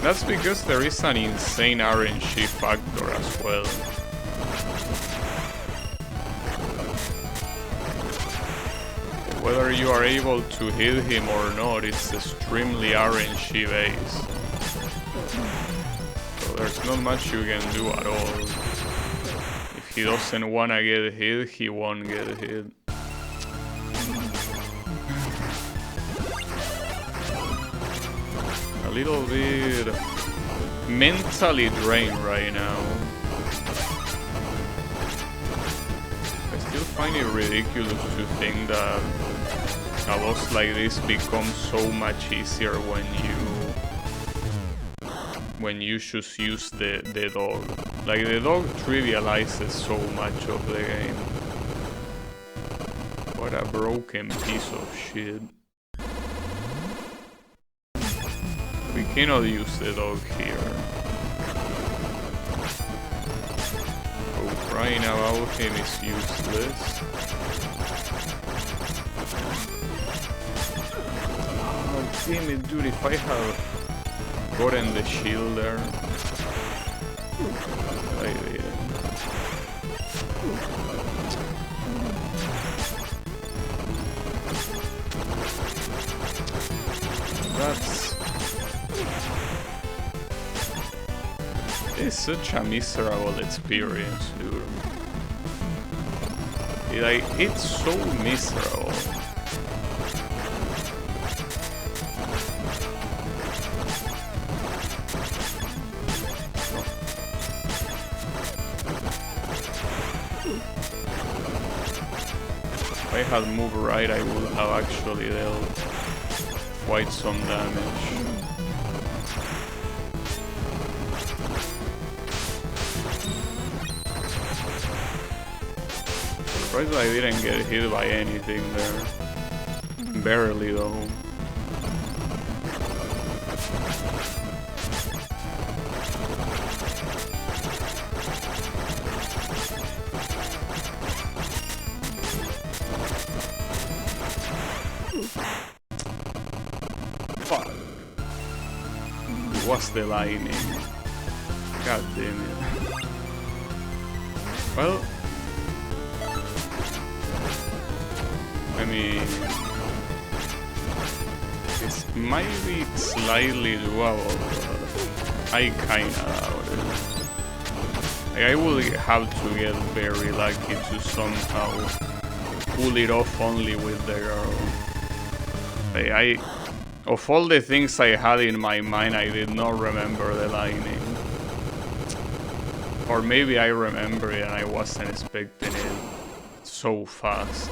That's because there is an insane RNG factor as well. Whether you are able to hit him or not, it's extremely RNG based. So there's not much you can do at all. If he doesn't wanna get hit, he won't get hit. A little bit mentally drained right now. I still find it ridiculous to think that a boss like this becomes so much easier when you just use the dog. Like, the dog trivializes so much of the game. What What a broken piece of shit. We cannot use the dog here. Oh, crying about him is useless. Oh, damn it, dude, if I have gotten the shield there. I didn't. It's such a miserable experience, dude. Like, it's so miserable. If I had moved right, I would have actually dealt quite some damage. Surprised I didn't get hit by anything there. Barely though. Fuck. What's the lightning? God damn it. Well, I mean, it might be slightly doable, but I kinda doubt it. Like, I will have to get very lucky to somehow pull it off only with the girl. Like, of all the things I had in my mind, I did not remember the lightning. Or maybe I remember it and I wasn't expecting it so fast.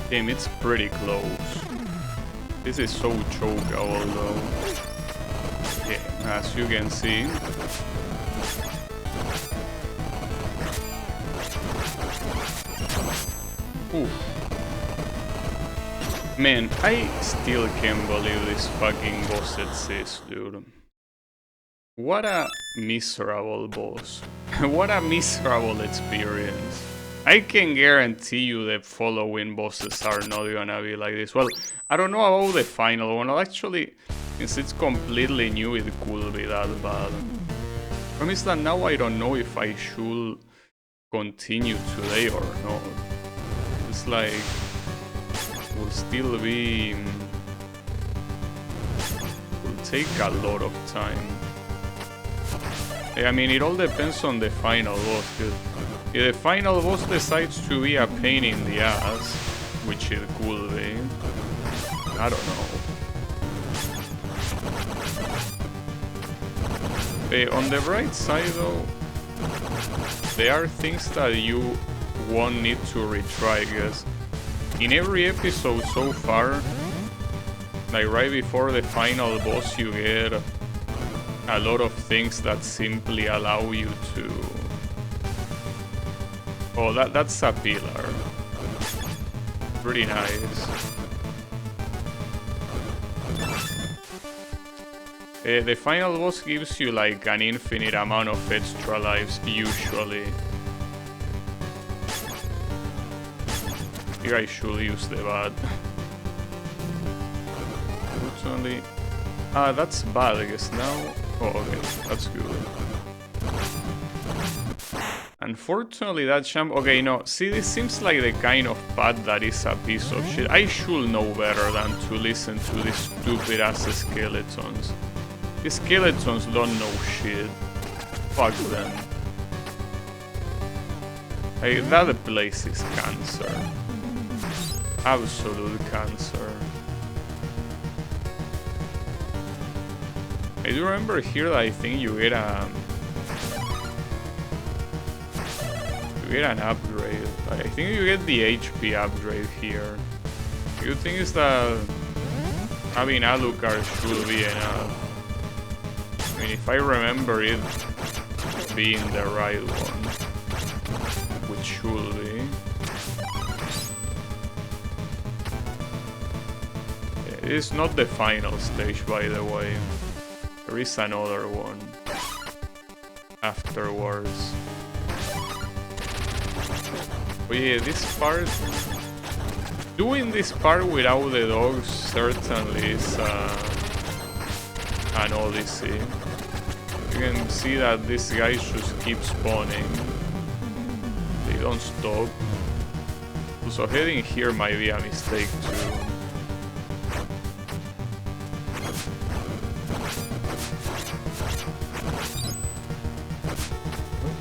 Damn, it's pretty close. This is so chokeable though. Yeah, as you can see. Ooh. Man, I still can't believe this fucking boss exists, dude. What a miserable boss. What a miserable experience. I can guarantee you the following bosses are not gonna be like this. Well, I don't know about the final one. Actually, since it's completely new, it could be that bad. The problem is that now I don't know if I should continue today or not. It's like, it will still be... will take a lot of time. I mean, it all depends on the final boss. If the final boss decides to be a pain in the ass, which it could be, I don't know. On the bright side though, there are things that you won't need to retry, because in every episode so far, like right before the final boss, you get a lot of things that simply allow you to... Oh, that's a pillar. Pretty nice. The final boss gives you like an infinite amount of extra lives, usually. Here I should use the bat. Unfortunately... Ah, that's bad, I guess now... Oh, okay, that's good. Unfortunately, that champ... Okay, no, see, this seems like the kind of path that is a piece of shit. I should know better than to listen to these stupid-ass skeletons. The skeletons don't know shit. Fuck them. That place is cancer. Absolute cancer. I do remember here that I think you get an upgrade. I think you get the HP upgrade here. The good thing is that having Alucard should be enough. I mean, if I remember it being the right one, which should be. It is not the final stage, by the way. There is another one afterwards. But yeah, this part... Doing this part without the dogs certainly is an odyssey. You can see that these guys just keep spawning. They don't stop. So heading here might be a mistake too.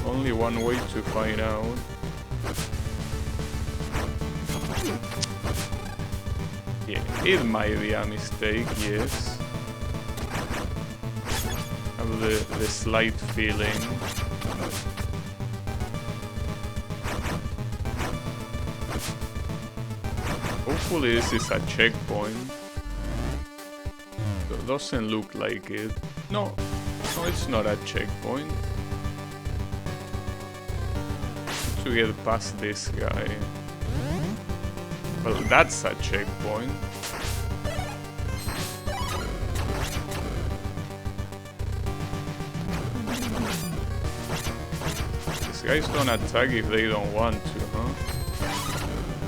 Only one way to find out. Yeah, it might be a mistake, yes. I have the slight feeling. Hopefully this is a checkpoint. Doesn't look like it. No, it's not a checkpoint. To get past this guy. Well, that's a checkpoint. These guys don't attack if they don't want to, huh?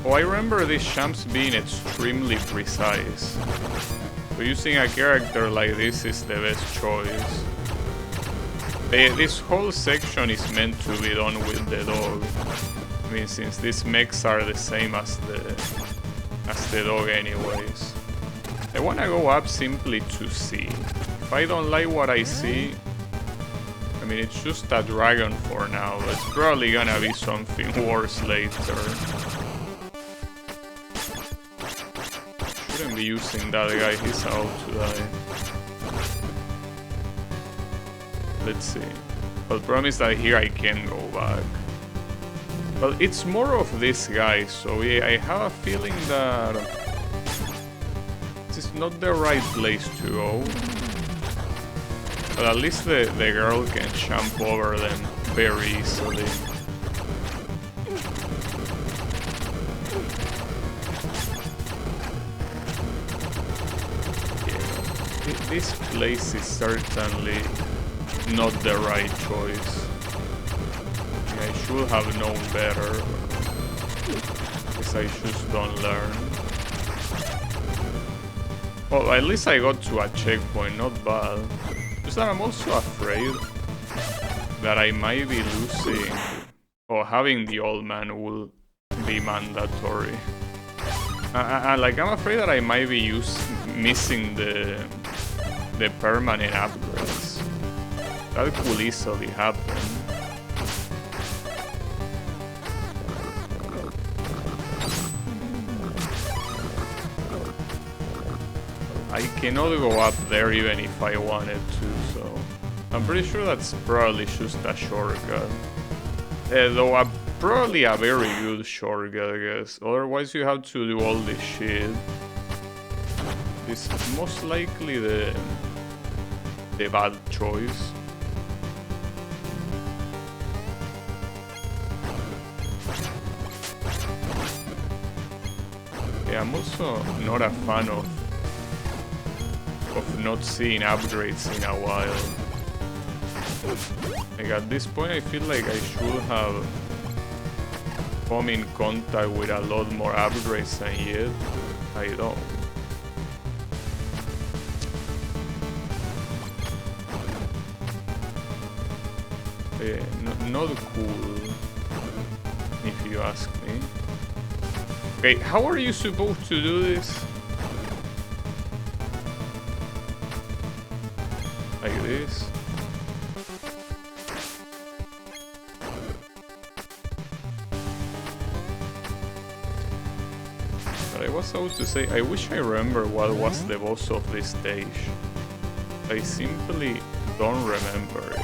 Oh, I remember these champs being extremely precise. So using a character like this is the best choice. This whole section is meant to be done with the dog. I mean, since these mechs are the same as the dog anyways. I wanna go up simply to see. If I don't like what I see, I mean, it's just a dragon for now. It's probably gonna be something worse later. Shouldn't be using that guy, he's out to die. Let's see. But promise that here I can go back. Well, it's more of this guy, so yeah, I have a feeling that this is not the right place to go. But at least the girl can jump over them very easily. Yeah, this place is certainly not the right choice. I should have known better, because I just don't learn. Well, at least I got to a checkpoint, not bad. Just that I'm also afraid that I might be losing, or having the old man will be mandatory. Like, I'm afraid that I might be missing the permanent upgrades. That could easily happen. I cannot go up there even if I wanted to, so I'm pretty sure that's probably just a shortcut. Though probably a very good shortcut, I guess. Otherwise you have to do all this shit. It's most likely the bad choice. Yeah, I'm also not a fan of not seeing upgrades in a while. Like at this point I feel like I should have come in contact with a lot more upgrades, and yet I don't. Not cool, if you ask me. Okay, how are you supposed to do this? Like this? was about to say, I wish I remember what was the boss of this stage. I simply don't remember it.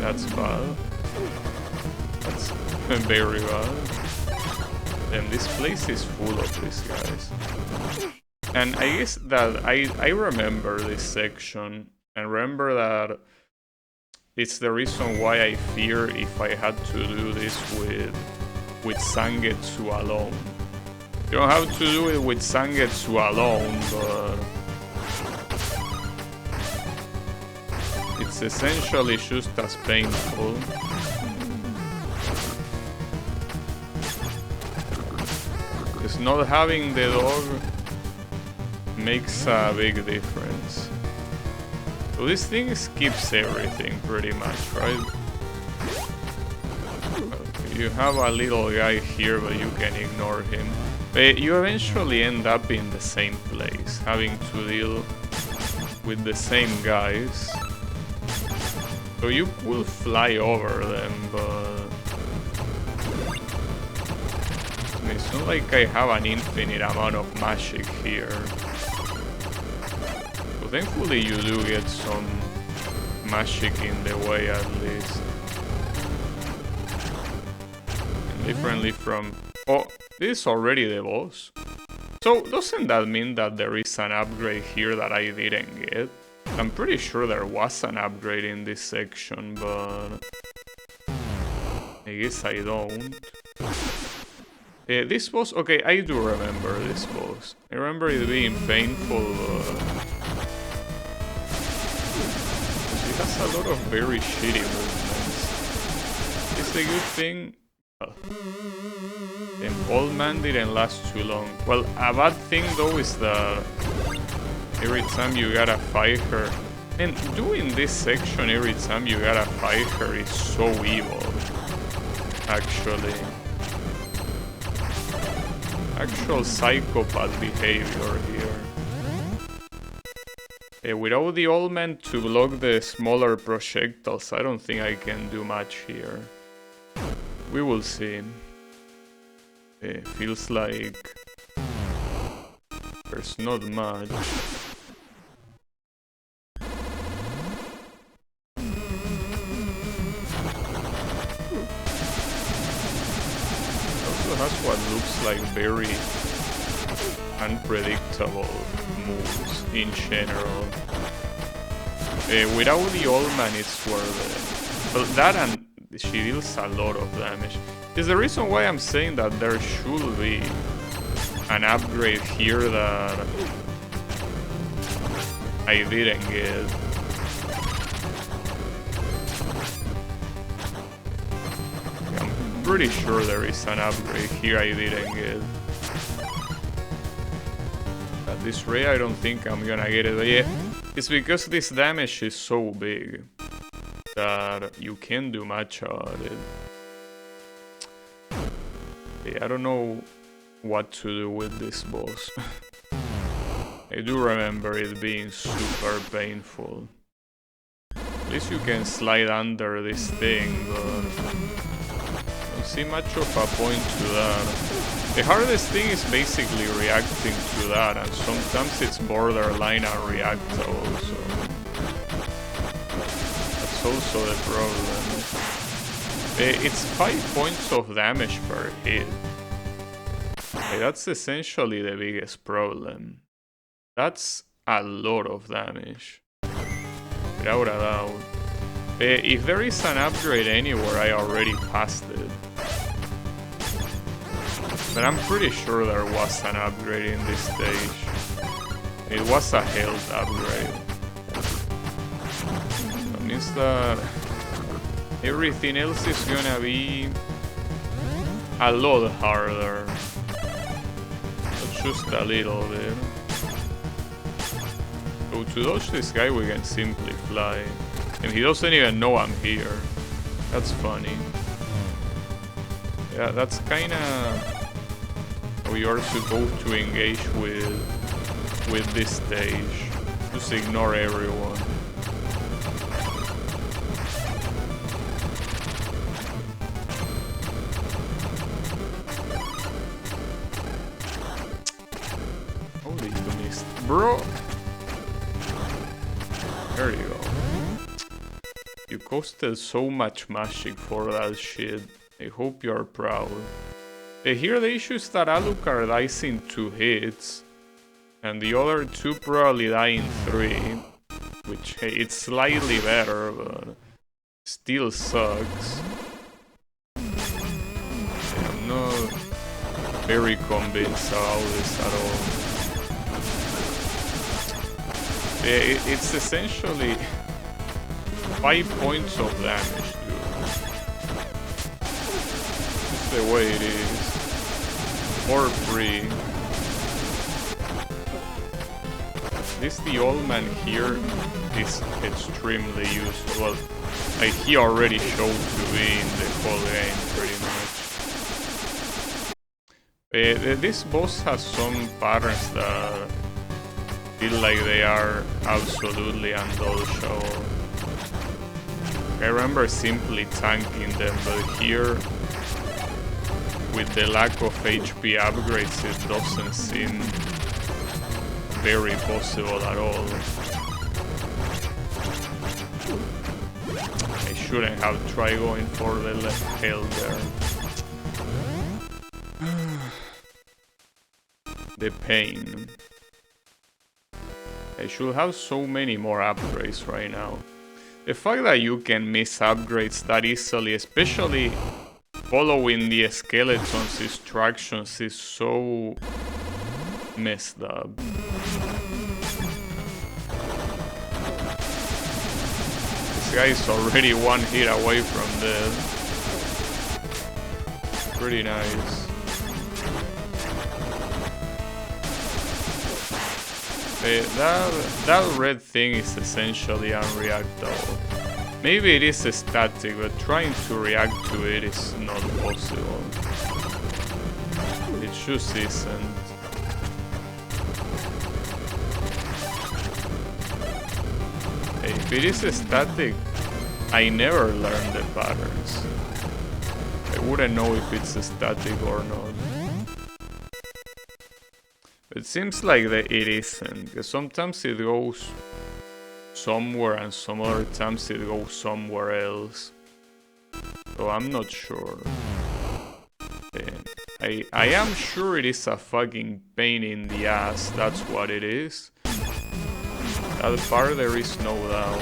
That's bad. That's very bad. Damn, this place is full of these guys. And I guess that I remember this section, and remember that it's the reason why I fear if I had to do this with Zangetsu alone. You don't have to do it with Zangetsu alone, but it's essentially just as painful. Because not having the dog makes a big difference. So this thing skips everything pretty much, right? Okay, you have a little guy here, but you can ignore him. But you eventually end up in the same place, having to deal with the same guys. So you will fly over them, but it's not like I have an infinite amount of magic here. So thankfully you do get some magic in the way at least. And differently from... Oh, this is already the boss. So doesn't that mean that there is an upgrade here that I didn't get? I'm pretty sure there was an upgrade in this section, but I guess I don't. This boss, okay, I do remember this boss. I remember it being painful, but it has a lot of very shitty movements. It's the good thing. The old man didn't last too long. Well, a bad thing though is that every time you gotta fight her, and doing this section every time you gotta fight her is so evil. Actually. Actual psychopath behavior here. Without the old man to block the smaller projectiles, I don't think I can do much here. We will see. Feels like there's not much. Has what looks like very unpredictable moves in general. Without the old man, it's worth it. But that, and she deals a lot of damage. Is the reason why I'm saying that there should be an upgrade here that I didn't get. Pretty sure there is an upgrade here I didn't get. At this rate I don't think I'm gonna get it, but yeah, it's because this damage is so big that you can't do much about it. Yeah, I don't know what to do with this boss. I do remember it being super painful. At least you can slide under this thing, but see much of a point to that. The hardest thing is basically reacting to that, and sometimes it's borderline unreactable, so that's also the problem. It's 5 points of damage per hit. That's essentially the biggest problem. That's a lot of damage, without a doubt. If there is an upgrade anywhere, I already passed it. But I'm pretty sure there was an upgrade in this stage. It was a health upgrade. That means that everything else is gonna be a lot harder. But just a little bit. So to dodge this guy we can simply fly. And he doesn't even know I'm here. That's funny. Yeah, that's kinda how you're supposed to engage with this stage. Just ignore everyone. Bro! There you go. You costed so much magic for that shit. I hope you're proud. Here the issue is that Alucard dies in 2 hits. And the other 2 probably die in 3. Which, hey, it's slightly better, but still sucks. I'm not very convinced about this at all. It's essentially 5 points of damage, dude. That's the way it is. For free. At least the old man here is extremely useful. Like, he already showed to be in the whole game, pretty much. This boss has some patterns that feel like they are absolutely undodgeable. I remember simply tanking them, but here, with the lack of HP upgrades, it doesn't seem very possible at all. I shouldn't have tried going for the left tail there. The pain. I should have so many more upgrades right now. The fact that you can miss upgrades that easily, especially following the skeleton's instructions, is so messed up. This guy is already 1 hit away from death. Pretty nice. That red thing is essentially unreactable. Maybe it is static, but trying to react to it is not possible. It just isn't. If it is static, I never learn the patterns. I wouldn't know if it's static or not. It seems like that it isn't, because sometimes it goes somewhere and some other times it goes somewhere else. So I'm not sure. I am sure it is a fucking pain in the ass, that's what it is. That part there is no doubt.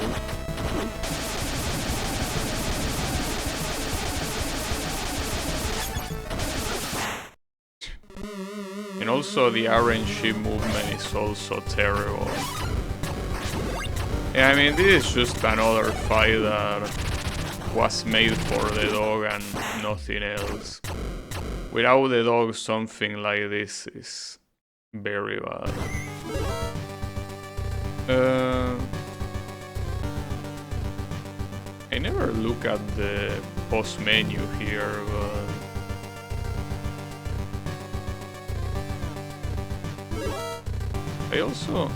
And also the RNG movement is also terrible. Yeah, I mean, this is just another fight that was made for the dog and nothing else. Without the dog, something like this is very bad. I never look at the boss menu here, but I also,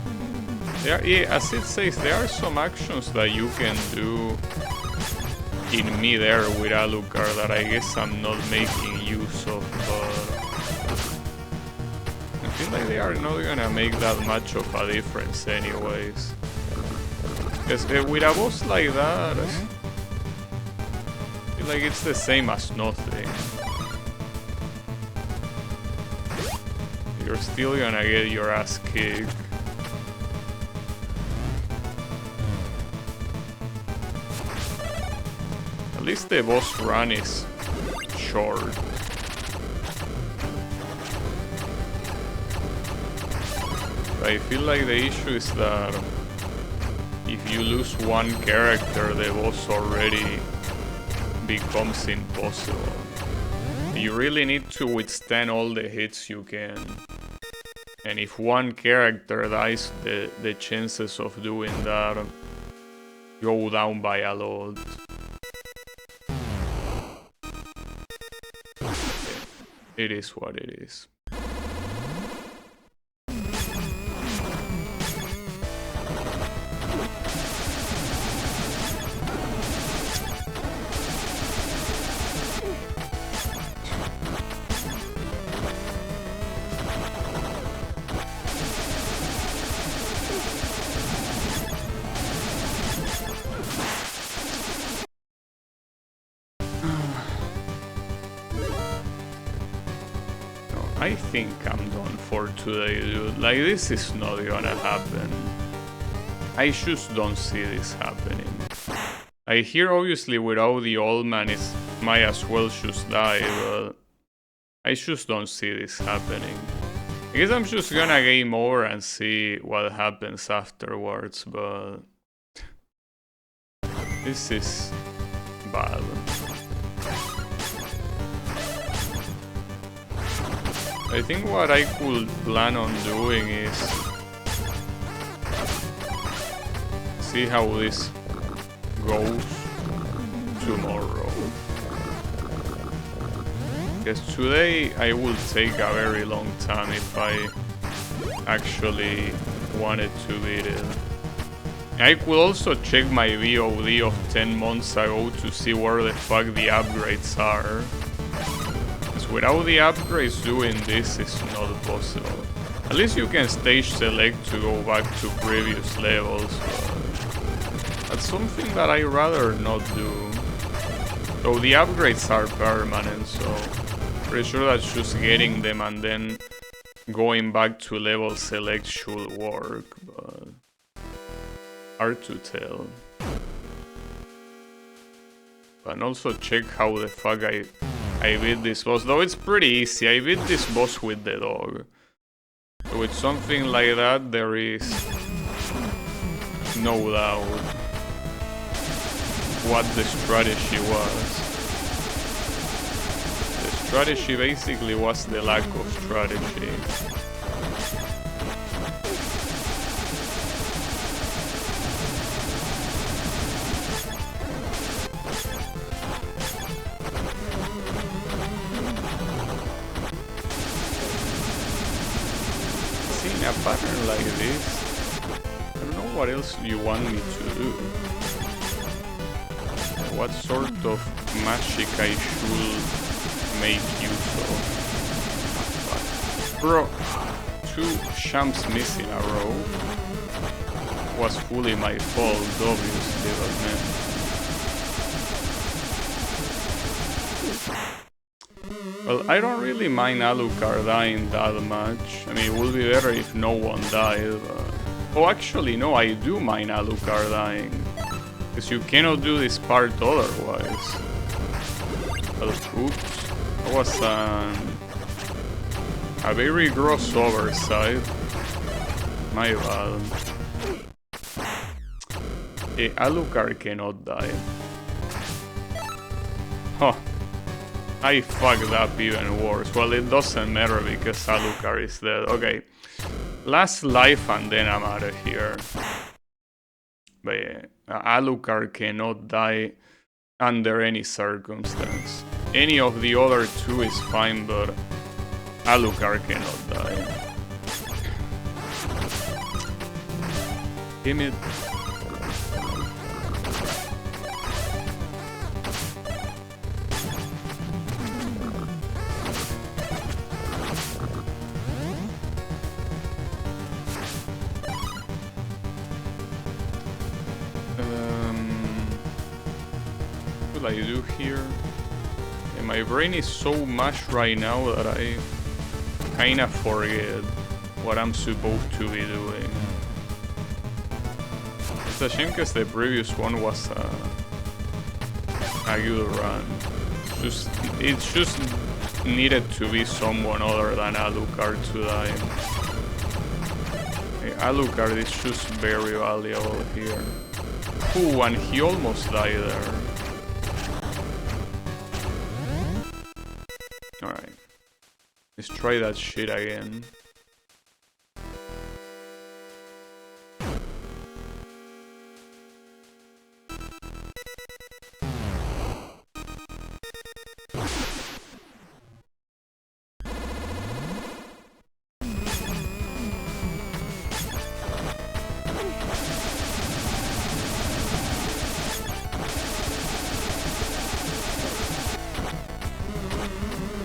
as it says, there are some actions that you can do in midair with Alucard that I guess I'm not making use of, but I feel like they are not gonna make that much of a difference anyways. Because with a boss like that, I feel like it's the same as nothing. You're still gonna get your ass kicked. At least the boss run is short. But I feel like the issue is that if you lose one character, the boss already becomes impossible. You really need to withstand all the hits you can. And if one character dies, the chances of doing that go down by a lot. It is what it is. I think I'm done for today, dude. Like, this is not gonna happen. I just don't see this happening. I hear obviously without the old man is might as well just die, but I just don't see this happening. I guess I'm just gonna game over and see what happens afterwards, but this is bad. I think what I could plan on doing is see how this goes tomorrow. Because today I will take a very long time if I actually wanted to beat it. I could also check my VOD of 10 months ago to see where the fuck the upgrades are. Because without the upgrades doing this is not possible. At least you can stage select to go back to previous levels, but that's something that I'd rather not do. So the upgrades are permanent, so pretty sure that's just getting them and then going back to level select should work, but hard to tell. And also check how the fuck I beat this boss, though it's pretty easy. I beat this boss with the dog. So with something like that, there is no doubt what the strategy was. The strategy basically was the lack of strategy. Seeing a pattern like this, I don't know what else you want me to do. What sort of magic I should make use of. But, bro, 2 champs missing a row was fully my fault, obviously, but man. Well, I don't really mind Alucard dying that much. I mean, it would be better if no one died, but... Oh, actually, no, I do mind Alucard dying. Because you cannot do this part otherwise. Well, oops. That was a very gross oversight. My bad. Alucard cannot die. Huh. I fucked up even worse. Well, it doesn't matter because Alucard is dead. Okay. Last life and then I'm out of here. But yeah, Alucard cannot die under any circumstance. Any of the other 2 is fine, but Alucard cannot die. Damn it. What should I do here? And my brain is so mashed right now that I kinda forget what I'm supposed to be doing. It's a shame because the previous one was a good run. It just needed to be someone other than Alucard to die. Alucard is just very valuable here. Ooh, and he almost died there. Alright. Let's try that shit again.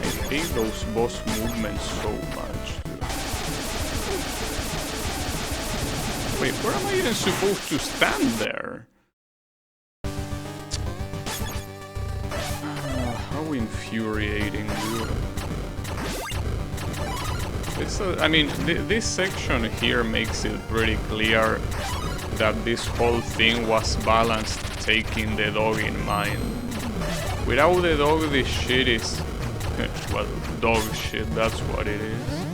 I hate those boss movements so much, dude. Wait, where am I even supposed to stand there? How infuriating, dude. I mean, this section here makes it pretty clear that this whole thing was balanced taking the dog in mind. Without the dog, this shit is... well, dog shit, that's what it is.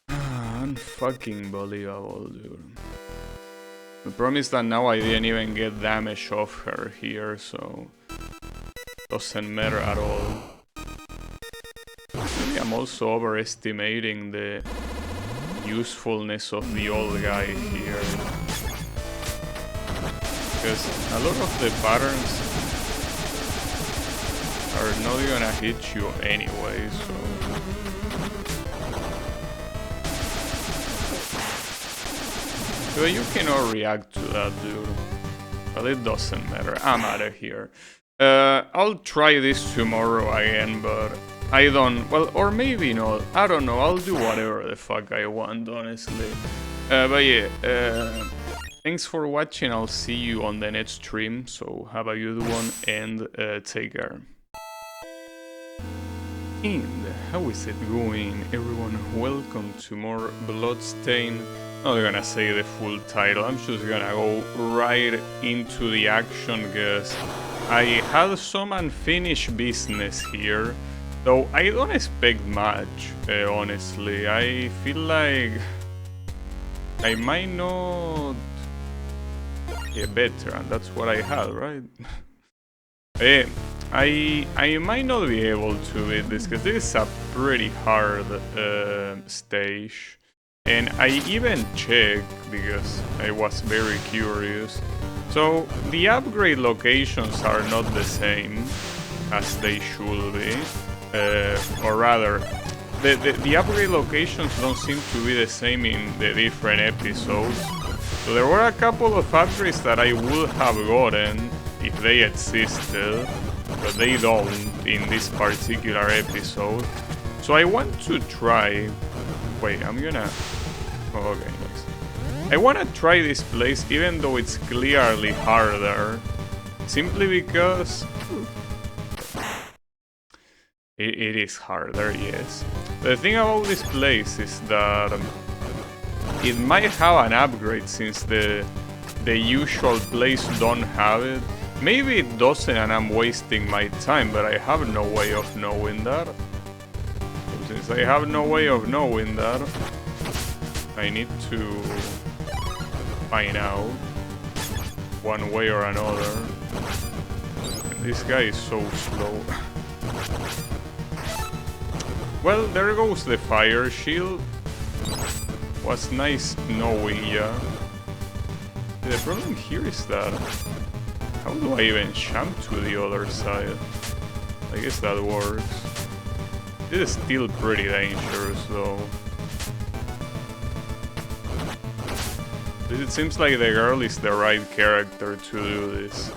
Unfucking believable, dude. The problem is that now I didn't even get damage off her here, so... doesn't matter at all. Maybe I'm also overestimating the usefulness of the old guy here. Because a lot of the patterns are not gonna hit you anyway, so... But you cannot react to that, dude. But it doesn't matter, I'm out of here. I'll try this tomorrow again, but I don't... well, or maybe not, I don't know, I'll do whatever the fuck I want, honestly. But yeah, thanks for watching, I'll see you on the next stream, so have a good one and take care. And how is it going, everyone? Welcome to more Bloodstained. Not gonna say the full title, I'm just gonna go right into the action because I had some unfinished business here, though I don't expect much, honestly. I feel like I might not get better, and that's what I had, right? I might not be able to beat this because this is a pretty hard stage. And I even checked because I was very curious. So the upgrade locations are not the same as they should be. Or rather, the upgrade locations don't seem to be the same in the different episodes. So there were a couple of upgrades that I would have gotten if they existed, but they don't in this particular episode. So I want to try... wait, I'm gonna... oh, okay, nice. I wanna try this place even though it's clearly harder. Simply because... it is harder, yes. The thing about this place is that it might have an upgrade since the usual place don't have it. Maybe it doesn't and I'm wasting my time, but I have no way of knowing that. So since I have no way of knowing that, I need to find out one way or another. And this guy is so slow. Well, there goes the fire shield. Was nice knowing ya. The problem here is that... how do I even jump to the other side? I guess that works. This is still pretty dangerous though. It seems like the girl is the right character to do this.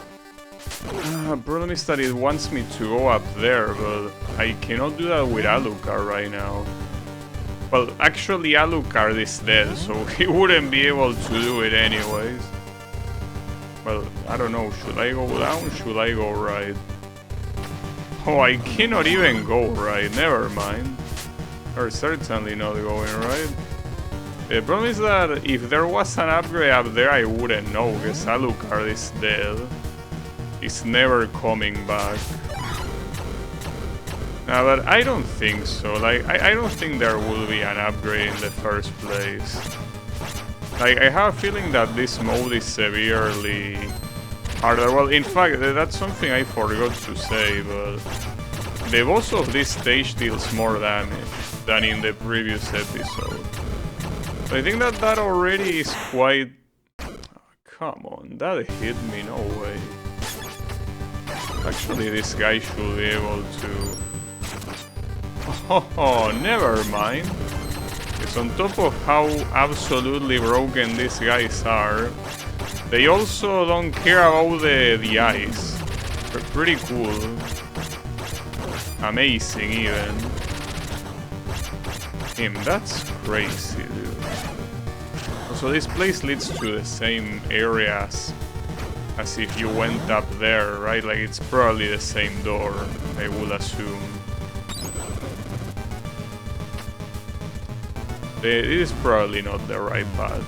Problem is that it wants me to go up there, but I cannot do that with Alucard right now. Well, actually Alucard is dead, so he wouldn't be able to do it anyways. Well, I don't know, should I go down? Should I go right? Oh, I cannot even go right, never mind. Or certainly not going right. The problem is that if there was an upgrade up there, I wouldn't know, because Alucard is dead. He's never coming back. No, but I don't think so. Like, I don't think there will be an upgrade in the first place. Like, I have a feeling that this mode is severely harder. Well, in fact, that's something I forgot to say, but the boss of this stage deals more damage than in the previous episode. So I think that that already is quite... oh, come on, that hit me, no way. Actually, this guy should be able to... oh, never mind. Because on top of how absolutely broken these guys are, they also don't care about the ice. They're pretty cool. Amazing, even. Damn, that's crazy, dude. So this place leads to the same areas as if you went up there, right? Like, it's probably the same door, I would assume. It is probably not the right path.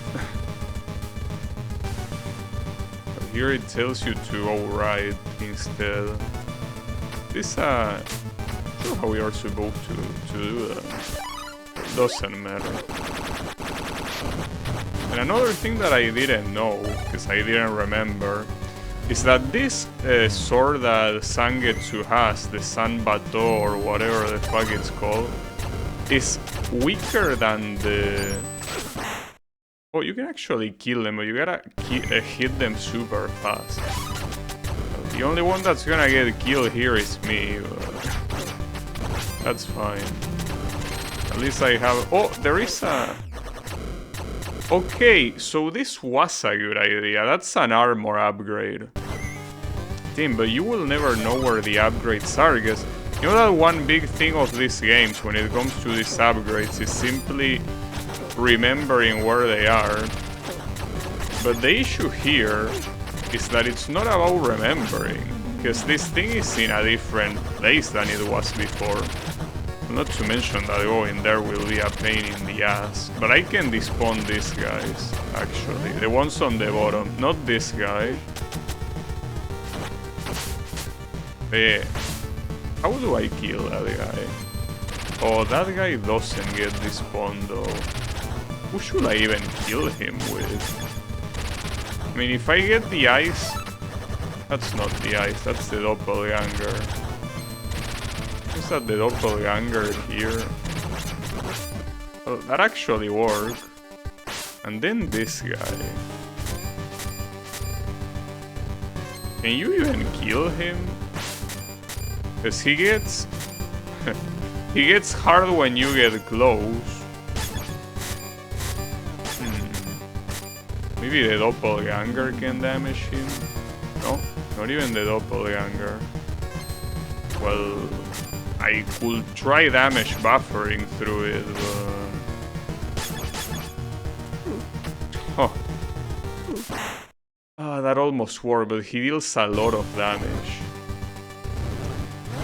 But here it tells you to go right instead. This not sure how we are supposed to do that. Doesn't matter. And another thing that I didn't know, because I didn't remember, is that this sword that Zangetsu has, the Sanbato or whatever the fuck it's called, is weaker than the... Oh, you can actually kill them, but you gotta hit them super fast. The only one that's gonna get killed here is me, but that's fine. At least I have... Oh, there is a... Okay, so this was a good idea. That's an armor upgrade. Damn, but you will never know where the upgrades are, because you know that one big thing of these games when it comes to these upgrades is simply remembering where they are. But the issue here is that it's not about remembering, because this thing is in a different place than it was before. Not to mention that going there will be a pain in the ass. But I can despawn these guys, actually. The ones on the bottom, not this guy. How do I kill that guy? Oh, that guy doesn't get despawned though. Who should I even kill him with? I mean, if I get the ice... That's not the ice, that's the doppelganger. Is that the doppelganger here? Well, that actually worked. And then this guy. Can you even kill him? Because he gets... he gets hard when you get close. Maybe the doppelganger can damage him? No, not even the doppelganger. Well... I could try damage buffering through it, but... Oh. Ah, that almost worked, but he deals a lot of damage.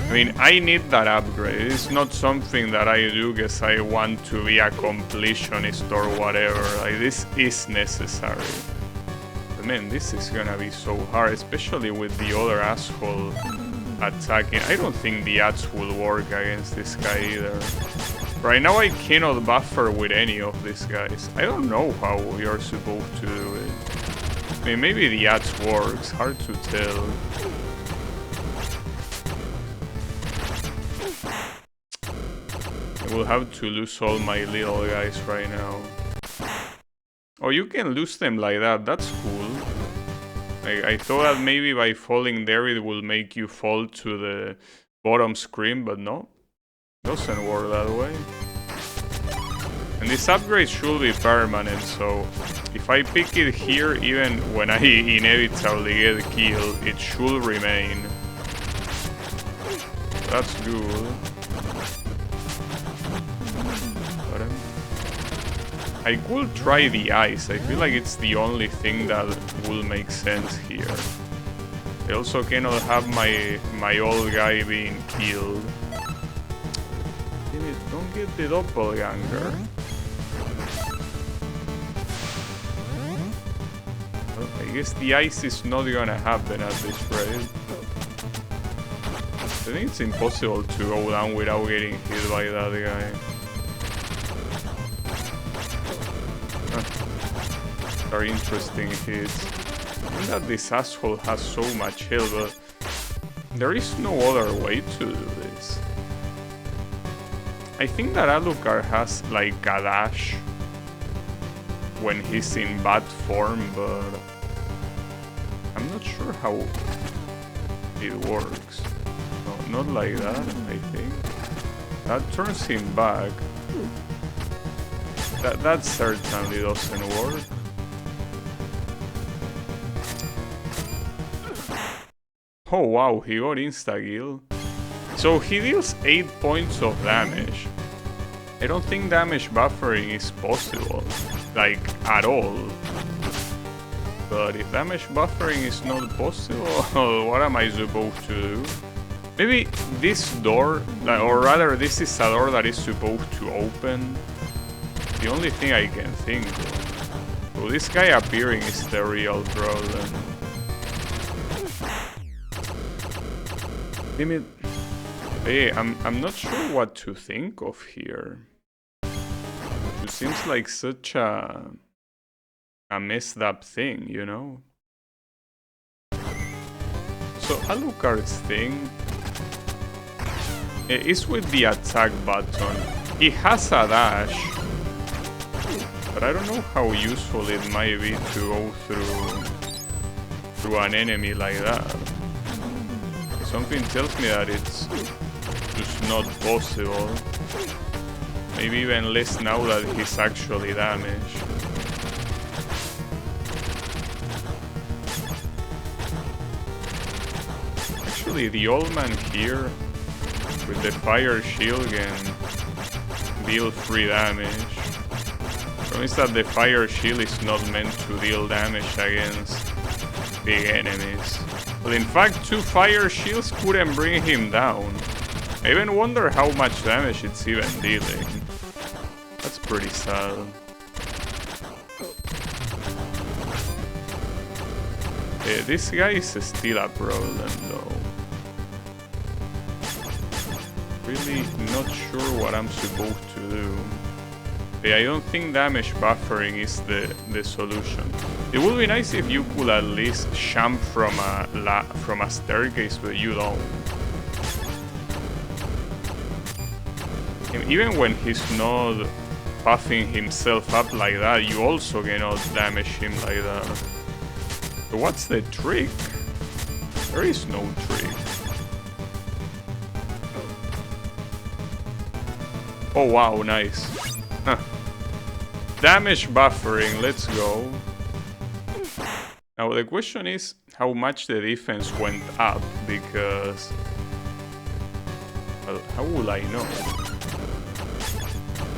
I mean, I need that upgrade. It's not something that I do because I want to be a completionist or whatever. Like, this is necessary. But man, this is gonna be so hard, especially with the other asshole attacking. I don't think the ads will work against this guy either. Right now I cannot buffer with any of these guys. I don't know how you're supposed to do it. I mean, maybe the ads works, hard to tell. I will have to lose all my little guys right now. Oh, you can lose them like that, that's cool. I thought that maybe by falling there it will make you fall to the bottom screen, but no. Doesn't work that way. And this upgrade should be permanent, so if I pick it here, even when I inevitably get killed, it should remain. That's good. I could try the ice. I feel like it's the only thing that will make sense here. I also cannot have my old guy being killed. Damn it, don't get the doppelganger. Well, I guess the ice is not gonna happen at this rate. I think it's impossible to go down without getting hit by that guy. Are interesting hits. I think that this asshole has so much health, but there is no other way to do this. I think that Alucard has like a dash when he's in bad form, but I'm not sure how it works. No, not like that, I think. That turns him back. That certainly doesn't work. Oh wow, he got insta-kill. So he deals 8 points of damage. I don't think damage buffering is possible, like at all. But if damage buffering is not possible, what am I supposed to do? Maybe this door, or rather this is a door that is supposed to open. the only thing I can think of. So this guy appearing is the real problem. Hey, I'm not sure what to think of here. It seems like such a messed up thing, you know? So Alucard's thing is with the attack button. He has a dash, but I don't know how useful it might be to go through an enemy like that. Something tells me that it's just not possible. Maybe even less now that he's actually damaged. Actually, the old man here with the fire shield can deal 3 damage. Problem is that the fire shield is not meant to deal damage against big enemies. But in fact, 2 fire shields couldn't bring him down. I even wonder how much damage it's even dealing. That's pretty sad. This guy is still a problem though. Really not sure what I'm supposed to do. I don't think damage buffering is the solution. It would be nice if you could at least jump from a staircase, but you don't. And even when he's not buffing himself up like that, you also cannot damage him like that. So what's the trick? There is no trick. Oh wow, nice. Huh. Damage buffering, let's go. Now the question is how much the defense went up, because... well, how will I know?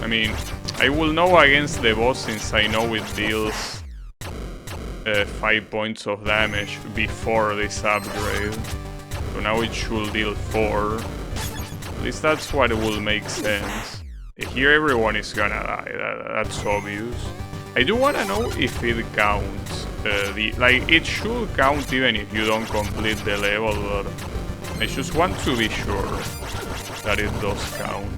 I mean, I will know against the boss since I know it deals 5 points of damage before this upgrade. So now it should deal 4. At least that's what will make sense. Here everyone is gonna die, that's obvious. I do wanna know if it counts. Like, it should count even if you don't complete the level, but I just want to be sure that it does count.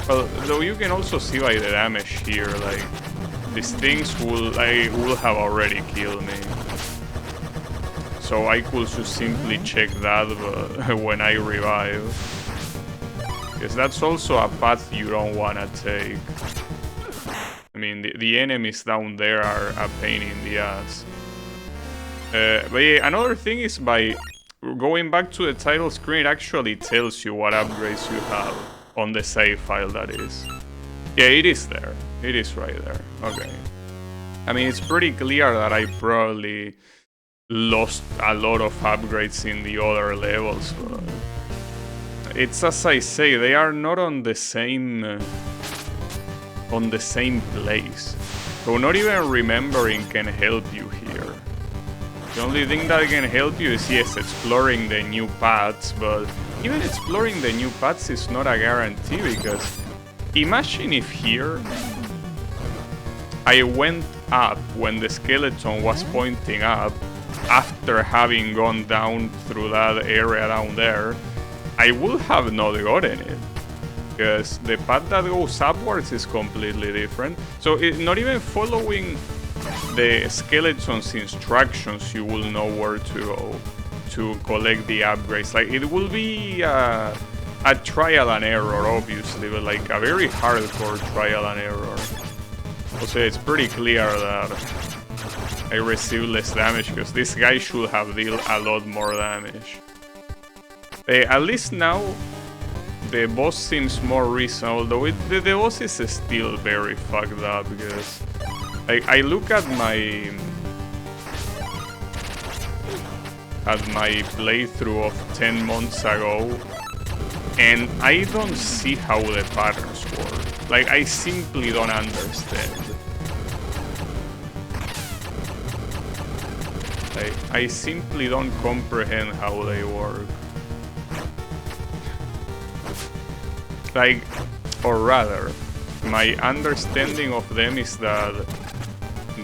Well, though you can also see by the damage here, like, these things will have already killed me. So I could just simply check that when I revive. Because that's also a path you don't want to take. I mean, the enemies down there are a pain in the ass. But yeah, another thing is by going back to the title screen, it actually tells you what upgrades you have on the save file, that is. Yeah, it is there. It is right there. Okay. I mean, it's pretty clear that I probably lost a lot of upgrades in the other levels, but... it's as I say, they are not on the same place. So not even remembering can help you here. The only thing that can help you is, yes, exploring the new paths, but even exploring the new paths is not a guarantee, because imagine if here I went up when the skeleton was pointing up after having gone down through that area down there. I would have not gotten it, because the path that goes upwards is completely different. So not even following the skeleton's instructions, you will know where to go to collect the upgrades. Like, it will be a trial and error, obviously, but like a very hardcore trial and error. Also, it's pretty clear that I received less damage, because this guy should have dealt a lot more damage. At least now, the boss seems more reasonable, though the boss is still very fucked up, because I look at my playthrough of 10 months ago, and I don't see how the patterns work. Like, I simply don't understand. I simply don't comprehend how they work. Like, or rather, my understanding of them is that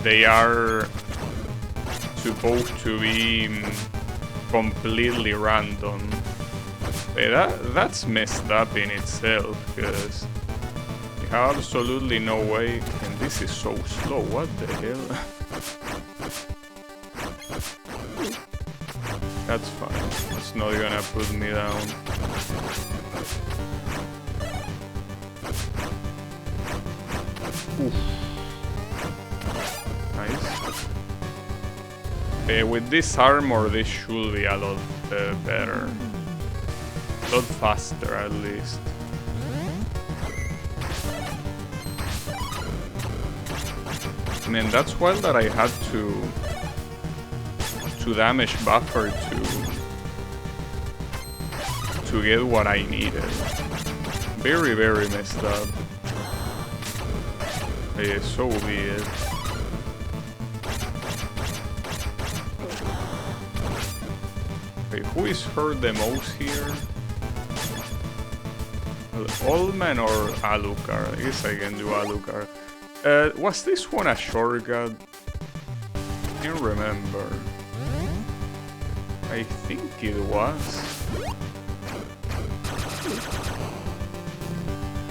they are supposed to be completely random. That's messed up in itself, because you have absolutely no way. And this is so slow, what the hell? That's fine, it's not gonna put me down. Oof. Nice. With this armor, this should be a lot better. A lot faster, at least. Man, that's wild that I had to damage buffer to get what I needed. Very, very messed up. Yeah, so be it. Okay, who is hurt the most here? Oldman or Alucard? I guess I can do Alucard. Was this one a shortcut? I can't remember. I think it was.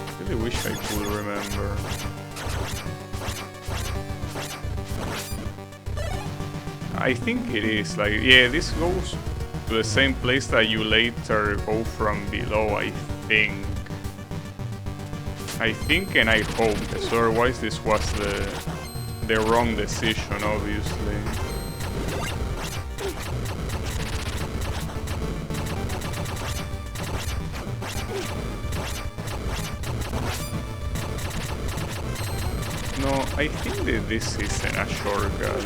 I really wish I could remember. I think it is. Like, yeah, this goes to the same place that you later go from below, I think. And I hope, because otherwise this was the wrong decision, obviously. No, I think that this isn't a shortcut.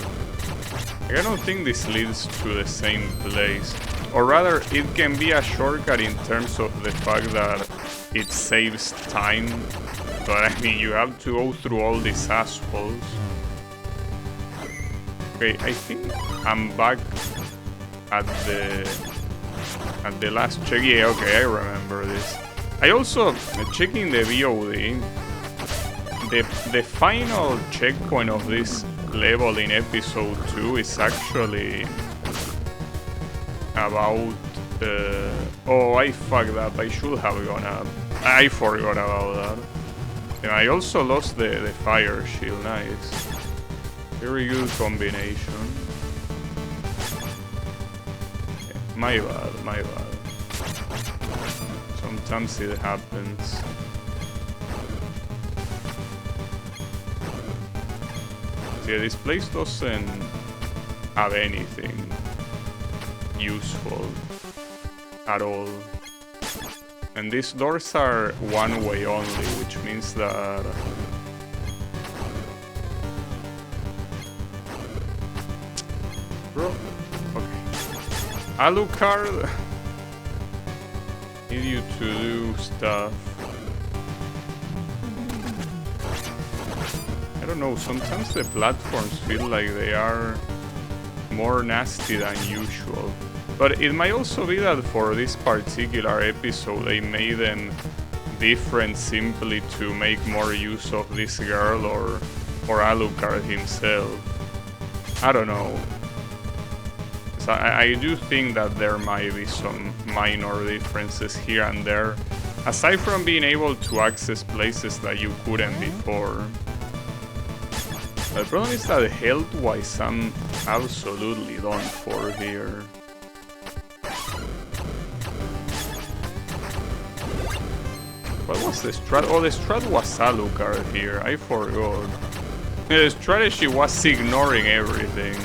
I don't think this leads to the same place. Or rather, it can be a shortcut in terms of the fact that it saves time. But I mean, you have to go through all these assholes. Okay, I think I'm back at the last check. Yeah, okay, I remember this. I also, checking the VOD, the final checkpoint of this level in episode 2 is actually about... oh, I fucked up. I should have gone up. I forgot about that. And I also lost the fire shield. Nice. Very good combination. Okay, my bad. Sometimes it happens. Yeah, this place doesn't have anything useful at all. And these doors are one way only, which means that... Bro, okay. Alucard, need you to do stuff. I don't know, sometimes the platforms feel like they are more nasty than usual. But it might also be that for this particular episode they made them different simply to make more use of this girl or Alucard himself. I don't know. So I do think that there might be some minor differences here and there, aside from being able to access places that you couldn't before. The problem is that health-wise I'm absolutely done for here. What was the strat? Oh, the strat was Alucard here. I forgot. The strategy was ignoring everything.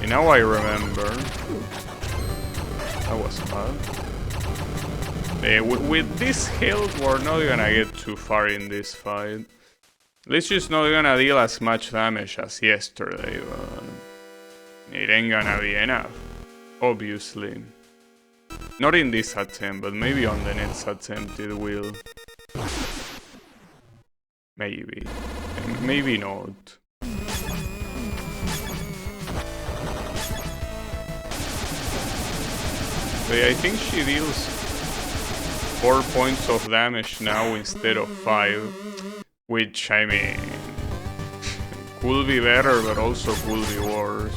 And now I remember. That was bad. With this health, we're not gonna get too far in this fight. Let's just not gonna deal as much damage as yesterday, but it ain't gonna be enough, obviously. Not in this attempt, but maybe on the next attempt it will. Maybe. Maybe not. But I think she deals 4 points of damage now instead of 5. Which, I mean, could be better, but also could be worse.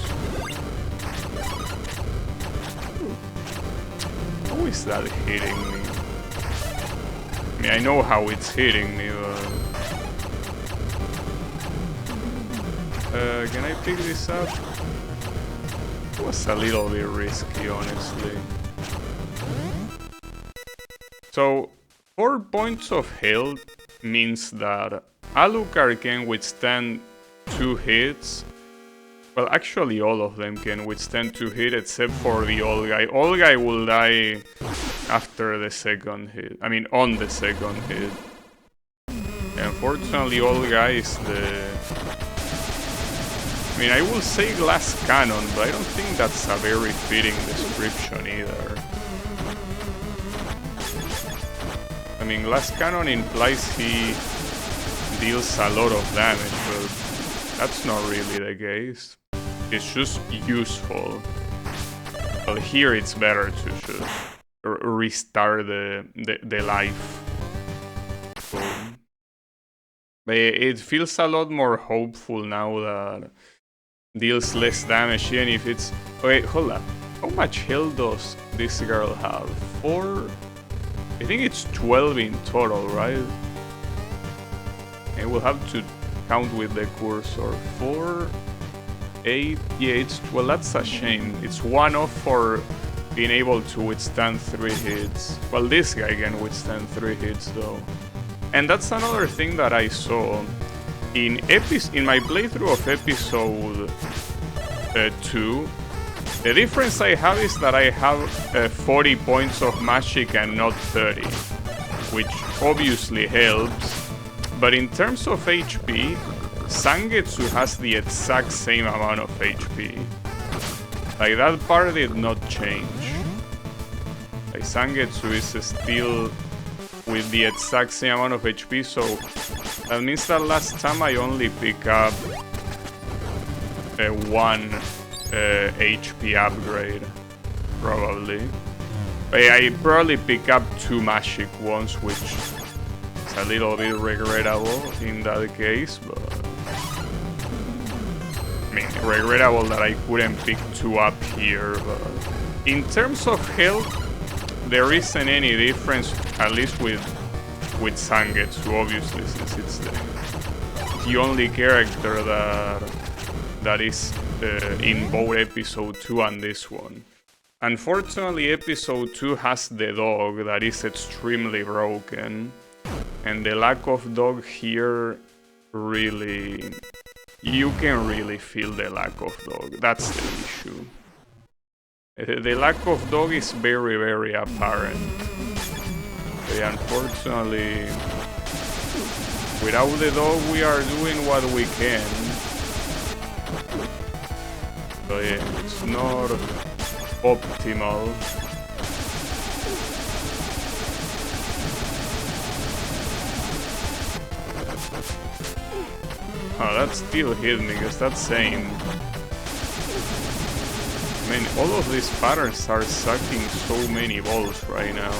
How is that hitting me? I mean, I know how it's hitting me, but... can I pick this up? It was a little bit risky, honestly. So, 4 points of health means that Alucard can withstand 2 hits. Well, actually all of them can withstand 2 hits except for the old guy. Old guy will die after the second hit. I mean, on the second hit. Unfortunately, old guy is the... I mean, I will say glass cannon, but I don't think that's a very fitting description either. I mean, glass cannon implies he deals a lot of damage, but that's not really the case. It's just useful. Well, here it's better to just restart the life. So, it feels a lot more hopeful now that deals less damage, even if it's... Wait, hold up. How much health does this girl have? 4? I think it's 12 in total, right? And we'll have to count with the cursor. 4, 8, yeah, it's... Well, that's a shame. It's 1 off for being able to withstand 3 hits. Well, this guy can withstand 3 hits, though. And that's another thing that I saw. In my playthrough of episode 2, the difference I have is that I have 40 points of magic and not 30, which obviously helps, but in terms of HP, Zangetsu has the exact same amount of HP. Like, that part did not change. Like, Zangetsu is still with the exact same amount of HP, so that means that last time I only pick up 1 HP upgrade, probably. But I probably pick up 2 magic ones, which is a little bit regrettable in that case, but... I mean, regrettable that I couldn't pick 2 up here, but... In terms of health, there isn't any difference, at least with Zangetsu, obviously, since it's the only character that is in both episode 2 and this one. Unfortunately, episode 2 has the dog that is extremely broken, and the lack of dog here really... You can really feel the lack of dog, that's the issue. The lack of dog is very, very apparent. Unfortunately, without the dog we are doing what we can. But yeah, it's not optimal. Oh, that still hit me, because that's saying... I mean, all of these patterns are sucking so many balls right now.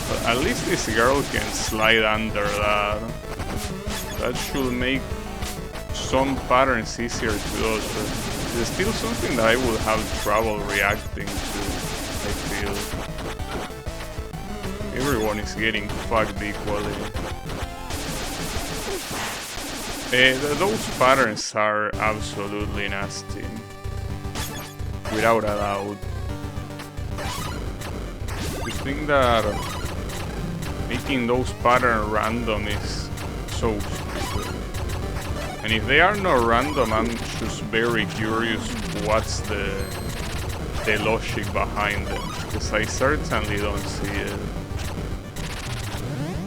But at least this girl can slide under that. That should make some patterns easier to do. So it's still something that I will have trouble reacting to, I feel. Everyone is getting fucked equally. Those patterns are absolutely nasty. Without a doubt. I think that making those patterns random is so stupid. And if they are not random, I'm just very curious what's the logic behind them. Because I certainly don't see it.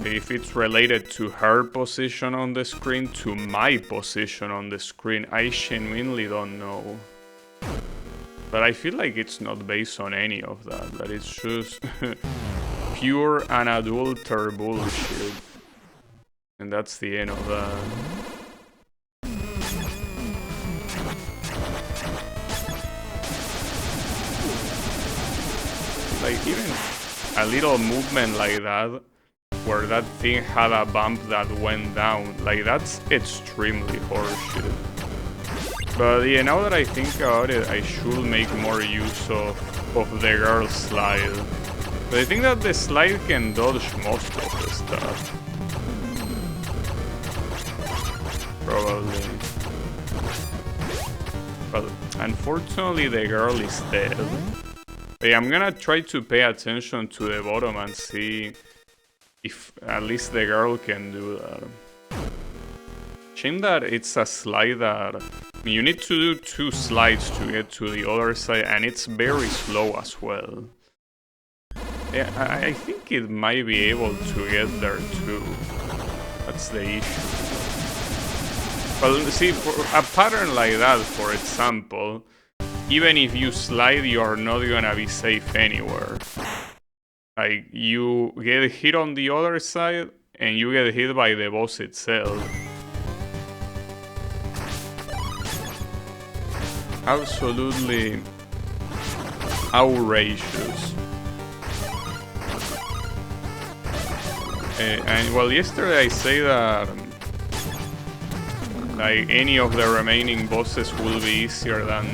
If it's related to her position on the screen, to my position on the screen, I genuinely don't know. But I feel like it's not based on any of that, that it's just pure unadulterated bullshit. And that's the end of that. like even a little movement like that, where that thing had a bump that went down, like that's extremely horseshit. But yeah, now that I think about it, I should make more use of the girl slide. But I think that the slide can dodge most of the stuff. Probably. But unfortunately the girl is dead. But yeah, I'm gonna try to pay attention to the bottom and see if at least the girl can do that. Shame that it's a slide that... you need to do 2 slides to get to the other side, and it's very slow as well. Yeah, I think it might be able to get there too. That's the issue. Well, see, for a pattern like that, for example, even if you slide, you are not gonna be safe anywhere. Like, you get hit on the other side, and you get hit by the boss itself. Absolutely outrageous. And well, yesterday I say that like any of the remaining bosses will be easier than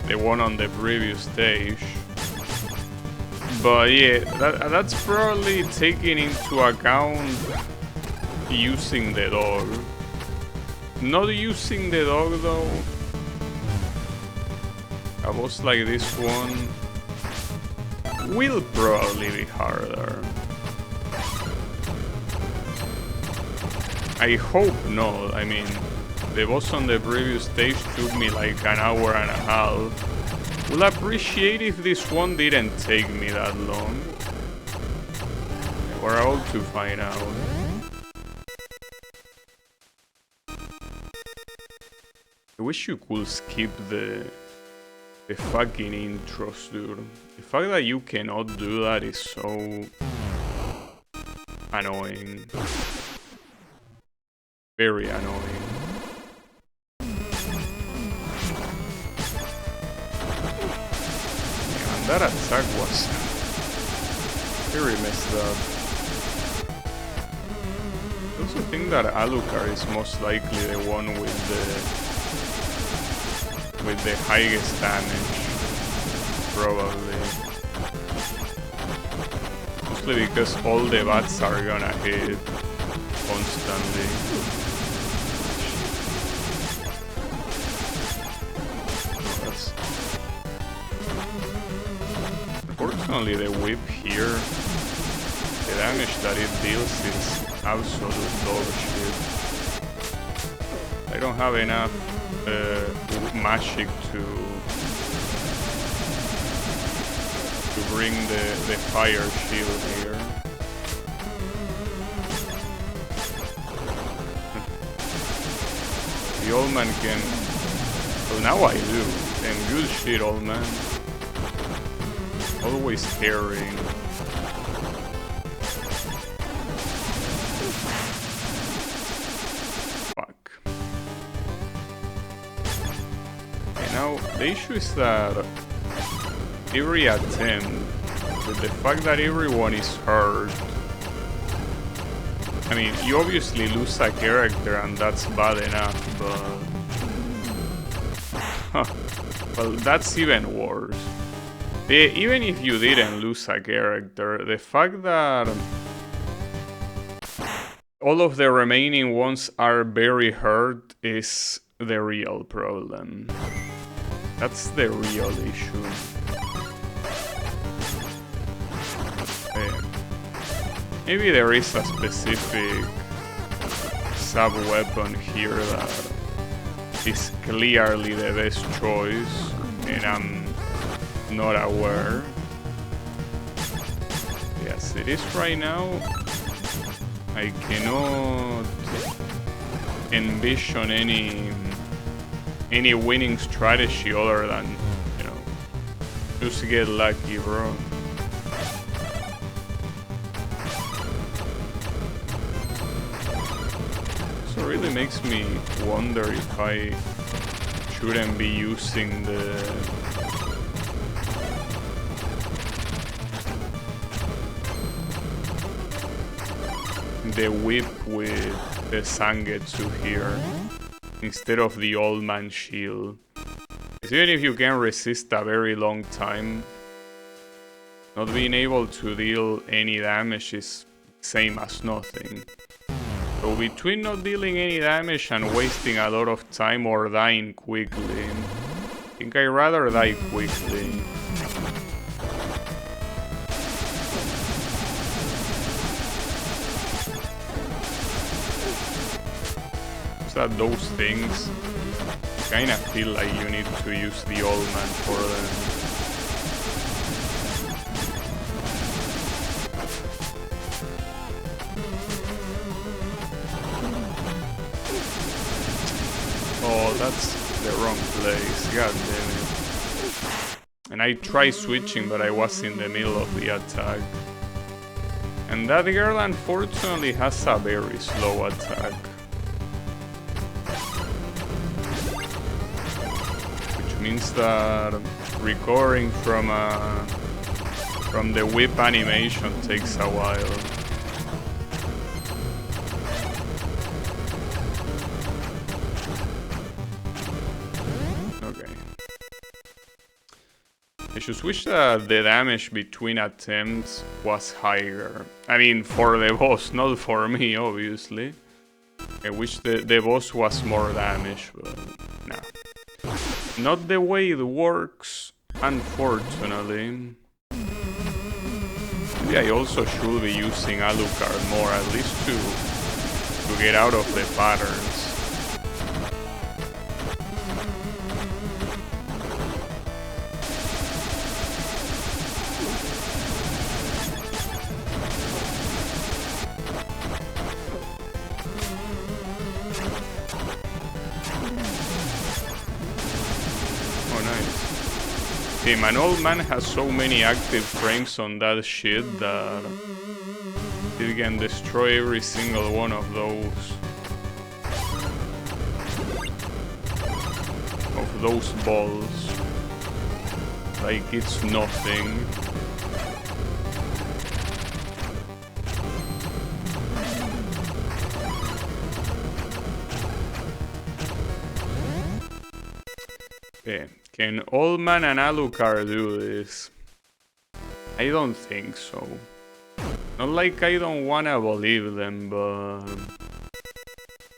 the one on the previous stage. But yeah, that's probably taking into account using the dog. Not using the dog though, a boss like this one will probably be harder. I hope not. I mean, the boss on the previous stage took me like an hour and a half. Would appreciate if this one didn't take me that long. We're all to find out. I wish you could skip the fucking intros, dude. The fact that you cannot do that is so annoying. Very annoying. And that attack was very messed up. I also think that Alucard is most likely the one with the highest damage, probably. Mostly because all the bats are gonna hit constantly. Unfortunately, the whip here, the damage that it deals is absolute dog shit. I don't have enough magic to bring the fire shield here. The old man can... well, now I do. And good shit, old man. Always carrying. Fuck. Okay, now the issue is that every attempt, with the fact that everyone is hurt, I mean, you obviously lose a character and that's bad enough, but... huh. Well, that's even worse. Even if you didn't lose a character, the fact that all of the remaining ones are very hurt is the real problem. That's the real issue. Maybe there is a specific sub-weapon here that is clearly the best choice, and I'm not aware. Yes, it is right now. I cannot envision any winning strategy other than, you know, just get lucky, bro. So it really makes me wonder if I shouldn't be using the whip with the Zangetsu here instead of the old man shield. Because even if you can resist a very long time, not being able to deal any damage is same as nothing. So between not dealing any damage and wasting a lot of time or dying quickly, I think I'd rather die quickly. So that those things kinda feel like you need to use the old man for them. Oh, that's the wrong place, god damn it. And I tried switching, but I was in the middle of the attack. And that girl unfortunately has a very slow attack. Which means that recovering from the whip animation takes a while. I should wish that the damage between attempts was higher. I mean, for the boss, not for me, obviously. I wish the boss was more damage, but nah. Not the way it works, unfortunately. Maybe I also should be using Alucard more, at least to get out of the patterns. An old man has so many active frames on that shit that it can destroy every single one of those balls like it's nothing. Okay. Can Old Man and Alucard do this? I don't think so. Not like I don't wanna believe them, but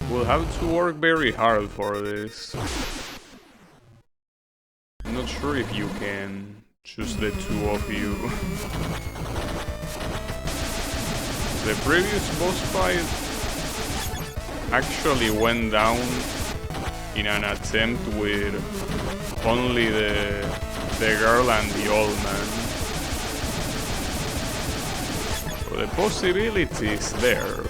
we'll have to work very hard for this. I'm not sure if you can choose the two of you. The previous boss fight actually went down in an attempt with only the girl and the old man. So the possibility is there.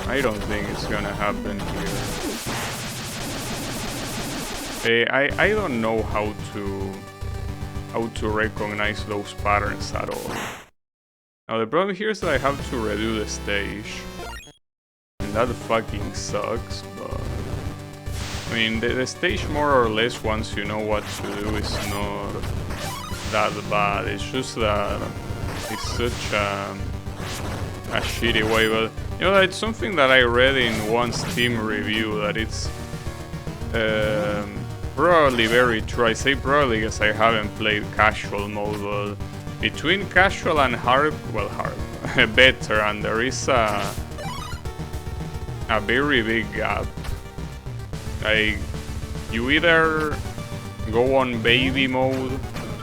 I don't think it's gonna happen here. I don't know how to recognize those patterns at all. Now the problem here is that I have to redo the stage. And that fucking sucks, but I mean, the stage more or less, once you know what to do, is not that bad. It's just that it's such a shitty way. But, you know, it's something that I read in one Steam review, that it's probably very true. I say probably because I haven't played casual mode, but between casual and hard, well, hard, veteran, there is a very big gap. Like, you either go on baby mode,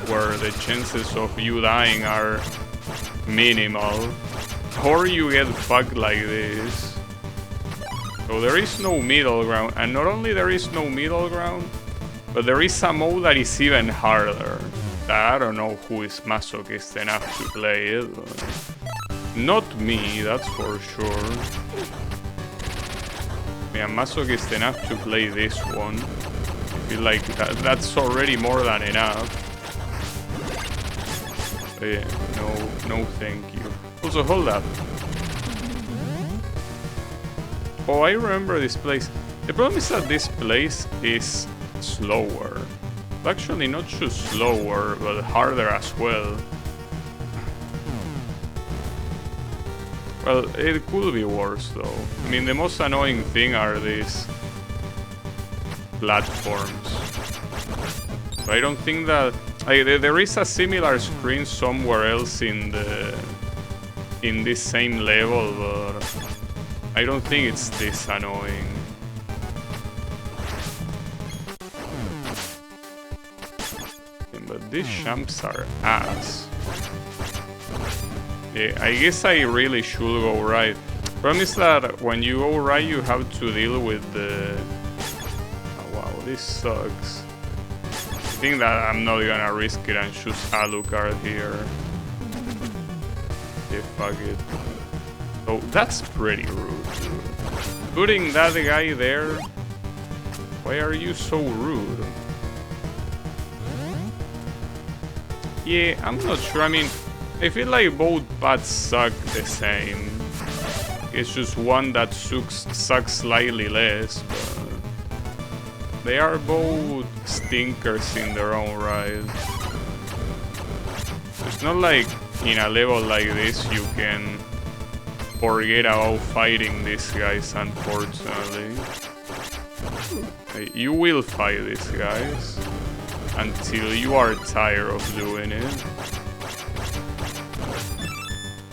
where the chances of you dying are minimal, or you get fucked like this. So there is no middle ground, and not only there is no middle ground, but there is a mode that is even harder. I don't know who is masochist enough to play it. Not me, that's for sure. I'm masochist enough to play this one. I feel like that's already more than enough. But yeah, no thank you. Also, hold up. Oh, I remember this place. The problem is that this place is slower. Actually, not just slower, but harder as well. Well, it could be worse though. I mean, the most annoying thing are these platforms. So I don't think that there is a similar screen somewhere else in this same level, but I don't think it's this annoying. But these champs are ass. Yeah, I guess I really should go right. Problem is that when you go right, you have to deal with the... Oh, wow, this sucks. I think that I'm not gonna risk it and choose Alucard here. Yeah, fuck it. So that's pretty rude, dude. Putting that guy there... Why are you so rude? Yeah, I'm not sure. I mean, I feel like both paths suck the same. It's just one that sucks slightly less, but they are both stinkers in their own right. It's not like in a level like this you can forget about fighting these guys, unfortunately. You will fight these guys until you are tired of doing it.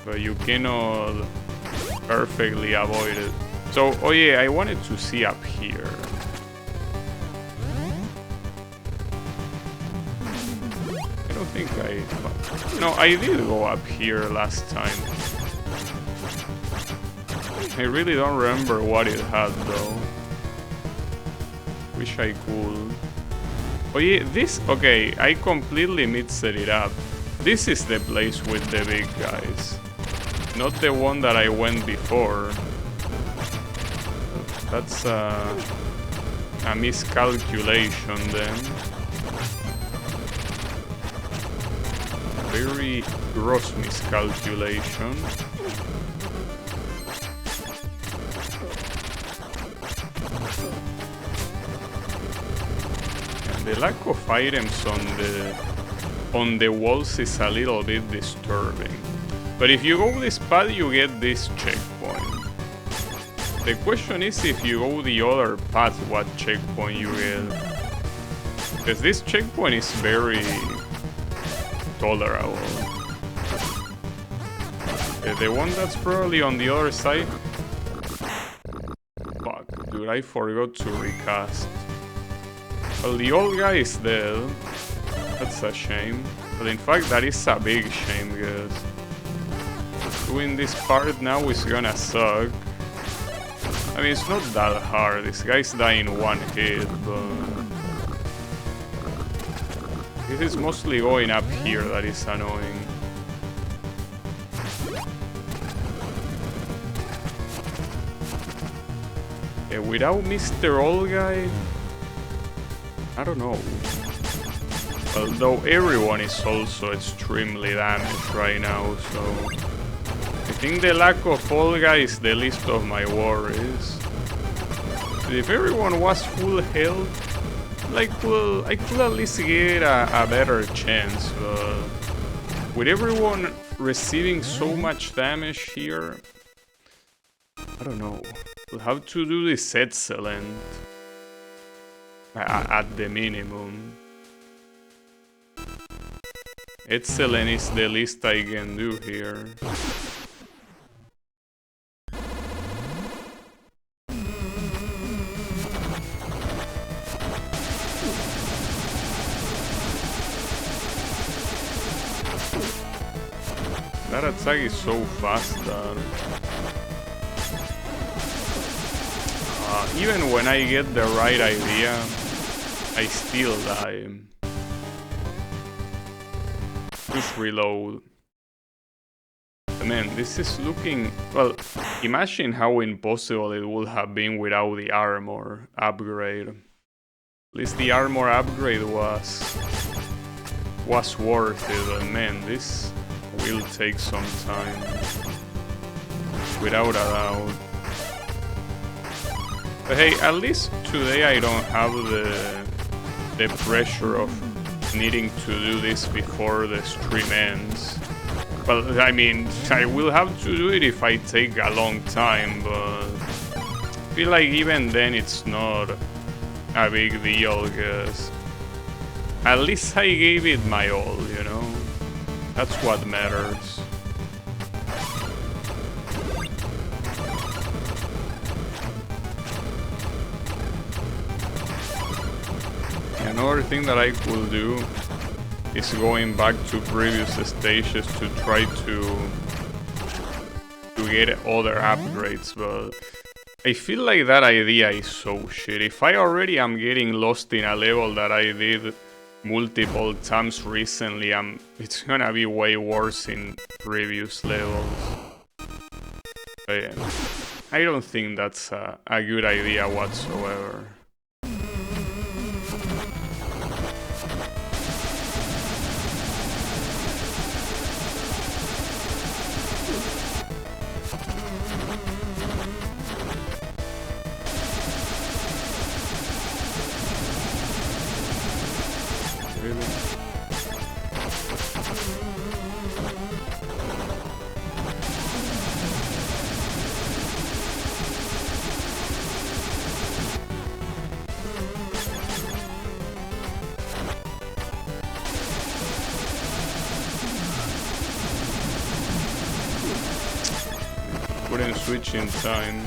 But you cannot perfectly avoid it. So, oh yeah, I wanted to see up here. I don't think no, I did go up here last time. I really don't remember what it had though. Wish I could. Oh yeah, this... Okay, I completely mixed it up. This is the place with the big guys. Not the one that I went before. That's a miscalculation then. A very gross miscalculation. The lack of items on the walls is a little bit disturbing. But if you go this path, you get this checkpoint. The question is, if you go the other path, what checkpoint you get? Because this checkpoint is very tolerable. The one that's probably on the other side... Fuck, dude, I forgot to recast. Well, the old guy is dead. That's a shame. But in fact, that is a big shame, guys. Doing this part now is gonna suck. I mean, it's not that hard. This guy's dying one hit, but... This is mostly going up here that is annoying. Yeah, without Mr. Old Guy... I don't know. Although everyone is also extremely damaged right now, so... I think the lack of Old Guy is the least of my worries. If everyone was full health, like, well, I could at least get a better chance, but... With everyone receiving so much damage here... I don't know. We'll have to do this excellent. At the minimum. Excellent is the least I can do here. That attack is so fast that... even when I get the right idea, I still die. Just reload. Man, this is looking... Well, imagine how impossible it would have been without the armor upgrade. At least the armor upgrade was worth it, but man, this will take some time. Without a doubt. But hey, at least today I don't have the pressure of needing to do this before the stream ends. Well, I mean, I will have to do it if I take a long time, but I feel like even then it's not a big deal, because at least I gave it my all, you know? That's what matters. Another thing that I could do is going back to previous stages to try to get other upgrades, but I feel like that idea is so shit. If I already am getting lost in a level that I did multiple times recently, it's gonna be way worse in previous levels. But yeah, I don't think that's a good idea whatsoever. Couldn't switch in time.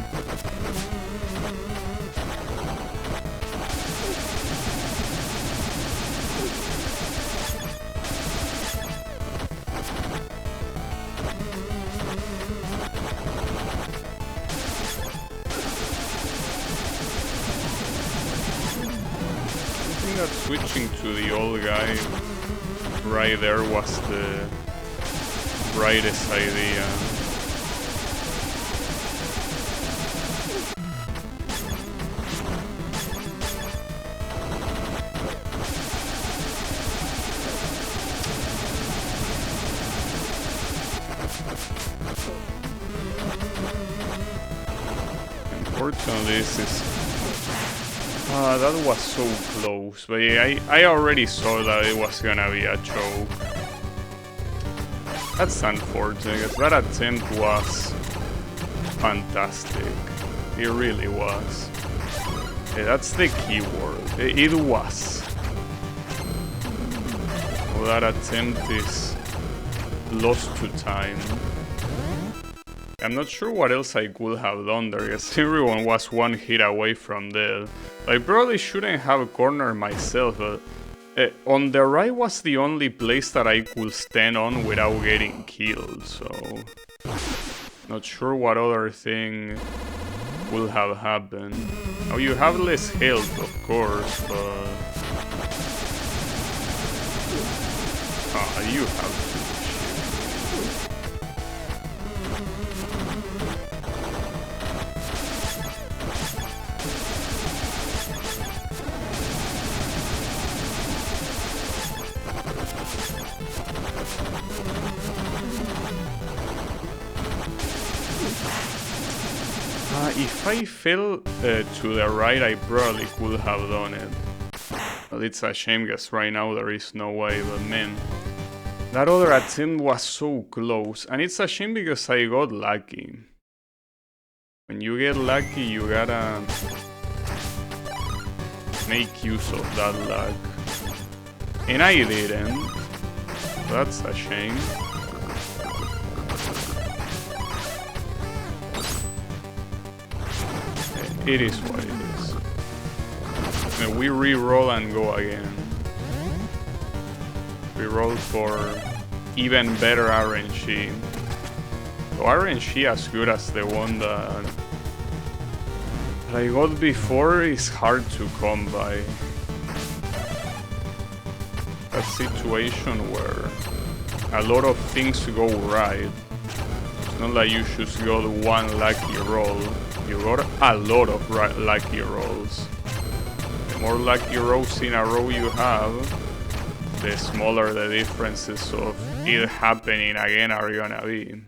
I think that switching to the old guy right there was the brightest idea. Unfortunately, this is... that was so close, but yeah, I already saw that it was gonna be a choke. That's unfortunate, because that attempt was fantastic. It really was. Yeah, that's the key word. It was. Well, that attempt is lost to time. I'm not sure what else I could have done there, because everyone was one hit away from death. I probably shouldn't have cornered myself, but on the right was the only place that I could stand on without getting killed, so... Not sure what other thing will have happened. Now you have less health, of course, but... you have to... If I fell to the right, I probably could have done it. But it's a shame, because right now there is no way, but man. That other attempt was so close, and it's a shame because I got lucky. When you get lucky, you gotta make use of that luck. And I didn't. That's a shame. It is what it is. And we re-roll and go again. We roll for even better RNG. So RNG as good as the one that I got before is hard to come by. That situation where a lot of things go right. It's not like you just got one lucky roll. You got a lot of lucky rolls. The more lucky rolls in a row you have, the smaller the differences of it happening again are gonna be.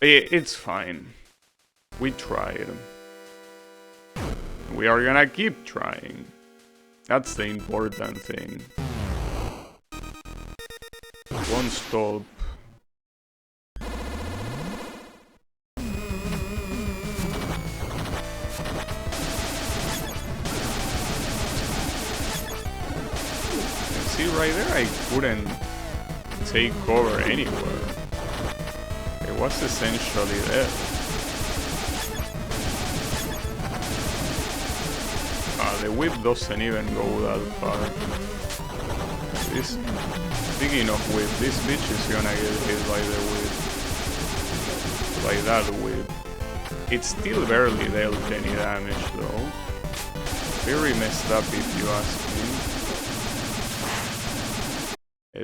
It's fine. We tried. We are gonna keep trying. That's the important thing. One stop. see right there, I couldn't take cover anywhere. It was essentially dead. The whip doesn't even go that far. Speaking of whip, this bitch is gonna get hit by the whip. By that whip. It still barely dealt any damage though. Very messed up if you ask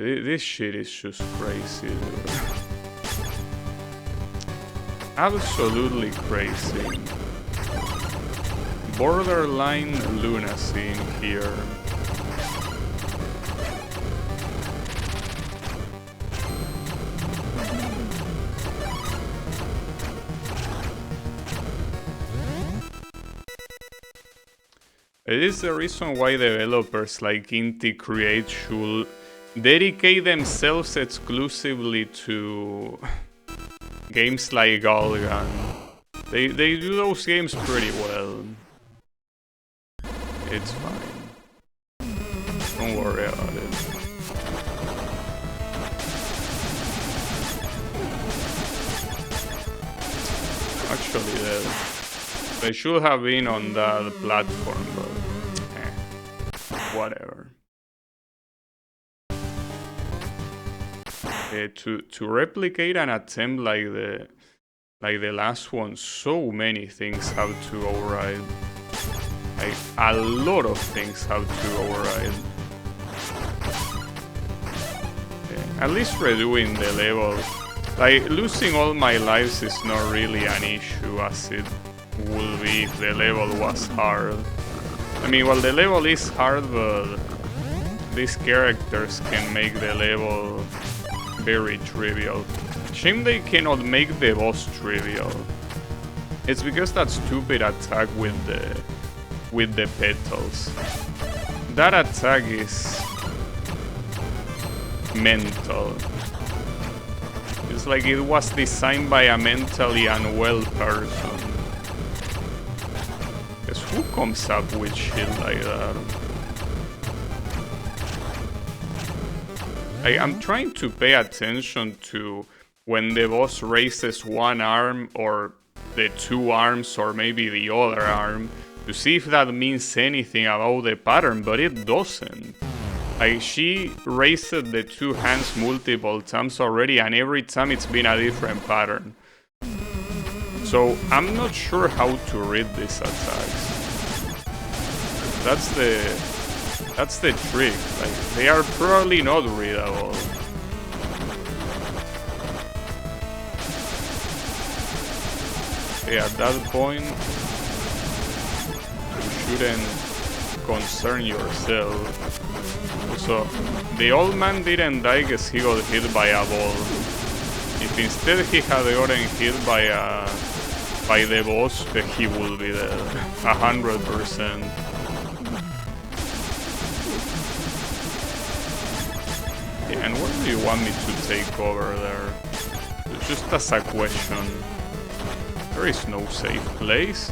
me. This shit is just crazy, dude. Absolutely crazy. Borderline lunacy in here. It is the reason why developers like Inti Create should dedicate themselves exclusively to games like Galgan. They do those games pretty well. It's fine. Don't worry about it. Actually, they should have been on the platform, but whatever. To replicate an attempt like the last one, so many things have to override. Like, a lot of things have to override. At least redoing the level. Like, losing all my lives is not really an issue as it would be if the level was hard. I mean, well, the level is hard, but these characters can make the level very trivial. Shame they cannot make the boss trivial. It's because that stupid attack with the petals. That attack is mental. It's like it was designed by a mentally unwell person. Because who comes up with shit like that? I'm trying to pay attention to when the boss raises one arm or the two arms or maybe the other arm to see if that means anything about the pattern, but it doesn't. Like, she raised the two hands multiple times already, and every time it's been a different pattern. So I'm not sure how to read these attacks. That's the trick. Like, they are probably not readable. Yeah, at that point, you shouldn't concern yourself. Also, the old man didn't die because he got hit by a ball. If instead he had gotten hit by the boss, he would be dead. 100%. Yeah, and where do you want me to take over there? Just as a question. There is no safe place.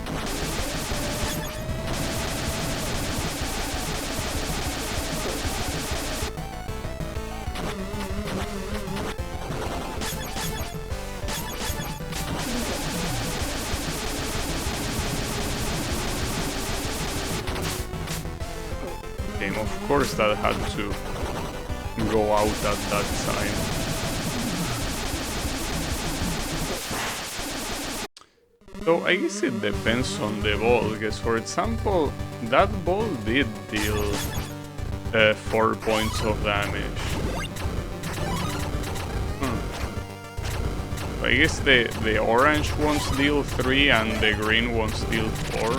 Game, of course that had to go out at that time. So I guess it depends on the ball, because for example, that ball did deal 4 points of damage. I guess the orange ones deal 3 and the green ones deal 4.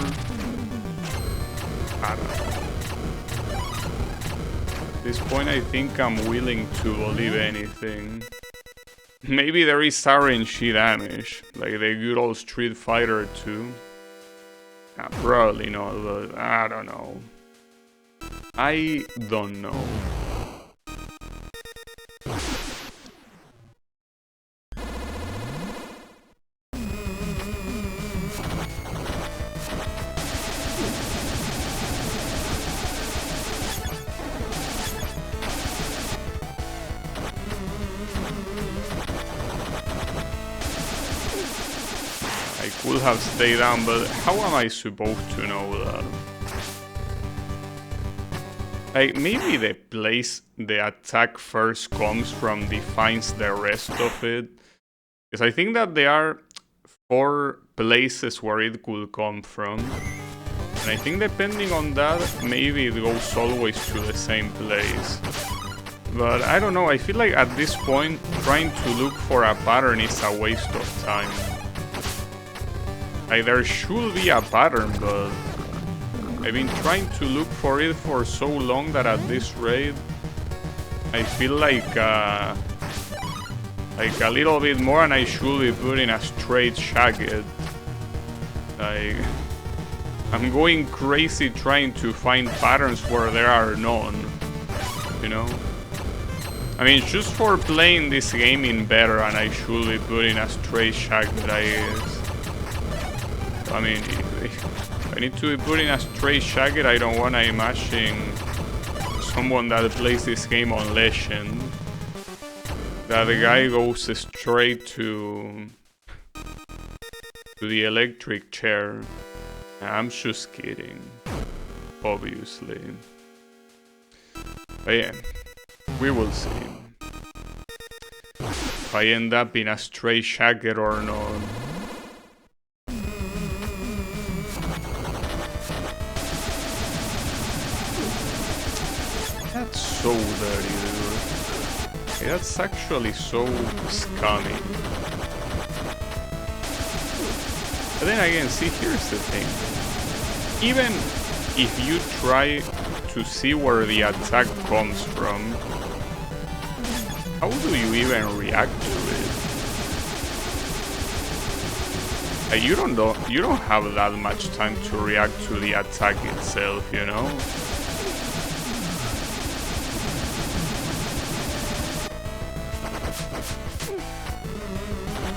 I don't know. At this point I think I'm willing to believe anything. Maybe there is RNG damage, like the good old Street Fighter 2. Probably not, but I don't know. I don't know. would have stayed down, but how am I supposed to know that? Like, maybe the place the attack first comes from defines the rest of it. Because I think that there are 4 places where it could come from. And I think depending on that, maybe it goes always to the same place. But I don't know, I feel like at this point, trying to look for a pattern is a waste of time. Like, there should be a pattern, but I've been trying to look for it for so long that at this rate, I feel like a little bit more and I should be putting a straight jacket. Like, I'm going crazy trying to find patterns where there are none, you know? I mean, just for playing this game in better and I should be putting a straight jacket, I guess. I mean, if I need to be putting a straight jacket, I don't want to imagine someone that plays this game on Legend. That the guy goes straight to the electric chair. I'm just kidding, obviously. But yeah, we will see if I end up in a straight jacket or not. That's so dirty, dude. That's actually so scummy. But then again, see, here's the thing. Even if you try to see where the attack comes from, how do you even react to it? Like, you don't have that much time to react to the attack itself, you know?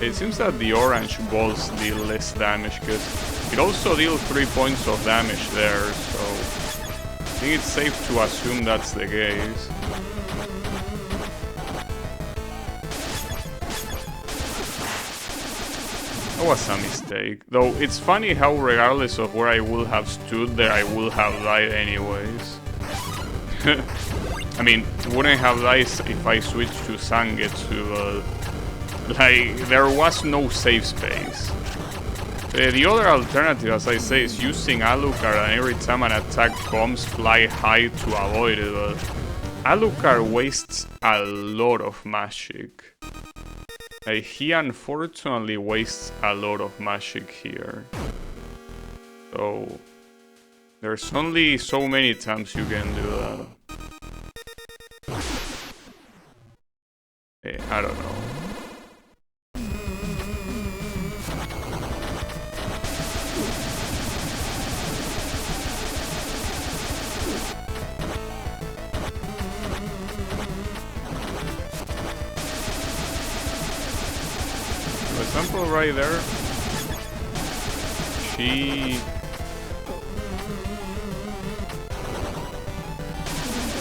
It seems that the orange balls deal less damage, because it also deals 3 points of damage there, so I think it's safe to assume that's the case. That was a mistake. Though it's funny how regardless of where I would have stood there, I would have died anyways. I mean, wouldn't have died if I switched to Zangetsu, but like, there was no safe space. The other alternative, as I say, is using Alucard, and every time an attack comes, fly high to avoid it, but Alucard wastes a lot of magic. Like, he unfortunately wastes a lot of magic here. So there's only so many times you can do that. I don't know. For example, right there, she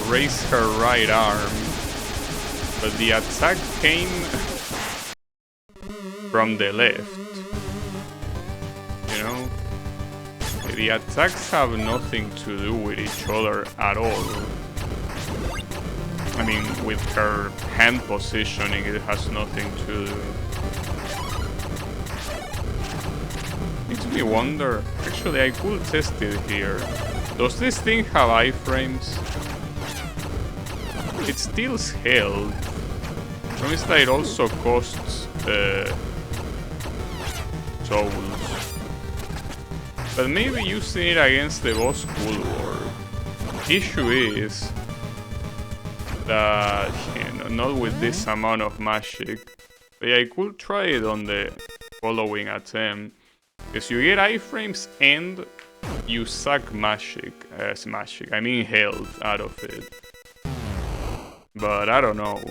raised her right arm, but the attack came from the left, you know? The attacks have nothing to do with each other at all. I mean, with her hand positioning, it has nothing to do. Makes me wonder, actually I could test it here. Does this thing have iframes? It steals health. Promise that it also costs souls. But maybe using it against the boss could work. Issue is that, you know, not with this amount of magic. But I could try it on the following attempt. Because you get iframes and you suck I mean health out of it. But I don't know.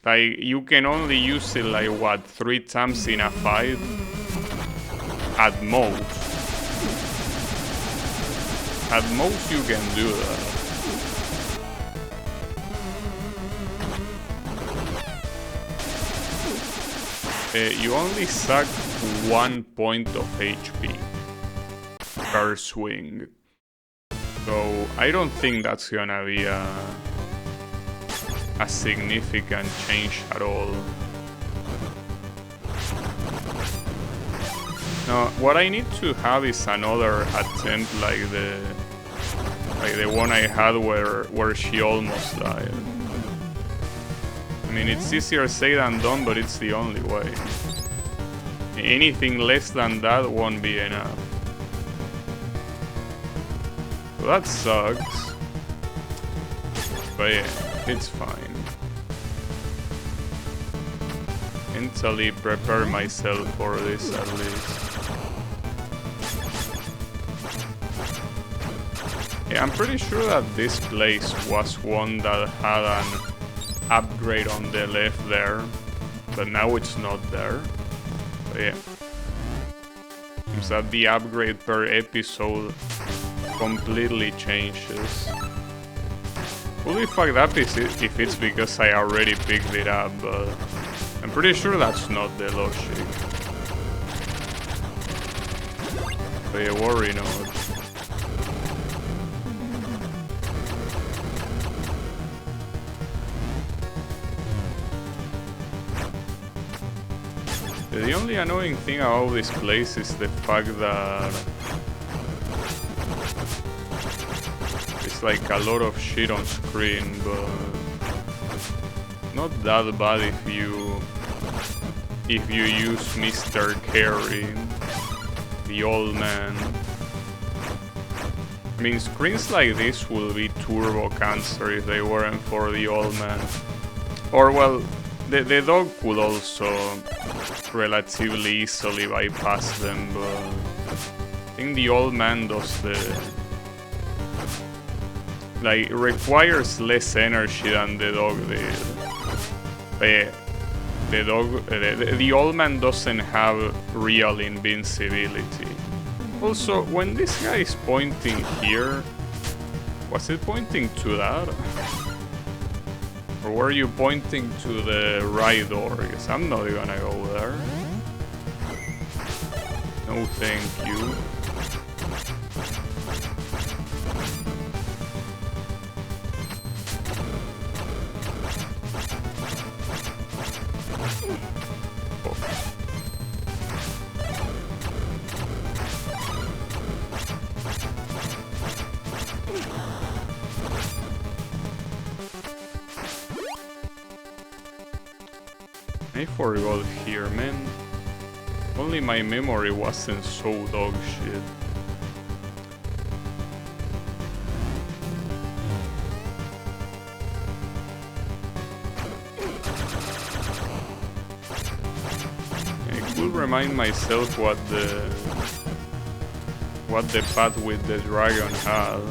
Like, you can only use it like, what, 3 times in a fight? At most. At most you can do that. You only suck 1 point of HP per swing. So I don't think that's gonna be a significant change at all. Now, what I need to have is another attempt like the one I had where she almost died. I mean, it's easier said than done, but it's the only way. Anything less than that won't be enough. So that sucks. But yeah, it's fine. Mentally prepare myself for this at least. Yeah, I'm pretty sure that this place was one that had an upgrade on the left there, but now it's not there. But yeah, seems that the upgrade per episode completely changes. Fully fucked up if it's because I already picked it up, but I'm pretty sure that's not the logic. But yeah, worry not. The only annoying thing about this place is the fact that it's like a lot of shit on screen, but not that bad if you use Mr. Carey, the old man. I mean, screens like this will be turbo cancer if they weren't for the old man. Or well, the dog could also relatively easily bypass them, but I think the old man does like requires less energy than the dog did. But yeah, the old man doesn't have real invincibility. Also, when this guy is pointing here, was it pointing to that? Or were you pointing to the right door? Because I'm not gonna go there. No thank you. I forgot here, man. Only my memory wasn't so dog shit. I could remind myself what the path with the dragon had.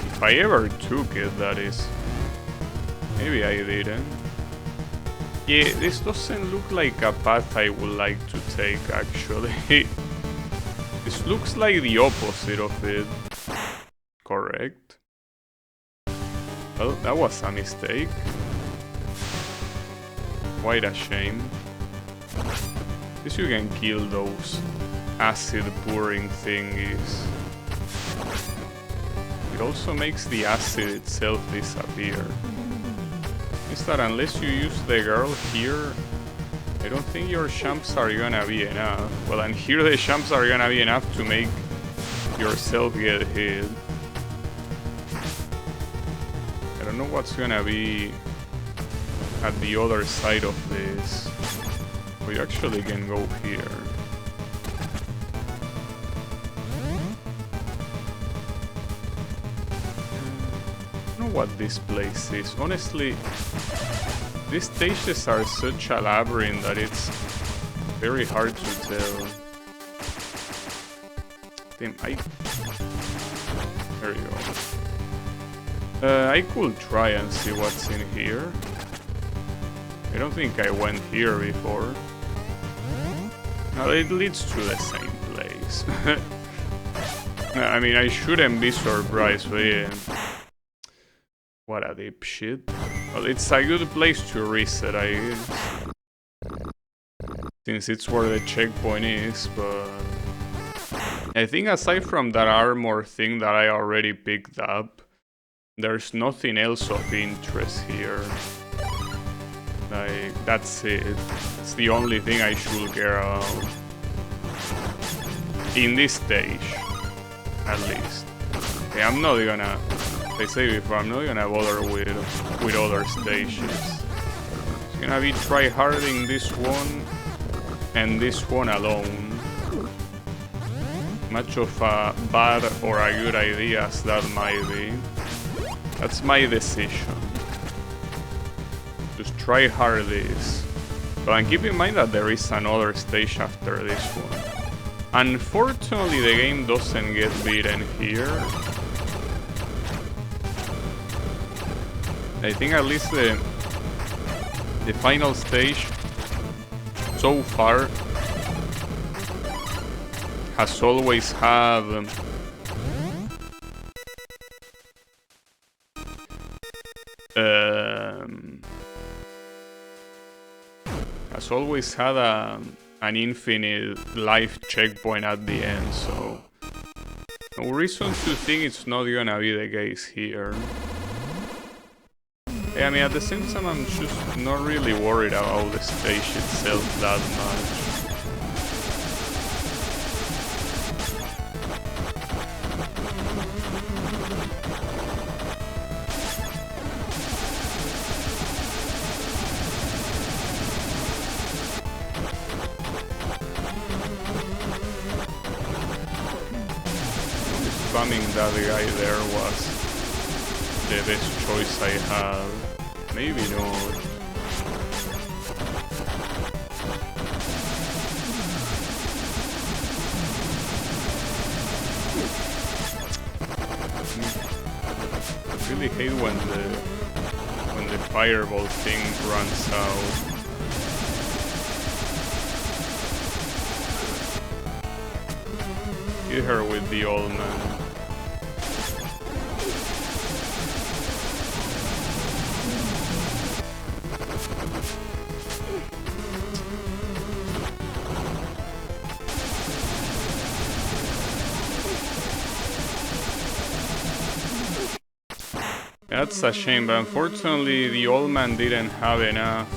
If I ever took it, that is. Maybe I didn't. Yeah, this doesn't look like a path I would like to take, actually. This looks like the opposite of it. Correct. Well, that was a mistake. Quite a shame. At least you can kill those acid pouring thingies. It also makes the acid itself disappear. Is that unless you use the girl here, I don't think your champs are gonna be enough. Well, and here the champs are gonna be enough to make yourself get hit. I don't know what's gonna be at the other side of this. We actually can go here. What this place is. Honestly, these stages are such a labyrinth that it's very hard to tell. Damn, there you go. I could try and see what's in here. I don't think I went here before. No, it leads to the same place. I mean, I shouldn't be surprised, but yeah. What a dipshit. Well, it's a good place to reset, I guess. since it's where the checkpoint is, but I think aside from that armor thing that I already picked up, there's nothing else of interest here. Like, that's it. It's the only thing I should care about. In this stage, at least. Okay, I'm not gonna, as I say before, I'm not gonna bother with other stages. It's gonna be try-harding this one and this one alone. Much of a bad or a good idea as that might be. That's my decision. Just try hard this. But keep in mind that there is another stage after this one. Unfortunately, the game doesn't get beaten here. I think at least the final stage so far has always had an infinite life checkpoint at the end, so no reason to think it's not gonna be the case here. I mean, at the same time, I'm just not really worried about the stage itself that much. Spamming that guy there was the best choice I had. Maybe not. I really hate when the fireball thing runs out. Hit her with the old man. That's a shame, but unfortunately the old man didn't have enough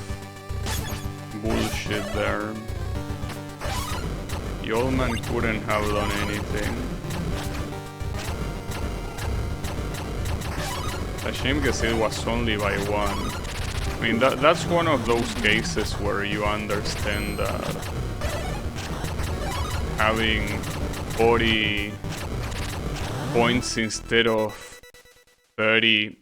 bullshit there. The old man couldn't have done anything. It's a shame because it was only by one. I mean, that's one of those cases where you understand that having 40 points instead of 30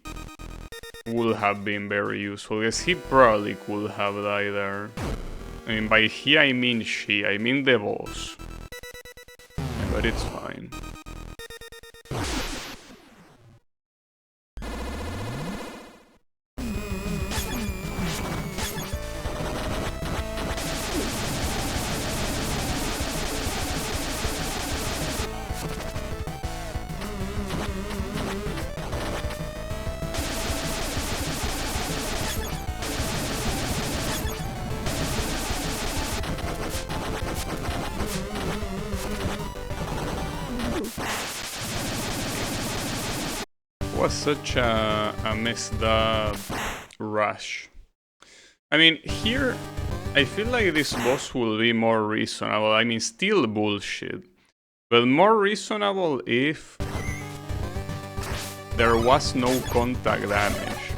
would have been very useful, because he probably could have died there. I mean, by he I mean she, I mean the boss. But it's fine. Was such a messed up rush. I mean, here I feel like this boss will be more reasonable. I mean, still bullshit, but more reasonable if there was no contact damage.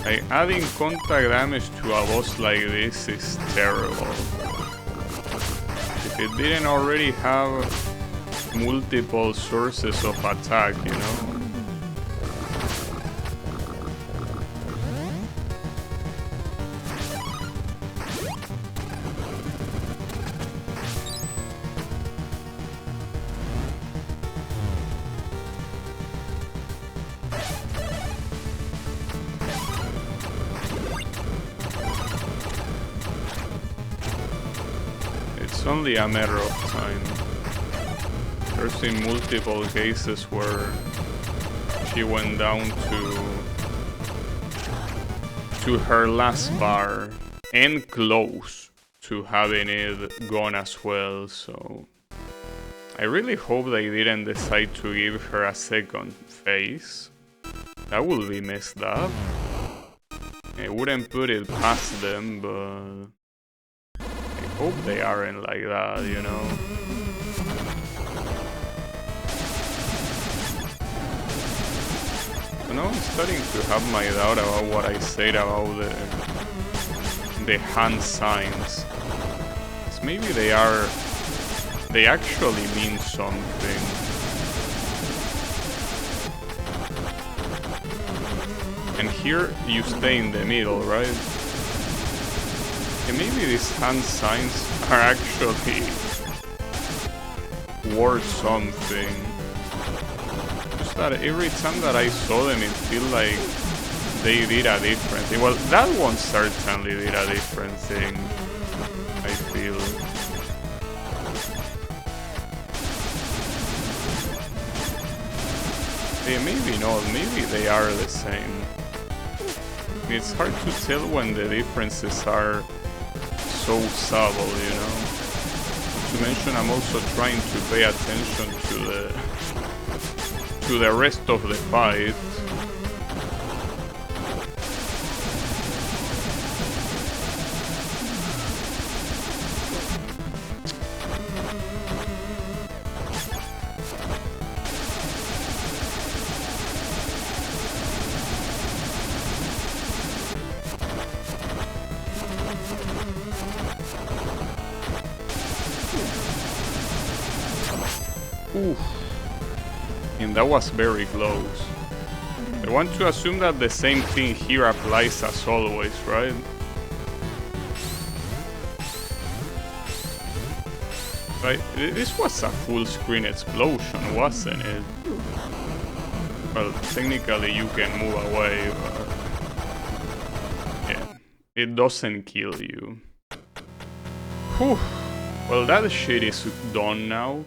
Like, adding contact damage to a boss like this is terrible. If it didn't already have multiple sources of attack, you know? It's only a matter of time. There's been multiple cases where she went down to her last bar and close to having it gone as well, so I really hope they didn't decide to give her a second face. That would be messed up. I wouldn't put it past them, but I hope they aren't like that, you know? So now I'm starting to have my doubt about what I said about the hand signs. Because maybe they actually mean something. And here you stay in the middle, right? And maybe these hand signs are actually worth something. Just that every time that I saw them, it felt like they did a different thing. Well, that one certainly did a different thing, I feel. Yeah, maybe not, maybe they are the same. It's hard to tell when the differences are so subtle, you know? Not to mention, I'm also trying to pay attention to the rest of the fight. Oof. And that was very close. I want to assume that the same thing here applies as always, right? Right, this was a full screen explosion, wasn't it? Well, technically you can move away, but yeah, it doesn't kill you. Whew. Well, that shit is done now.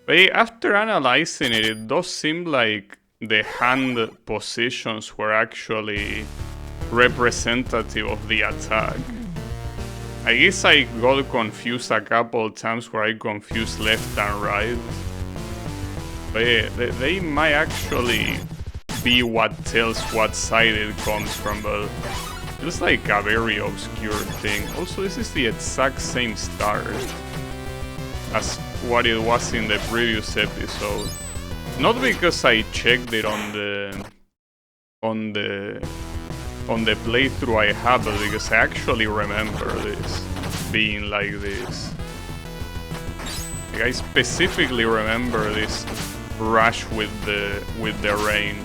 But after analyzing it, it does seem like the hand positions were actually representative of the attack. I guess I got confused a couple times where I confused left and right. But yeah, they might actually be what tells what side it comes from, but it's like a very obscure thing. Also, this is the exact same start as what it was in the previous episode. Not because I checked it on the playthrough I have, but because I actually remember this being like this. Like, I specifically remember this rush with the rain.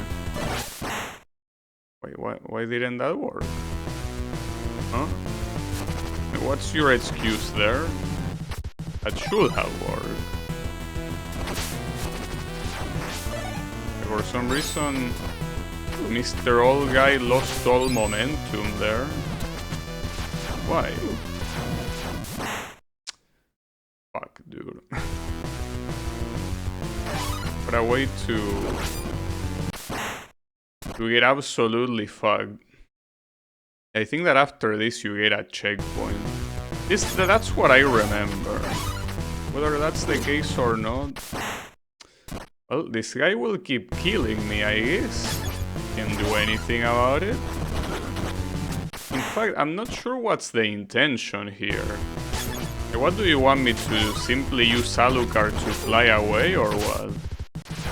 Wait, why didn't that work? Huh? What's your excuse there? That should have worked. For some reason, Mr. Old Guy lost all momentum there. Why? Fuck, dude. What a way to get absolutely fucked. I think that after this you get a checkpoint. That's what I remember. Whether that's the case or not, well, this guy will keep killing me, I guess. Can't do anything about it. In fact, I'm not sure what's the intention here. What do you want me to do? Simply use Alucard to fly away or what?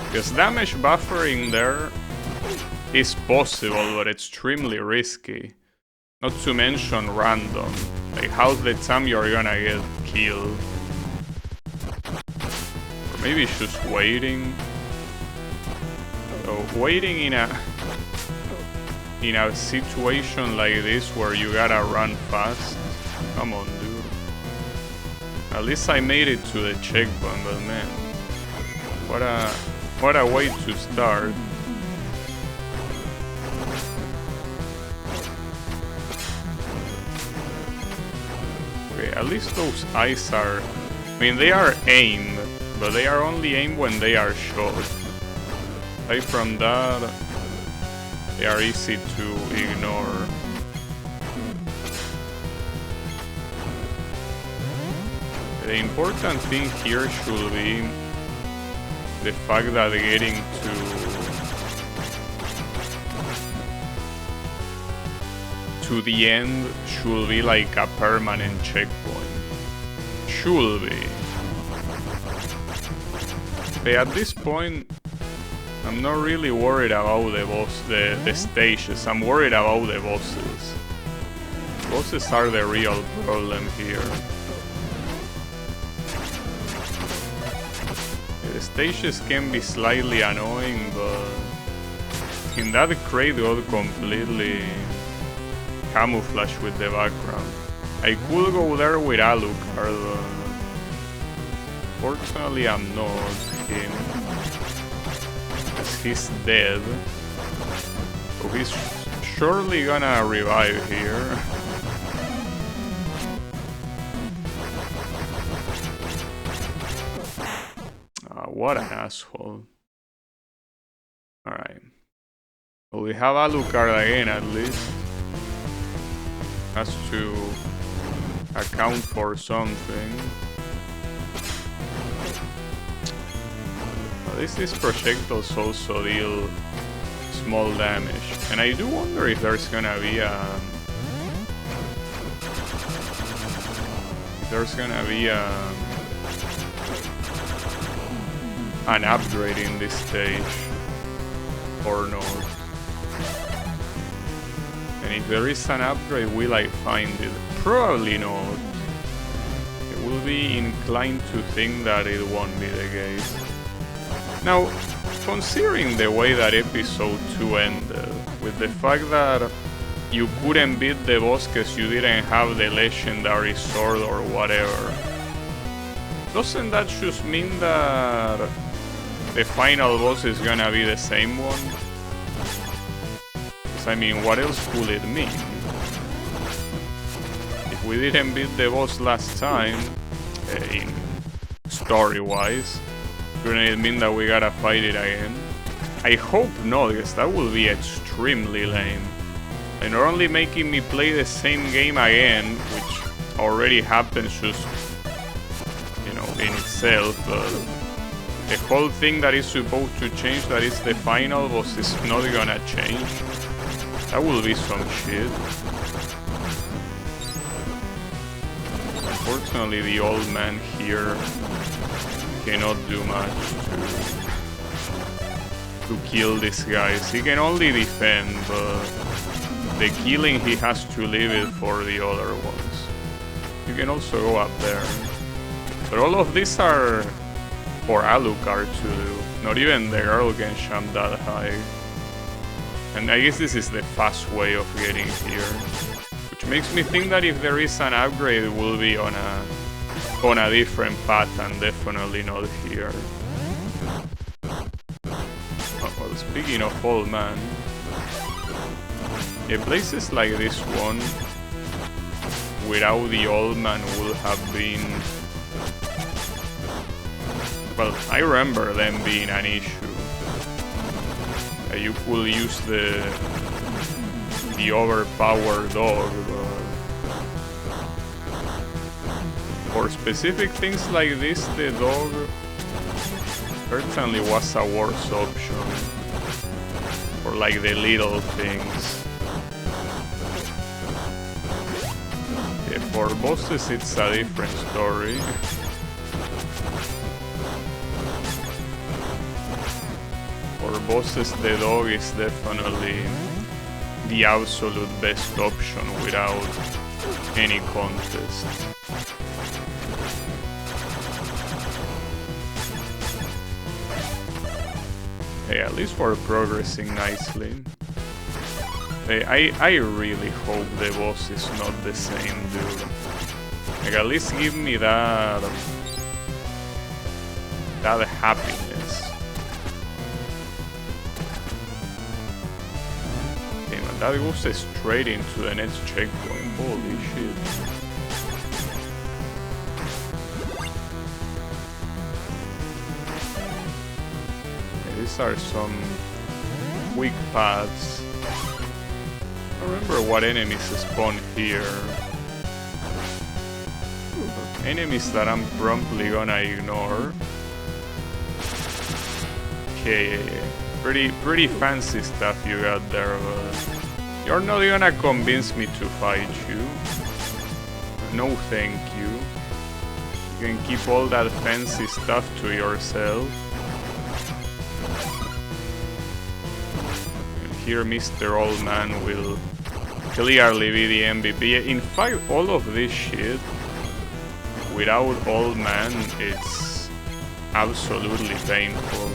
Because damage buffering there is possible, but extremely risky. Not to mention random. Like, how's the time you're gonna get killed? Or maybe it's just waiting. So, waiting in a situation like this where you gotta run fast. Come on, dude. At least I made it to the checkpoint, but man, what a way to start. Okay, at least those eyes are... I mean, they are aimed, but they are only aimed when they are shot. Aside from that, they are easy to ignore. The important thing here should be the fact that getting to the end should be like a permanent checkpoint. Should be. But at this point, I'm not really worried about the stages. I'm worried about the bosses. Bosses are the real problem here. The stages can be slightly annoying, but in that crate got completely camouflaged with the background. I could go there with Alucard, fortunately I'm not him, as he's dead. So he's surely gonna revive here. What an asshole. Alright. Well, we have Alucard again at least. Has to account for something. At least these projectiles also deal small damage. And I do wonder if there's gonna be an upgrade in this stage or not. And if there is an upgrade, will I find it? Probably not. I will be inclined to think that it won't be the case. Now, considering the way that episode 2 ended, with the fact that you couldn't beat the boss because you didn't have the legendary sword or whatever, doesn't that just mean that the final boss is gonna be the same one? I mean, what else could it mean? If we didn't beat the boss last time, in story-wise, couldn't it mean that we gotta fight it again? I hope not, because that would be extremely lame. And not only making me play the same game again, which already happens just, you know, in itself, but the whole thing that is supposed to change, that is the final boss, is not gonna change. That will be some shit. Unfortunately, the old man here cannot do much to kill these guys. He can only defend, but the killing he has to leave it for the other ones. You can also go up there. But all of these are for Alucard to do. Not even the girl can jump that high. And I guess this is the fast way of getting here. Which makes me think that if there is an upgrade, it will be on a different path and definitely not here. Oh, well, speaking of old man, places like this one, without the old man, would have been... Well, I remember them being an issue. You could use the overpowered dog, for specific things like this, the dog certainly was a worse option. For like the little things. Yeah, for bosses it's a different story. For bosses, the dog is definitely the absolute best option without any contest. Hey, at least we're progressing nicely. Hey, I really hope the boss is not the same dude. Like, at least give me that happiness. That goes straight into the next checkpoint. Holy shit. Okay, these are some weak paths. I don't remember what enemies spawn here. enemies that I'm promptly gonna ignore. Okay, pretty fancy stuff you got there, but you're not gonna convince me to fight you. No thank you. You can keep all that fancy stuff to yourself. And here Mr. Old Man will clearly be the MVP. In fact, all of this shit, without Old Man, it's absolutely painful.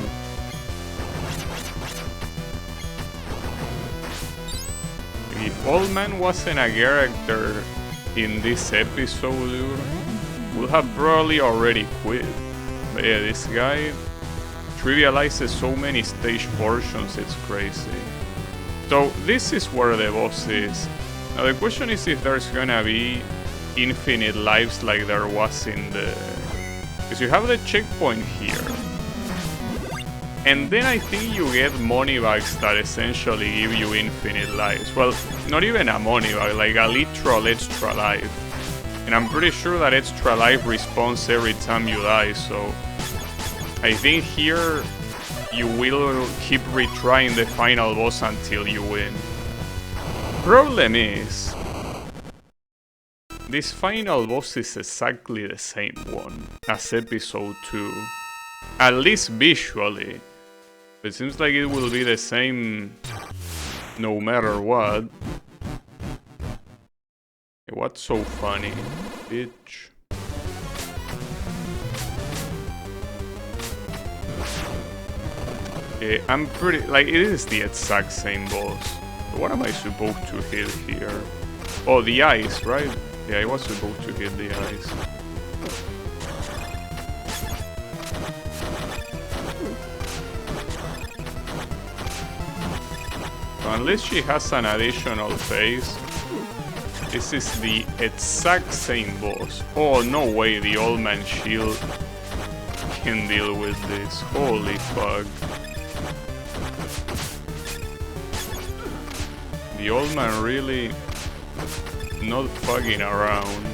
If Old Man wasn't a character in this episode, dude, would have probably already quit. But yeah, this guy trivializes so many stage portions, it's crazy. So this is where the boss is. Now the question is if there's gonna be infinite lives like there was in the... Because you have the checkpoint here. And then I think you get money bags that essentially give you infinite lives. Well, not even a money bag, like a literal extra life. And I'm pretty sure that extra life respawns every time you die, so... I think here you will keep retrying the final boss until you win. Problem is... this final boss is exactly the same one as episode 2. At least visually. It seems like it will be the same no matter what. What's so funny, bitch? I'm pretty... like, it is the exact same boss. What am I supposed to hit here? Oh, the eyes, right? Yeah, I was supposed to hit the eyes. Unless she has an additional phase, this is the exact same boss. Oh, no way the Old Man shield can deal with this. Holy fuck. The Old Man really not fucking around.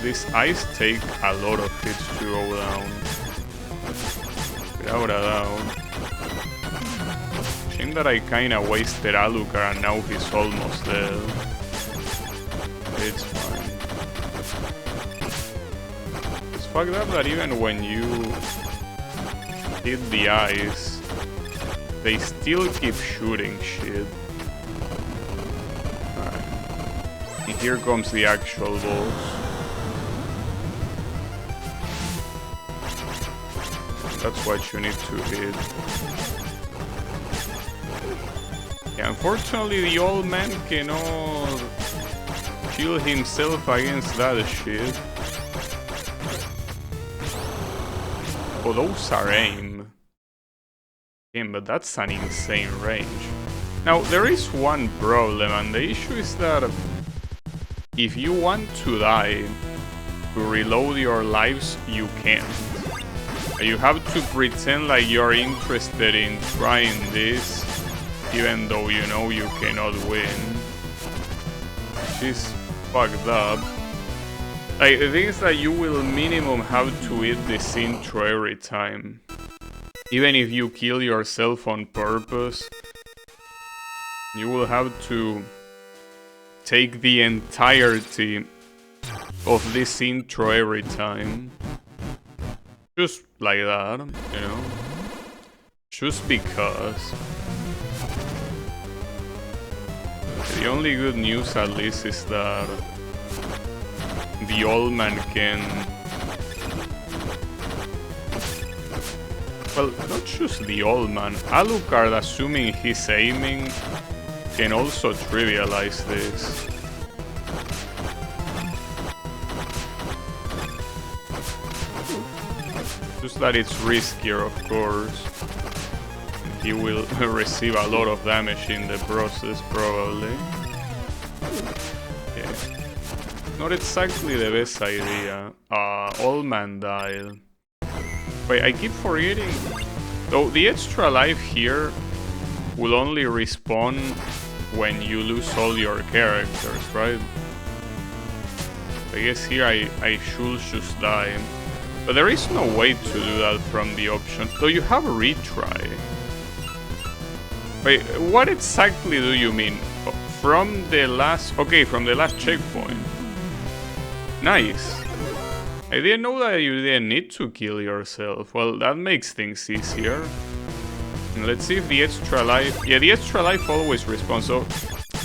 These eyes take a lot of hits to go down. Without a doubt. Shame that I kinda wasted Alucard and now he's almost dead. It's fine. It's fucked up that even when you hit the eyes, they still keep shooting shit. Alright. And here comes the actual boss. That's what you need to hit. Yeah, unfortunately the Old Man cannot kill himself against that shit. Oh, those are aim. Damn, but that's an insane range. Now, there is one problem, and the issue is that if you want to die, to reload your lives, you can't. You have to pretend like you're interested in trying this, even though you know you cannot win. Which is fucked up. Like, the thing is that you will minimum have to eat this intro every time. Even if you kill yourself on purpose, you will have to take the entirety of this intro every time. Just like that, you know? Just because. The only good news at least is that the Old Man can... well, not just the Old Man. Alucard, assuming he's aiming, can also trivialize this. Just that it's riskier, of course. He will receive a lot of damage in the process, probably. Yeah. Not exactly the best idea. Old Man died. Wait, I keep forgetting. Though the extra life here will only respawn when you lose all your characters, right? I guess here I should just die. But there is no way to do that from the option. Though you have a retry. Wait, what exactly do you mean? From the last... Okay, from the last checkpoint. Nice. I didn't know that you didn't need to kill yourself. Well, that makes things easier. And let's see if the extra life... Yeah, the extra life always respawns. So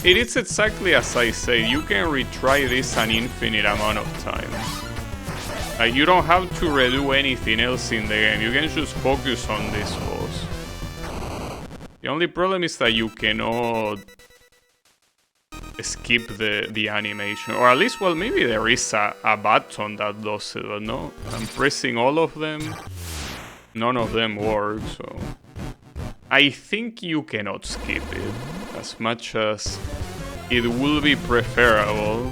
it is exactly as I say. You can retry this an infinite amount of times. Like, you don't have to redo anything else in the game. You can just focus on this boss. The only problem is that you cannot skip the animation. Or at least, well, maybe there is a button that does it, but no. I'm pressing all of them. None of them work, so... I think you cannot skip it. As much as it will be preferable.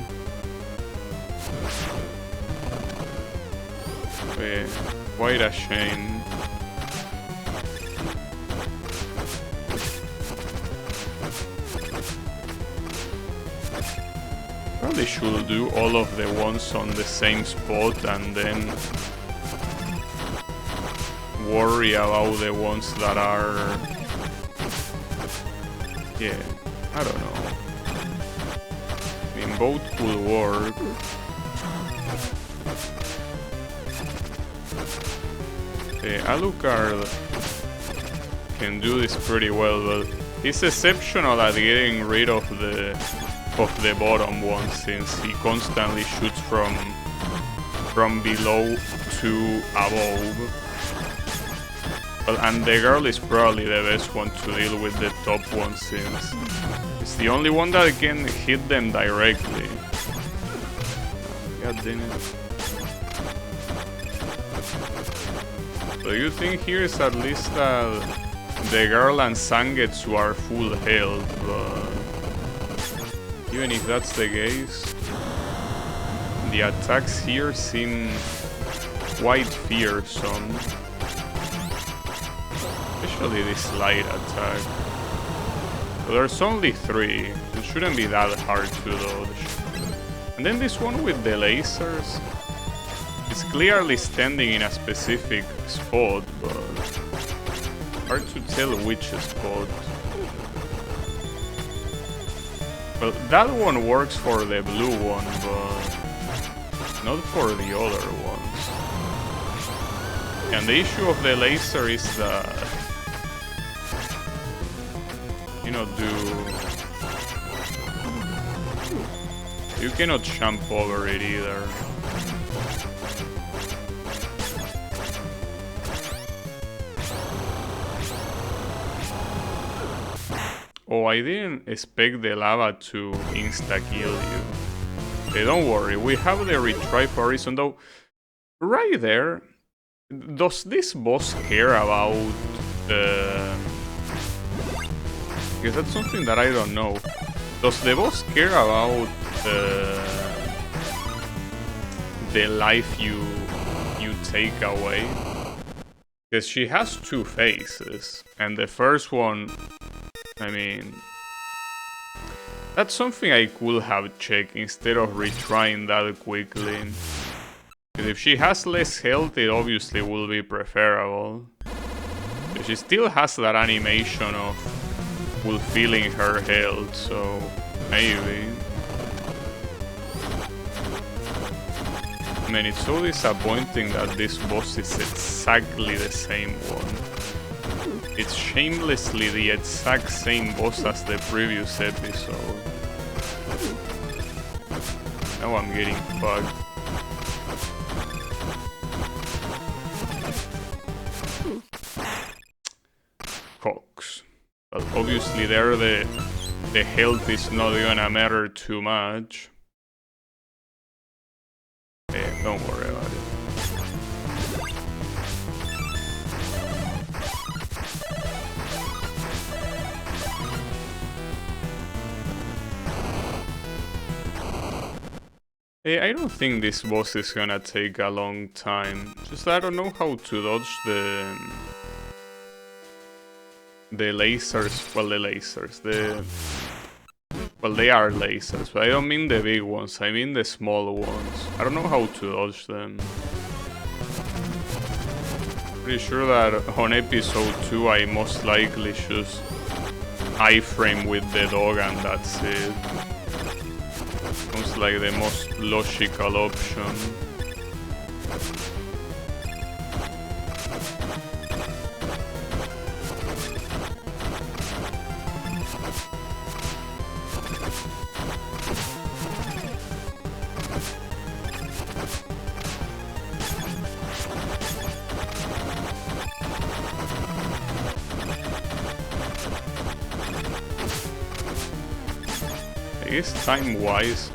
Quite a shame. Probably should do all of the ones on the same spot and then worry about the ones that are... Yeah, I don't know. I mean, both could work. Alucard can do this pretty well, but he's exceptional at getting rid of the bottom one, since he constantly shoots from below to above. Well, and the girl is probably the best one to deal with the top one, since it's the only one that can hit them directly. God damn it. So you think here is at least that the girl and Zangetsu are full health, but even if that's the case, the attacks here seem quite fearsome. Especially this light attack. So there's only 3, it shouldn't be that hard to dodge. And then this one with the lasers. It's clearly standing in a specific spot, but hard to tell which spot. Well, that one works for the blue one, but not for the other ones. And the issue of the laser is that you cannot jump over it either. Oh, I didn't expect the lava to insta-kill you. Okay, don't worry, we have the retry for a reason, though. Right there, does this boss care about... Because that's something that I don't know. Does the boss care about the life you take away? Because she has 2 phases, and the first one... I mean, that's something I could have checked instead of retrying that quickly. Because if she has less health, it obviously will be preferable. But she still has that animation of fulfilling her health, so maybe. I mean, it's so disappointing that this boss is exactly the same one. It's shamelessly the exact same boss as the previous episode. Now I'm getting fucked. Cox. Well, obviously there the health is not gonna matter too much. Yeah, don't worry about it. I don't think this boss is gonna take a long time. Just I don't know how to dodge the lasers, well, well, they are lasers, but I don't mean the big ones, I mean the small ones. I don't know how to dodge them. Pretty sure that on episode 2 I most likely just iframe with the dog and that's it. Sounds like the most logical option. I guess time-wise,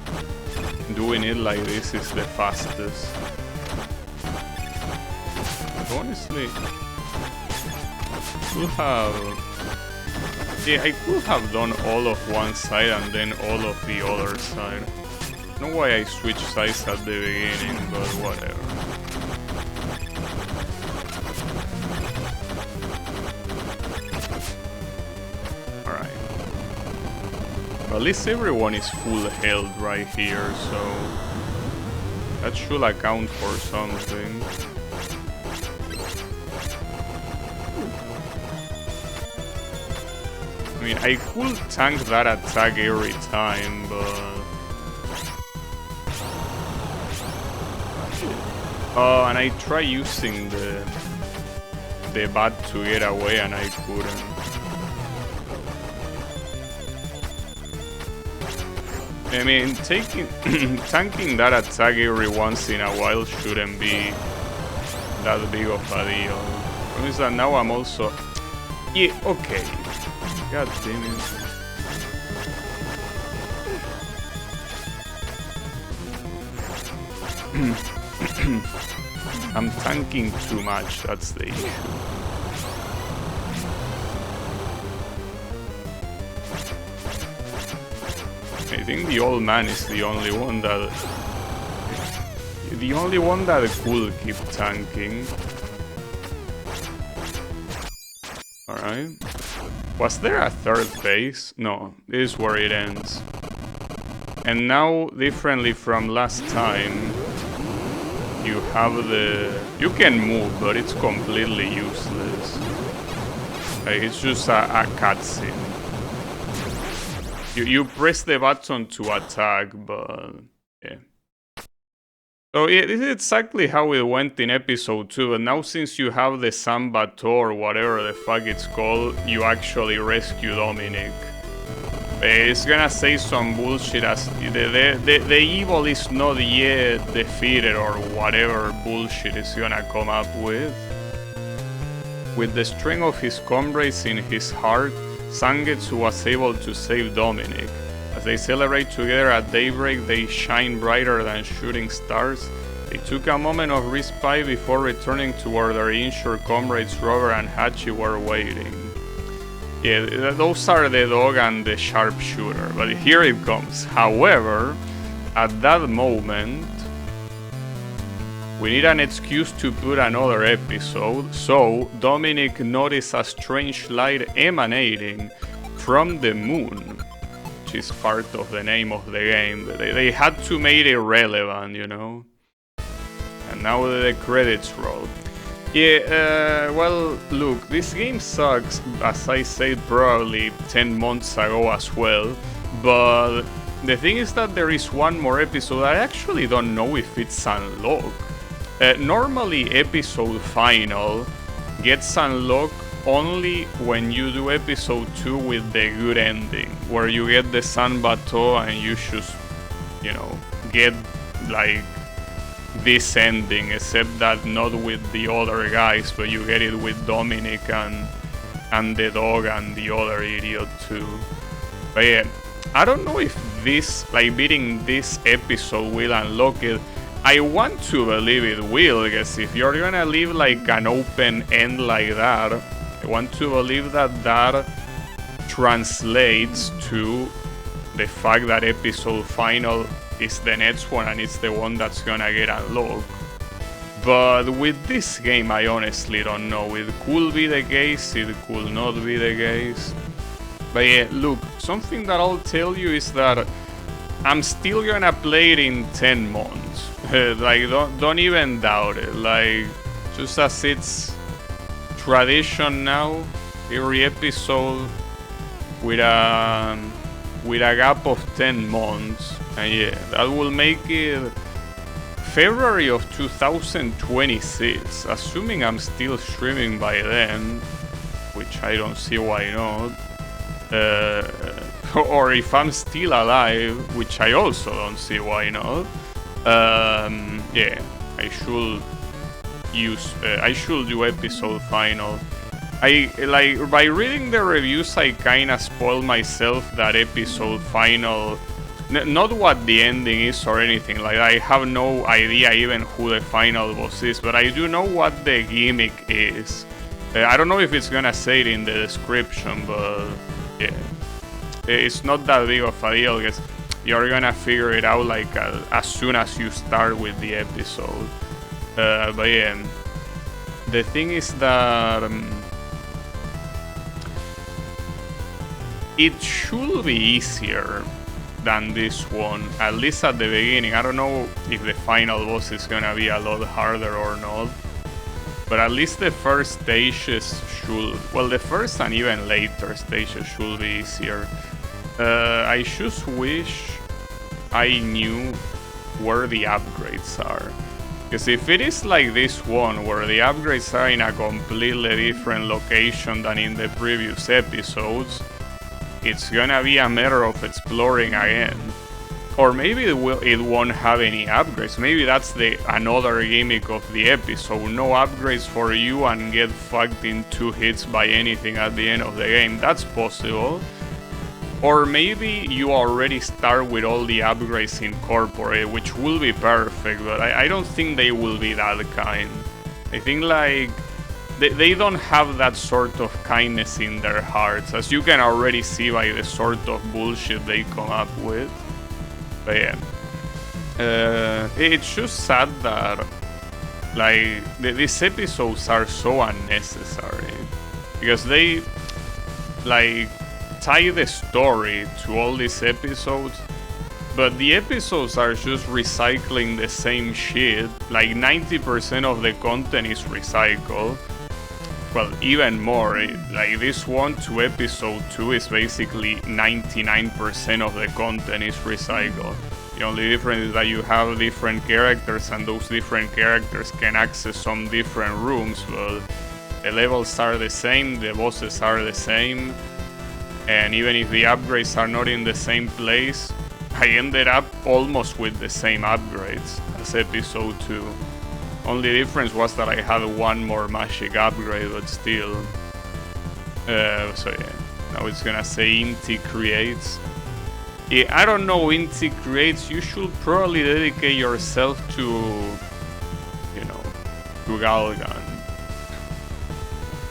doing it like this is the fastest. Honestly, I could have done all of one side and then all of the other side. I don't know why I switched sides at the beginning, but whatever. At least everyone is full health right here, so that should account for something. I mean, I could tank that attack every time, but... and I tried using the bat to get away and I couldn't. I mean, tanking that attack every once in a while shouldn't be that big of a deal. Problem is that now I'm also... Yeah, okay. God damn it. I'm tanking too much, that's the issue. I think the old man is the only one that could keep tanking. Alright. Was there a third phase? No, this is where it ends. And now, differently from last time, you have you can move, but it's completely useless. Like, it's just a cutscene. You press the button to attack, but yeah. So yeah, this is exactly how it went in episode 2, but now since you have the Sambato or whatever the fuck it's called, you actually rescue Dominic. It's gonna say some bullshit as the evil is not yet defeated or whatever bullshit it's gonna come up with. With the strength of his comrades in his heart, Zangetsu was able to save Dominic. As they celebrate together at daybreak, they shine brighter than shooting stars. They took a moment of respite before returning to where their injured comrades Robert and Hachi were waiting. Yeah, those are the dog and the sharpshooter, but here it comes. However, at that moment, we need an excuse to put another episode, so Dominic noticed a strange light emanating from the moon, which is part of the name of the game. They had to make it relevant, you know? And now the credits roll. Yeah, well, look, this game sucks, as I said probably 10 months ago as well, but the thing is that there is one more episode. I actually don't know if it's unlocked. Normally episode final gets unlocked only when you do episode 2 with the good ending, where you get the Sanbato and you just, you know, get like this ending, except that not with the other guys, but you get it with Dominic and the dog and the other idiot too. But yeah, I don't know if this, like beating this episode will unlock it. I want to believe it will, because if you're gonna leave like an open end like that, I want to believe that that translates to the fact that episode final is the next one and it's the one that's gonna get unlocked. But with this game, I honestly don't know. It could be the case, it could not be the case. But yeah, look, something that I'll tell you is that I'm still gonna play it in 10 months. Like, don't even doubt it. Like, just as it's tradition now, every episode with a gap of 10 months. And yeah, that will make it February of 2026, assuming I'm still streaming by then, which I don't see why not. Or if I'm still alive, which I also don't see why not. Yeah, I should do episode final. By reading the reviews, I kinda spoiled myself that episode final. Not what the ending is or anything, like I have no idea even who the final boss is, but I do know what the gimmick is. I don't know if it's gonna say it in the description, but yeah. It's not that big of a deal, because you're gonna figure it out like as soon as you start with the episode. But yeah, the thing is that it should be easier than this one, at least at the beginning. I don't know if the final boss is gonna be a lot harder or not, but at least the first stages should, well, the first and even later stages should be easier. I just wish I knew where the upgrades are, because if it is like this one, where the upgrades are in a completely different location than in the previous episodes, it's gonna be a matter of exploring again. Or maybe it won't have any upgrades. Maybe that's another gimmick of the episode. No upgrades for you and get fucked in 2 hits by anything at the end of the game. That's possible. Or maybe you already start with all the upgrades incorporated, which will be perfect, but I don't think they will be that kind. I think like they don't have that sort of kindness in their hearts, as you can already see by the sort of bullshit they come up with. But yeah, it's just sad that like these episodes are so unnecessary, because they like tie the story to all these episodes, but the episodes are just recycling the same shit. Like 90% of the content is recycled. Well, even more. Like this 1 to episode 2 is basically 99% of the content is recycled. The only difference is that you have different characters, and those different characters can access some different rooms, but the levels are the same, the bosses are the same, and even if the upgrades are not in the same place, I ended up almost with the same upgrades as episode 2. Only difference was that I had 1 more magic upgrade, but still. So yeah, now it's gonna say Inti creates. Yeah, I don't know, Inti creates. You should probably dedicate yourself to, you know, to Galgan.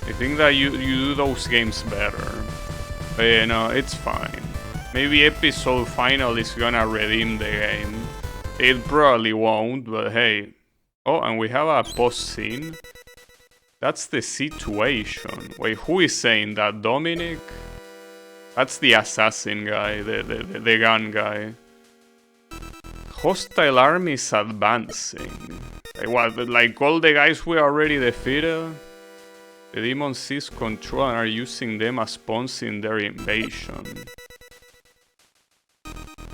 I think that you do those games better. But yeah, no, it's fine. Maybe episode final is gonna redeem the game. It probably won't, but hey. Oh, and we have a post scene. That's the situation. Wait, who is saying that? Dominic? That's the assassin guy, the gun guy. Hostile armies advancing. What, like all the guys we already defeated? The demons seize control and are using them as pawns in their invasion.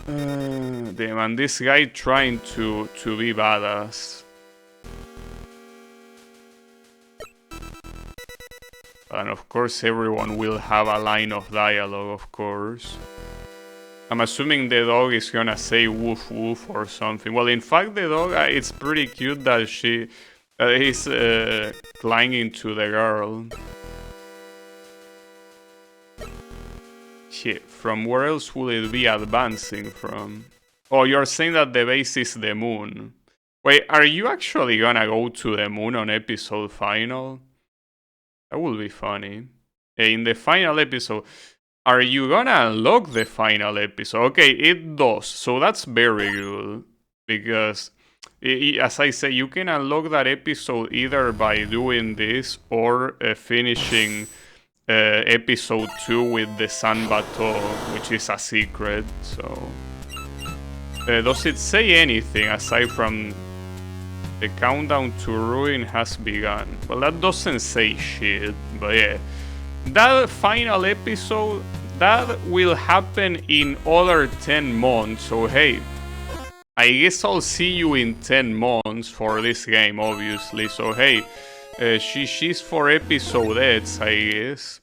Damn, and this guy trying to be badass. And of course everyone will have a line of dialogue, of course. I'm assuming the dog is gonna say woof woof or something. Well, in fact, the dog, it's pretty cute that he's clinging to the girl. Shit, from where else would it be advancing from? Oh, you're saying that the base is the moon. Wait, are you actually gonna go to the moon on episode final? That would be funny. In the final episode, are you gonna unlock the final episode? Okay, it does, so that's very good. Because As I say, you can unlock that episode either by doing this or finishing episode 2 with the San Bateau, which is a secret. So, does it say anything aside from the countdown to ruin has begun? Well, that doesn't say shit, but yeah. That final episode, that will happen in other 10 months, so hey, I guess I'll see you in 10 months for this game, obviously, so hey, she's for episode 8, I guess.